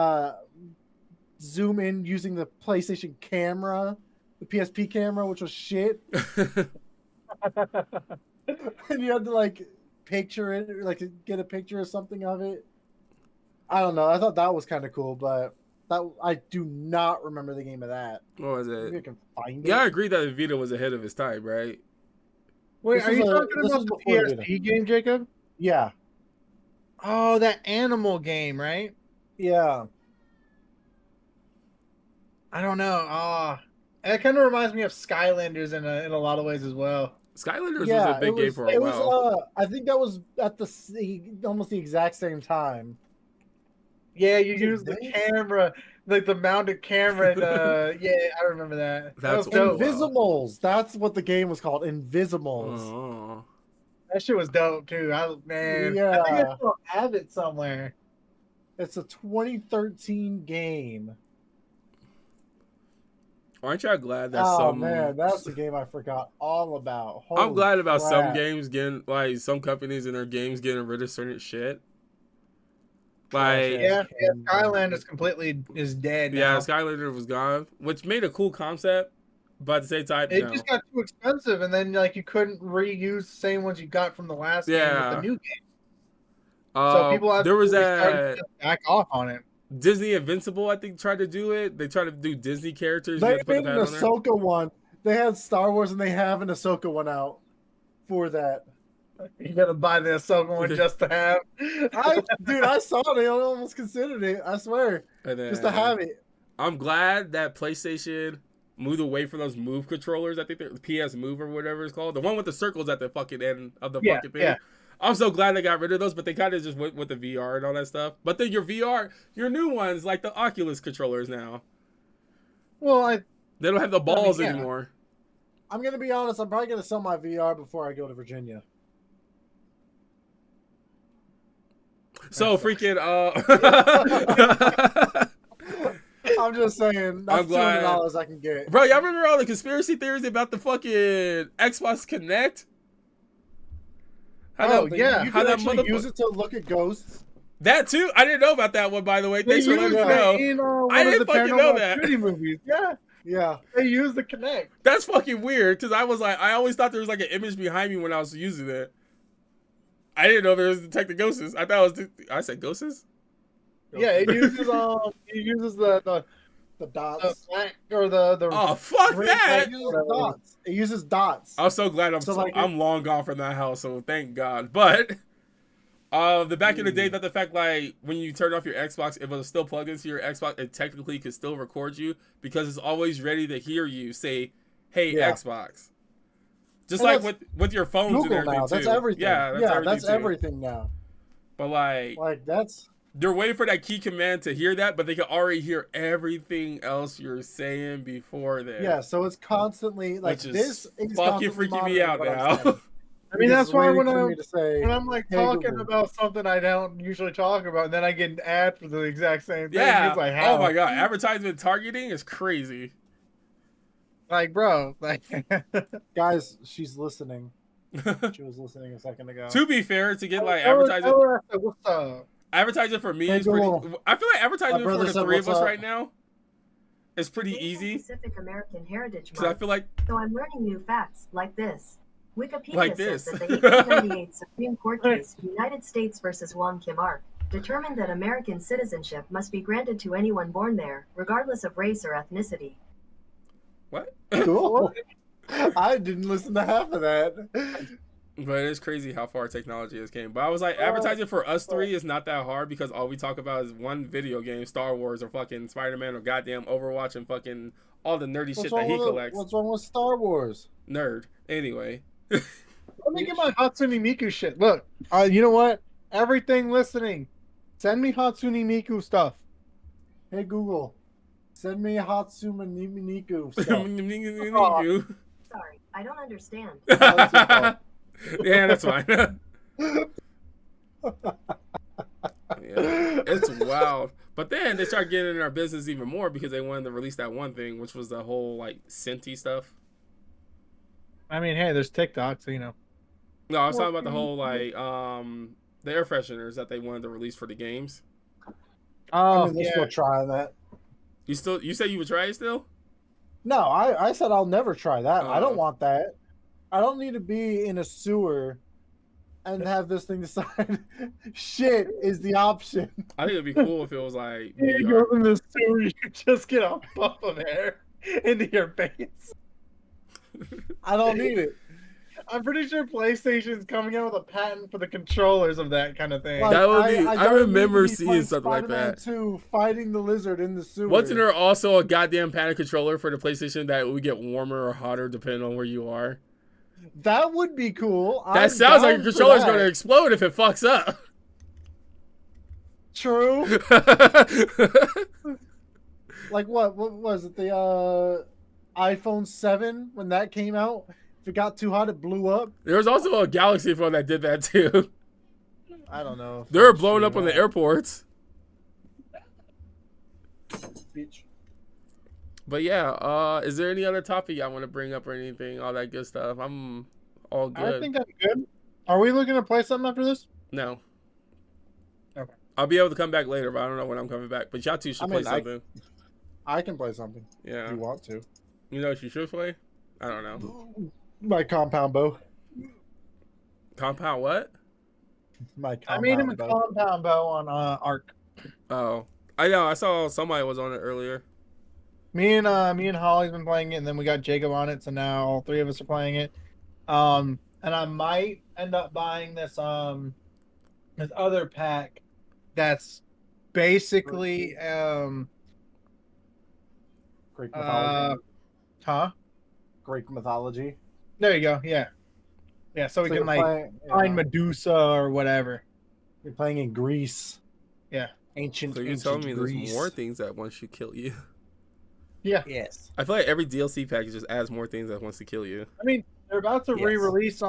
[SPEAKER 1] zoom in using the PlayStation camera, the PSP camera, which was shit. And you had to like picture it, or like get a picture or something of it. I don't know. I thought that was kind of cool, but that I do not remember the game of that.
[SPEAKER 2] What was
[SPEAKER 1] Maybe I
[SPEAKER 2] it?
[SPEAKER 1] can find
[SPEAKER 2] Yeah, I
[SPEAKER 1] it.
[SPEAKER 2] agree that the Vita was ahead of its time, right?
[SPEAKER 3] Wait,
[SPEAKER 1] This
[SPEAKER 3] are
[SPEAKER 1] was
[SPEAKER 3] you
[SPEAKER 1] a-
[SPEAKER 3] talking
[SPEAKER 1] this
[SPEAKER 3] about
[SPEAKER 1] was
[SPEAKER 3] the
[SPEAKER 1] before Vita.
[SPEAKER 3] PSP game, Jacob?
[SPEAKER 1] Yeah,
[SPEAKER 3] Oh, that animal game, right?
[SPEAKER 1] yeah.
[SPEAKER 3] I don't know. It kind of reminds me of Skylanders in a lot of ways as well.
[SPEAKER 2] Skylanders was a
[SPEAKER 1] Yeah,
[SPEAKER 2] big game for a
[SPEAKER 1] it was
[SPEAKER 2] while.
[SPEAKER 1] I think that was at almost the exact same time.
[SPEAKER 3] Yeah, you
[SPEAKER 1] Was it
[SPEAKER 3] use the
[SPEAKER 1] this?
[SPEAKER 3] camera, like the mounted camera. And, yeah, I remember that. That
[SPEAKER 2] That's
[SPEAKER 3] was dope.
[SPEAKER 2] wow.
[SPEAKER 1] Invisimals. That's what the game was called. Invisimals.
[SPEAKER 2] Oh.
[SPEAKER 3] That shit was dope too. I think I
[SPEAKER 1] Yeah.
[SPEAKER 3] still have it somewhere.
[SPEAKER 1] It's a 2013 game.
[SPEAKER 2] Aren't y'all glad that
[SPEAKER 1] Oh man, that's a game I forgot all about.
[SPEAKER 2] I'm
[SPEAKER 1] Holy
[SPEAKER 2] glad about some
[SPEAKER 1] crap.
[SPEAKER 2] games getting, like, some companies in their games getting rid of certain shit.
[SPEAKER 1] Trash
[SPEAKER 2] Like,
[SPEAKER 1] ass
[SPEAKER 3] Yeah,
[SPEAKER 1] game.
[SPEAKER 3] Skyland is dead
[SPEAKER 2] yeah,
[SPEAKER 3] now.
[SPEAKER 2] Skylander was gone, which made a cool concept, but at the same time,
[SPEAKER 3] It
[SPEAKER 2] no.
[SPEAKER 3] just got too expensive, and then like you couldn't reuse the same ones you got from the last game with the
[SPEAKER 2] Yeah.
[SPEAKER 3] new game. So people
[SPEAKER 2] There was
[SPEAKER 3] started
[SPEAKER 2] that
[SPEAKER 3] to back off on it.
[SPEAKER 2] Disney Invincible, I think, tried to do it. They tried to do Disney characters. You
[SPEAKER 1] They
[SPEAKER 2] had to put
[SPEAKER 1] made
[SPEAKER 2] the
[SPEAKER 1] an
[SPEAKER 2] pad on there.
[SPEAKER 1] Ahsoka one. They had Star Wars and they have an Ahsoka one out for that.
[SPEAKER 3] You gotta buy the Ahsoka one just to have.
[SPEAKER 1] I saw it. I almost considered it. I swear,
[SPEAKER 2] And then,
[SPEAKER 1] just to have it.
[SPEAKER 2] I'm glad that PlayStation moved away from those Move controllers. I think the PS Move or whatever it's called, the one with the circles at the fucking end of the fucking thing.
[SPEAKER 3] Yeah.
[SPEAKER 2] I'm so glad they got rid of those, but they kind of just went with the VR and all that stuff. But then your new ones, like the Oculus controllers now,
[SPEAKER 3] Well,
[SPEAKER 2] they don't have the balls
[SPEAKER 3] yeah.
[SPEAKER 2] anymore.
[SPEAKER 1] I'm gonna be honest. I'm probably gonna sell my VR before I go to Virginia.
[SPEAKER 2] So freaking
[SPEAKER 1] I'm just saying. That's
[SPEAKER 2] I'm glad.
[SPEAKER 1] $200 I can get.
[SPEAKER 2] Bro, y'all remember all the conspiracy theories about the fucking Xbox Connect?
[SPEAKER 3] Oh,
[SPEAKER 1] You
[SPEAKER 3] yeah.
[SPEAKER 1] can
[SPEAKER 2] How that
[SPEAKER 1] actually use it to look at ghosts.
[SPEAKER 2] That too? I didn't know about that one, by the way.
[SPEAKER 3] they
[SPEAKER 2] Thanks for
[SPEAKER 3] used
[SPEAKER 2] letting me
[SPEAKER 3] that
[SPEAKER 2] know.
[SPEAKER 3] in
[SPEAKER 2] I
[SPEAKER 3] one of
[SPEAKER 2] didn't
[SPEAKER 3] the
[SPEAKER 2] fucking know
[SPEAKER 3] Paranormal
[SPEAKER 2] that.
[SPEAKER 3] Activity movies. Yeah,
[SPEAKER 1] Yeah.
[SPEAKER 3] they use the Kinect.
[SPEAKER 2] That's fucking weird, because I was like, I always thought there was like an image behind me when I was using it. I didn't know there was detecting ghosts. I thought it was, I said ghosts?
[SPEAKER 3] Yeah, it uses the
[SPEAKER 1] dots.
[SPEAKER 3] black or the
[SPEAKER 2] Oh, fuck
[SPEAKER 1] Green-
[SPEAKER 2] that!
[SPEAKER 1] It uses dots. It uses dots.
[SPEAKER 2] I'm so glad I'm long gone from that house, so thank God. But the back in the day, that the fact like when you turned off your Xbox, if it was still plugged into your Xbox, it technically could still record you because it's always ready to hear you say, "Hey,
[SPEAKER 1] Yeah.
[SPEAKER 2] Xbox." Just
[SPEAKER 1] And
[SPEAKER 2] like with your phones
[SPEAKER 1] Google
[SPEAKER 2] and everything
[SPEAKER 1] now.
[SPEAKER 2] too.
[SPEAKER 1] That's everything.
[SPEAKER 2] Yeah,
[SPEAKER 1] That's
[SPEAKER 2] too.
[SPEAKER 1] everything now.
[SPEAKER 2] But like
[SPEAKER 1] That's
[SPEAKER 2] they're waiting for that key command to hear that, but they can already hear everything else you're saying before that.
[SPEAKER 1] yeah. So it's constantly like
[SPEAKER 2] Which is
[SPEAKER 1] this is
[SPEAKER 2] fucking
[SPEAKER 1] constantly
[SPEAKER 2] freaking me out
[SPEAKER 1] monitoring what I'm
[SPEAKER 2] now.
[SPEAKER 1] saying.
[SPEAKER 3] I mean,
[SPEAKER 1] Because
[SPEAKER 3] that's why
[SPEAKER 1] it's
[SPEAKER 3] when
[SPEAKER 1] waiting for
[SPEAKER 3] I'm
[SPEAKER 1] me to say,
[SPEAKER 3] when I'm like
[SPEAKER 1] "Hey,
[SPEAKER 3] talking
[SPEAKER 1] Google."
[SPEAKER 3] about something I don't usually talk about, and then I get an ad for the exact same thing.
[SPEAKER 2] Yeah.
[SPEAKER 3] It's like,
[SPEAKER 2] Oh
[SPEAKER 3] how?
[SPEAKER 2] my god, advertisement targeting is crazy.
[SPEAKER 3] Like, bro, like,
[SPEAKER 1] Guys, she's listening. She was listening a second ago.
[SPEAKER 2] To be fair, to get like
[SPEAKER 3] tell her-
[SPEAKER 2] advertising,
[SPEAKER 3] tell her, what's up?
[SPEAKER 2] advertising for me
[SPEAKER 1] Hey,
[SPEAKER 2] is pretty.
[SPEAKER 1] Google.
[SPEAKER 2] I feel like
[SPEAKER 1] My
[SPEAKER 2] advertising for
[SPEAKER 1] brother
[SPEAKER 2] the
[SPEAKER 1] said,
[SPEAKER 2] three of
[SPEAKER 1] "What's
[SPEAKER 2] us
[SPEAKER 1] up?"
[SPEAKER 2] right now is pretty easy
[SPEAKER 5] Pacific American Heritage
[SPEAKER 2] because I
[SPEAKER 5] Month,
[SPEAKER 2] feel like
[SPEAKER 5] so I'm learning new facts like this. Wikipedia
[SPEAKER 2] Like
[SPEAKER 5] says
[SPEAKER 2] this.
[SPEAKER 5] that the 1898 Supreme Court case, United States versus Wong Kim Ark, determined that American citizenship must be granted to anyone born there, regardless of race or ethnicity.
[SPEAKER 2] what?
[SPEAKER 1] Cool. I didn't listen to half of that.
[SPEAKER 2] But it's crazy how far technology has came. But I was like, advertising for us three is not that hard because all we talk about is one video game, Star Wars or fucking Spider-Man or goddamn Overwatch and fucking all the nerdy shit that he collects.
[SPEAKER 1] What's wrong with Star Wars?
[SPEAKER 2] Nerd. Anyway.
[SPEAKER 3] Let me get my Hatsune Miku shit. Look, you know what? Everything listening, send me Hatsune Miku stuff.
[SPEAKER 1] Hey Google, send me Hatsune Miku stuff.
[SPEAKER 5] Sorry, I don't understand.
[SPEAKER 1] That's your fault.
[SPEAKER 2] Yeah, that's fine. Yeah, it's wild. But then they start getting in our business even more because they wanted to release that one thing, which was the whole like Senti stuff.
[SPEAKER 3] I mean, hey, there's TikTok, so you know.
[SPEAKER 2] No, I was talking about the whole like the air fresheners that they wanted to release for the games.
[SPEAKER 1] I
[SPEAKER 3] Oh
[SPEAKER 1] mean, they're
[SPEAKER 3] yeah,
[SPEAKER 1] still trying that.
[SPEAKER 2] You say you would try it still?
[SPEAKER 1] No, I said I'll never try that. I
[SPEAKER 2] Oh.
[SPEAKER 1] don't want that. I don't need to be in a sewer and have this thing decide shit is the option.
[SPEAKER 2] I think it'd be cool if it was like
[SPEAKER 3] you
[SPEAKER 2] VR.
[SPEAKER 3] go in the sewer, you just get a puff of air into your face.
[SPEAKER 1] I don't need it.
[SPEAKER 3] I'm pretty sure PlayStation's coming out with a patent for the controllers of that kind of thing.
[SPEAKER 1] Like,
[SPEAKER 2] That would be- I
[SPEAKER 1] don't
[SPEAKER 2] remember
[SPEAKER 1] need to be
[SPEAKER 2] seeing
[SPEAKER 1] playing
[SPEAKER 2] something like
[SPEAKER 1] Spider-Man
[SPEAKER 2] that.
[SPEAKER 1] 2 fighting the lizard in the sewer.
[SPEAKER 2] Wasn't there also a goddamn padded controller for the PlayStation that would get warmer or hotter depending on where you are?
[SPEAKER 1] That would be cool.
[SPEAKER 2] That
[SPEAKER 1] I'm
[SPEAKER 2] sounds like
[SPEAKER 1] down
[SPEAKER 2] your
[SPEAKER 1] for
[SPEAKER 2] controller's
[SPEAKER 1] that.
[SPEAKER 2] going to explode if it fucks up.
[SPEAKER 1] True. Like what was it? The iPhone 7 when that came out? If it got too hot, it blew up.
[SPEAKER 2] There was also a Galaxy phone that did that too.
[SPEAKER 1] I don't know.
[SPEAKER 2] They were blowing up on the airports.
[SPEAKER 1] Bitch.
[SPEAKER 2] But yeah, is there any other topic I want to bring up or anything? All that good stuff. I'm all good.
[SPEAKER 3] I think I'm good. Are we looking to play something after this?
[SPEAKER 2] No.
[SPEAKER 3] Okay.
[SPEAKER 2] I'll be able to come back later, but I don't know when I'm coming back. But y'all two should
[SPEAKER 1] I
[SPEAKER 2] play
[SPEAKER 1] mean,
[SPEAKER 2] something.
[SPEAKER 1] I can play something.
[SPEAKER 2] Yeah.
[SPEAKER 1] If you want to.
[SPEAKER 2] You know what you should play? I don't know.
[SPEAKER 1] My compound bow.
[SPEAKER 2] Compound what?
[SPEAKER 1] My
[SPEAKER 3] I
[SPEAKER 1] compound
[SPEAKER 3] made him a
[SPEAKER 1] bow.
[SPEAKER 3] compound bow on Arc.
[SPEAKER 2] Oh. I know. I saw somebody was on it earlier.
[SPEAKER 3] Me and Holly's been playing it, and then we got Jacob on it, so now all three of us are playing it. And I might end up buying this other pack that's basically
[SPEAKER 1] Greek mythology.
[SPEAKER 3] huh?
[SPEAKER 1] Greek mythology.
[SPEAKER 3] There you go. Yeah. Yeah, so we
[SPEAKER 1] So
[SPEAKER 3] can
[SPEAKER 1] you're
[SPEAKER 3] like
[SPEAKER 1] playing,
[SPEAKER 3] find Medusa or whatever.
[SPEAKER 1] You're playing in Greece.
[SPEAKER 3] Yeah.
[SPEAKER 1] Ancient.
[SPEAKER 2] So you're
[SPEAKER 1] ancient
[SPEAKER 2] telling me
[SPEAKER 1] Greece.
[SPEAKER 2] there's more things that wants to kill you.
[SPEAKER 3] Yeah.
[SPEAKER 1] Yes.
[SPEAKER 2] I feel like every DLC package just adds more things that wants to kill you.
[SPEAKER 3] I mean, they're about to
[SPEAKER 1] Yes.
[SPEAKER 3] re-release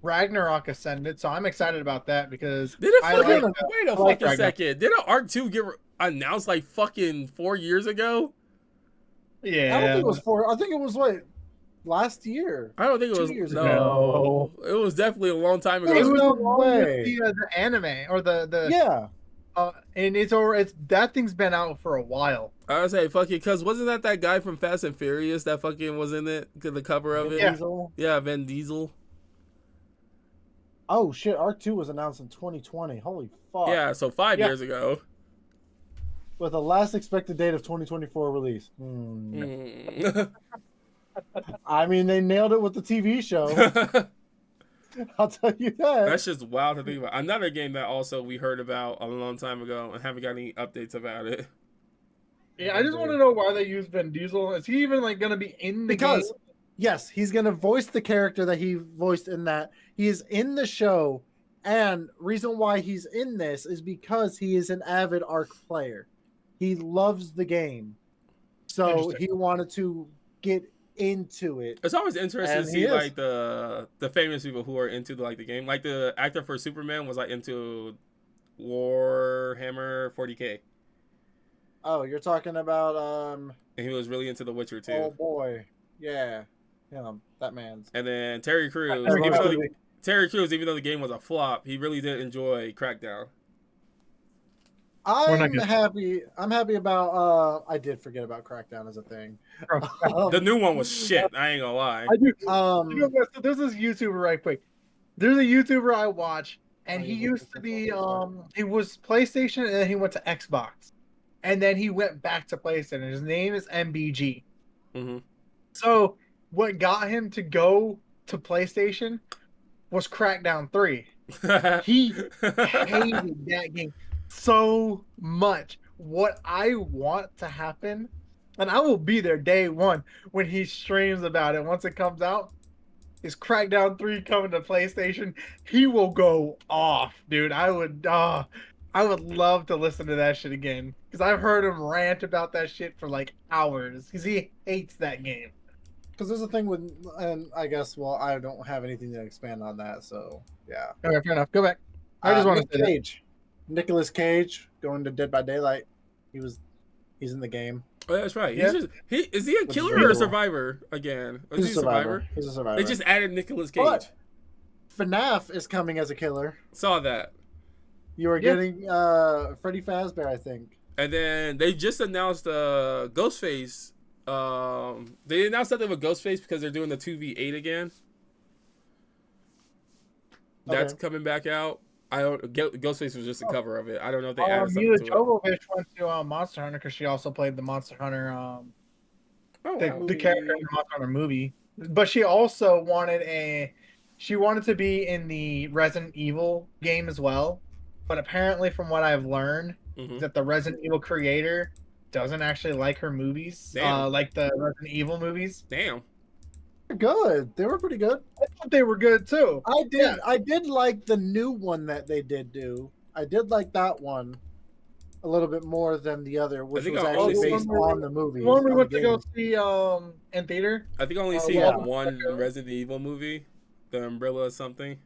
[SPEAKER 3] Ragnarok Ascended, so I'm excited about that because
[SPEAKER 2] Did it
[SPEAKER 3] I
[SPEAKER 2] fucking
[SPEAKER 3] like
[SPEAKER 2] wait a
[SPEAKER 3] I like
[SPEAKER 2] fucking
[SPEAKER 3] Ragnarok.
[SPEAKER 2] second? Didn't Arc 2 get announced like fucking 4 years ago?
[SPEAKER 3] Yeah.
[SPEAKER 1] I don't think it was 4. I think it was what last year.
[SPEAKER 2] I don't think it
[SPEAKER 1] 2
[SPEAKER 2] was.
[SPEAKER 1] years
[SPEAKER 2] No, it was definitely a long time ago.
[SPEAKER 1] There's
[SPEAKER 3] It was
[SPEAKER 1] no
[SPEAKER 3] along with
[SPEAKER 1] way.
[SPEAKER 3] the anime or the
[SPEAKER 1] Yeah.
[SPEAKER 3] and it's that thing's been out for a while.
[SPEAKER 2] I would say fucking because wasn't that guy from Fast and Furious that fucking was in it? The cover of it.
[SPEAKER 3] Yeah.
[SPEAKER 1] Diesel.
[SPEAKER 2] Yeah, Vin Diesel.
[SPEAKER 1] Oh shit! Arc 2 was announced in 2020. Holy fuck!
[SPEAKER 2] Yeah, so 5
[SPEAKER 3] Yeah.
[SPEAKER 2] years ago.
[SPEAKER 1] With a last expected date of 2024 release.
[SPEAKER 2] Mm.
[SPEAKER 1] I mean, they nailed it with the TV show. I'll tell you that.
[SPEAKER 2] That's just wild to think about. Another game that also we heard about a long time ago and haven't got any updates about it.
[SPEAKER 3] Yeah, I just want to know why they use Vin Diesel. Is he even like gonna be in the
[SPEAKER 1] Because
[SPEAKER 3] game?
[SPEAKER 1] yes, he's gonna voice the character that he voiced in that. He is in the show, and reason why he's in this is because he is an avid Arc player. He loves the game, so
[SPEAKER 3] Interesting.
[SPEAKER 1] he wanted to get into it.
[SPEAKER 2] It's always interesting
[SPEAKER 1] And
[SPEAKER 2] to
[SPEAKER 1] he
[SPEAKER 2] see
[SPEAKER 1] is.
[SPEAKER 2] like the famous people who are into the game. Like the actor for Superman was like into Warhammer 40K,
[SPEAKER 1] Oh, you're talking about
[SPEAKER 2] and he was really into The Witcher too.
[SPEAKER 1] oh boy, yeah, that man's.
[SPEAKER 2] And then Terry Crews,
[SPEAKER 3] Terry
[SPEAKER 2] even though the game was a flop, he really did enjoy Crackdown.
[SPEAKER 3] We're not
[SPEAKER 1] I'm
[SPEAKER 3] gonna-
[SPEAKER 1] happy. I'm happy about. I did forget about Crackdown as a thing.
[SPEAKER 2] The new one was shit. I ain't gonna lie.
[SPEAKER 3] I do.
[SPEAKER 1] Um,
[SPEAKER 3] You know what? So there's this YouTuber right quick. There's a YouTuber I watch, and
[SPEAKER 1] Oh,
[SPEAKER 3] he
[SPEAKER 1] you look
[SPEAKER 3] used
[SPEAKER 1] at
[SPEAKER 3] to
[SPEAKER 1] this
[SPEAKER 3] be
[SPEAKER 1] one.
[SPEAKER 3] he was PlayStation, and then he went to Xbox, and then he went back to PlayStation. His name is MBG.
[SPEAKER 2] hmm
[SPEAKER 3] So what got him to go to PlayStation was Crackdown 3. He hated that game so much. What I want to happen, and I will be there day one when he streams about it once it comes out, is Crackdown 3 coming to PlayStation. He will go off, dude. I would love to listen to that shit again because I've heard him rant about that shit for like hours because he hates that game.
[SPEAKER 1] because there's a thing with, and I guess, well, I don't have anything to expand on that, so yeah.
[SPEAKER 3] Okay, fair enough. Go back. I just want
[SPEAKER 1] Nick
[SPEAKER 3] to say that.
[SPEAKER 1] Cage, Nicolas Cage, going to Dead by Daylight. He's in the game.
[SPEAKER 2] Oh, that's right.
[SPEAKER 3] Yeah.
[SPEAKER 2] Is he a
[SPEAKER 1] Which is
[SPEAKER 2] killer
[SPEAKER 1] really
[SPEAKER 2] or a
[SPEAKER 1] cool.
[SPEAKER 2] survivor again? Is
[SPEAKER 1] He's
[SPEAKER 2] he
[SPEAKER 1] a survivor. He's a survivor.
[SPEAKER 2] They just added Nicolas Cage.
[SPEAKER 1] But FNAF is coming as a killer.
[SPEAKER 2] Saw that.
[SPEAKER 1] You are
[SPEAKER 3] Yeah.
[SPEAKER 1] getting Freddy Fazbear, I think.
[SPEAKER 2] And then they just announced Ghostface. They announced something with Ghostface because they're doing the 2v8 again. That's
[SPEAKER 1] Okay.
[SPEAKER 2] coming back out. Ghostface was just a cover of it. I don't know if they added something
[SPEAKER 3] Mila
[SPEAKER 2] to it.
[SPEAKER 3] Jovovich went to Monster Hunter because she also played the Monster Hunter,
[SPEAKER 2] Oh,
[SPEAKER 3] the
[SPEAKER 2] wow.
[SPEAKER 3] character in the Monster Hunter movie. But she also wanted to be in the Resident Evil game as well. But apparently, from what I've learned,
[SPEAKER 2] Mhm.
[SPEAKER 3] is that the Resident Evil creator doesn't actually like her movies,
[SPEAKER 2] Damn.
[SPEAKER 3] like the Resident Evil movies.
[SPEAKER 2] Damn.
[SPEAKER 1] They're good. They were pretty good.
[SPEAKER 3] I thought they were good too.
[SPEAKER 1] I did like the new one that they did do. I did like that one a little bit more than the other, which
[SPEAKER 2] think
[SPEAKER 1] was
[SPEAKER 2] I
[SPEAKER 1] actually
[SPEAKER 2] only
[SPEAKER 1] based
[SPEAKER 3] seen-
[SPEAKER 1] on the movie.
[SPEAKER 3] The one we
[SPEAKER 1] on
[SPEAKER 3] went
[SPEAKER 1] the
[SPEAKER 3] to go
[SPEAKER 1] game.
[SPEAKER 3] see in theater.
[SPEAKER 2] I think I only seen
[SPEAKER 1] yeah.
[SPEAKER 2] one Resident Evil movie, The Umbrella something.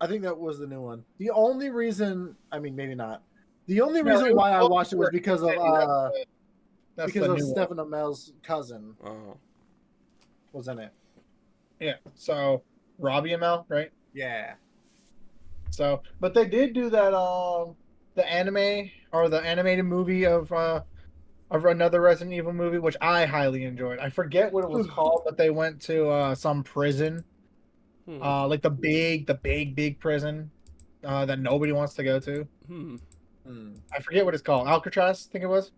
[SPEAKER 1] I think that was the new one. The only reason, I mean, maybe not. The only
[SPEAKER 3] No,
[SPEAKER 1] reason
[SPEAKER 3] it was
[SPEAKER 1] why I
[SPEAKER 3] both
[SPEAKER 1] watched it was
[SPEAKER 3] were-
[SPEAKER 1] because of
[SPEAKER 3] That's
[SPEAKER 1] because
[SPEAKER 3] the
[SPEAKER 1] of
[SPEAKER 3] new one.
[SPEAKER 1] Stephen Amell's cousin
[SPEAKER 2] Oh.
[SPEAKER 1] was in it.
[SPEAKER 3] Yeah. So Robbie Amell, right?
[SPEAKER 1] Yeah.
[SPEAKER 3] So, but they did do that the anime or the animated movie of another Resident Evil movie, which I highly enjoyed. I forget what it was called, but they went to some prison, like the big prison that nobody wants to go to. I forget what it's called. Alcatraz, I think it was.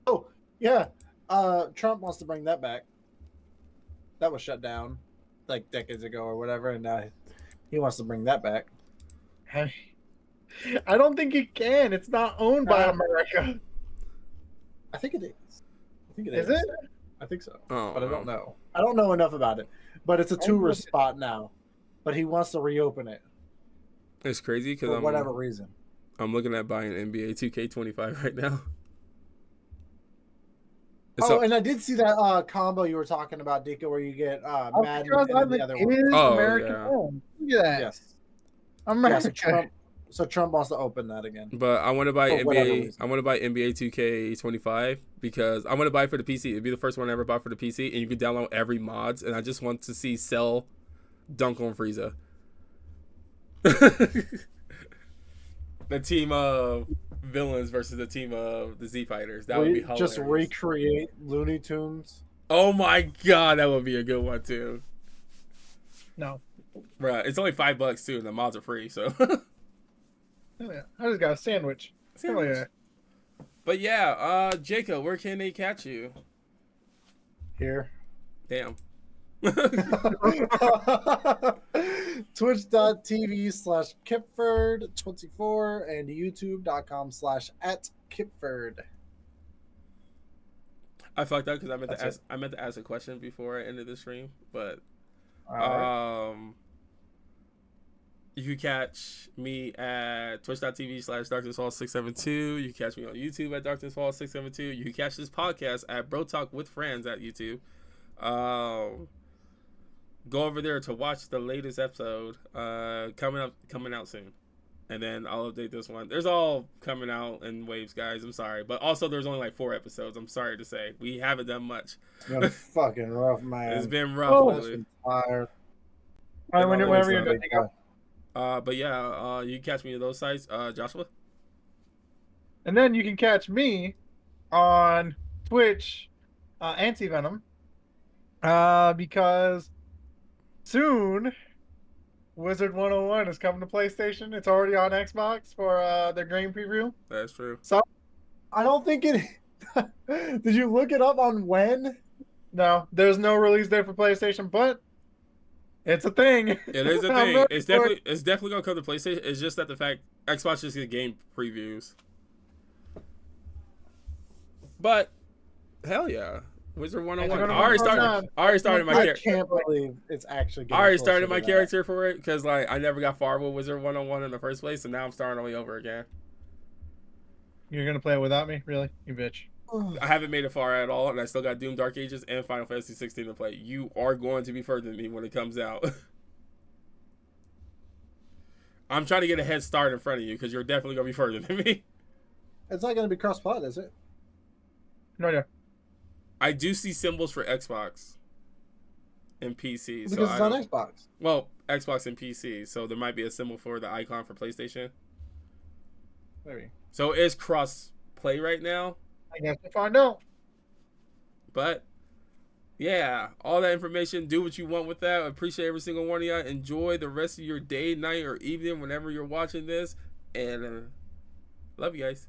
[SPEAKER 1] Oh, yeah. Trump wants to bring that back. That was shut down like decades ago or whatever, and he wants to bring that back.
[SPEAKER 3] I don't think he can. It's not owned by America.
[SPEAKER 1] I think it is. I think it
[SPEAKER 3] Is
[SPEAKER 1] is.
[SPEAKER 3] it?
[SPEAKER 1] I think so.
[SPEAKER 2] Oh,
[SPEAKER 1] But I don't know. I don't know enough about it. But it's a tourist spot now. But he wants to reopen it
[SPEAKER 2] It's crazy because
[SPEAKER 1] for whatever reason.
[SPEAKER 2] I'm looking at buying NBA 2K25 right now.
[SPEAKER 1] And I did see that combo you were talking about, Dika, where you get Madden
[SPEAKER 3] Alcatraz
[SPEAKER 1] and then
[SPEAKER 3] Island
[SPEAKER 1] the other one.
[SPEAKER 3] is
[SPEAKER 2] Oh,
[SPEAKER 3] American
[SPEAKER 2] yeah.
[SPEAKER 3] owned. Look at that.
[SPEAKER 1] Yes.
[SPEAKER 3] America.
[SPEAKER 1] So Trump wants to open that again.
[SPEAKER 2] But I want to buy
[SPEAKER 1] For whatever
[SPEAKER 2] NBA.
[SPEAKER 1] reason.
[SPEAKER 2] I want to buy NBA 2K25 because I want to buy it for the PC. It'd be the first one I ever bought for the PC, and you could download every mods. And I just want to see Cell dunk on Frieza. The team of villains versus the team of the Z Fighters. That would be hilarious.
[SPEAKER 1] Just recreate Looney Tunes.
[SPEAKER 2] Oh my god, that would be a good one too.
[SPEAKER 3] No.
[SPEAKER 2] Bruh, it's only $5 too, and the mods are free. So.
[SPEAKER 3] Yeah, I just got a sandwich. Oh, yeah.
[SPEAKER 2] But yeah, Jacob, where can they catch you?
[SPEAKER 1] Here.
[SPEAKER 2] Damn.
[SPEAKER 1] Twitch.tv/Kipford24 and YouTube.com/@Kipford.
[SPEAKER 2] I fucked up because
[SPEAKER 1] That's
[SPEAKER 2] I meant to ask a question before I ended the stream, but
[SPEAKER 1] Alright.
[SPEAKER 2] you can catch me at twitch.tv/DarknessFall672. You can catch me on YouTube at DarknessFall672. You can catch this podcast at BroTalk with Friends at YouTube. Go over there to watch the latest episode coming out soon. And then I'll update this one. There's all coming out in waves, guys. I'm sorry. But also there's only like 4 episodes. I'm sorry to say. We haven't done much.
[SPEAKER 1] It's been fucking rough, man.
[SPEAKER 2] It's been rough
[SPEAKER 3] Oh,
[SPEAKER 2] lately.
[SPEAKER 1] Tired.
[SPEAKER 3] All right, whenever you're
[SPEAKER 1] Big
[SPEAKER 3] good.
[SPEAKER 1] guy.
[SPEAKER 2] But yeah, you can catch me at those sites. Joshua?
[SPEAKER 3] And then you can catch me on Twitch, Anti-Venom, because soon Wizard 101 is coming to PlayStation. It's already on Xbox for their game preview.
[SPEAKER 2] That's true.
[SPEAKER 1] I don't think it. Did you look it up on when?
[SPEAKER 3] No, there's no release date for PlayStation, but it's a thing.
[SPEAKER 2] It is a
[SPEAKER 3] I'm
[SPEAKER 2] thing.
[SPEAKER 3] ready
[SPEAKER 2] It's
[SPEAKER 3] for it.
[SPEAKER 2] definitely gonna come to PlayStation. It's just that the fact Xbox just get game previews. But hell yeah, Wizard 101.
[SPEAKER 3] It's
[SPEAKER 2] I already
[SPEAKER 3] gonna
[SPEAKER 2] started. I already started my
[SPEAKER 1] I
[SPEAKER 2] character.
[SPEAKER 1] can't believe it's actually.
[SPEAKER 2] I already
[SPEAKER 1] getting
[SPEAKER 2] started
[SPEAKER 1] closer
[SPEAKER 2] my
[SPEAKER 1] to that.
[SPEAKER 2] character for it because like I never got far with Wizard 101 in the first place, and now I'm starting all the way over again.
[SPEAKER 3] You're gonna play it without me, really? You bitch.
[SPEAKER 2] I haven't made it far at all, and I still got Doom Dark Ages and Final Fantasy 16 to play. You are going to be further than me when it comes out. I'm trying to get a head start in front of you because you're definitely going to be further than me.
[SPEAKER 1] It's not going to be cross-pod, is it?
[SPEAKER 3] No idea.
[SPEAKER 2] I do see symbols for Xbox and PC.
[SPEAKER 1] Because it's on Xbox.
[SPEAKER 2] Well, Xbox and PC, so there might be a symbol for the icon for PlayStation.
[SPEAKER 3] Maybe.
[SPEAKER 2] So it's cross-play right now.
[SPEAKER 3] I guess we'll find out.
[SPEAKER 2] But yeah, all that information, do what you want with that. I appreciate every single one of y'all. Enjoy the rest of your day, night, or evening whenever you're watching this. And love you guys.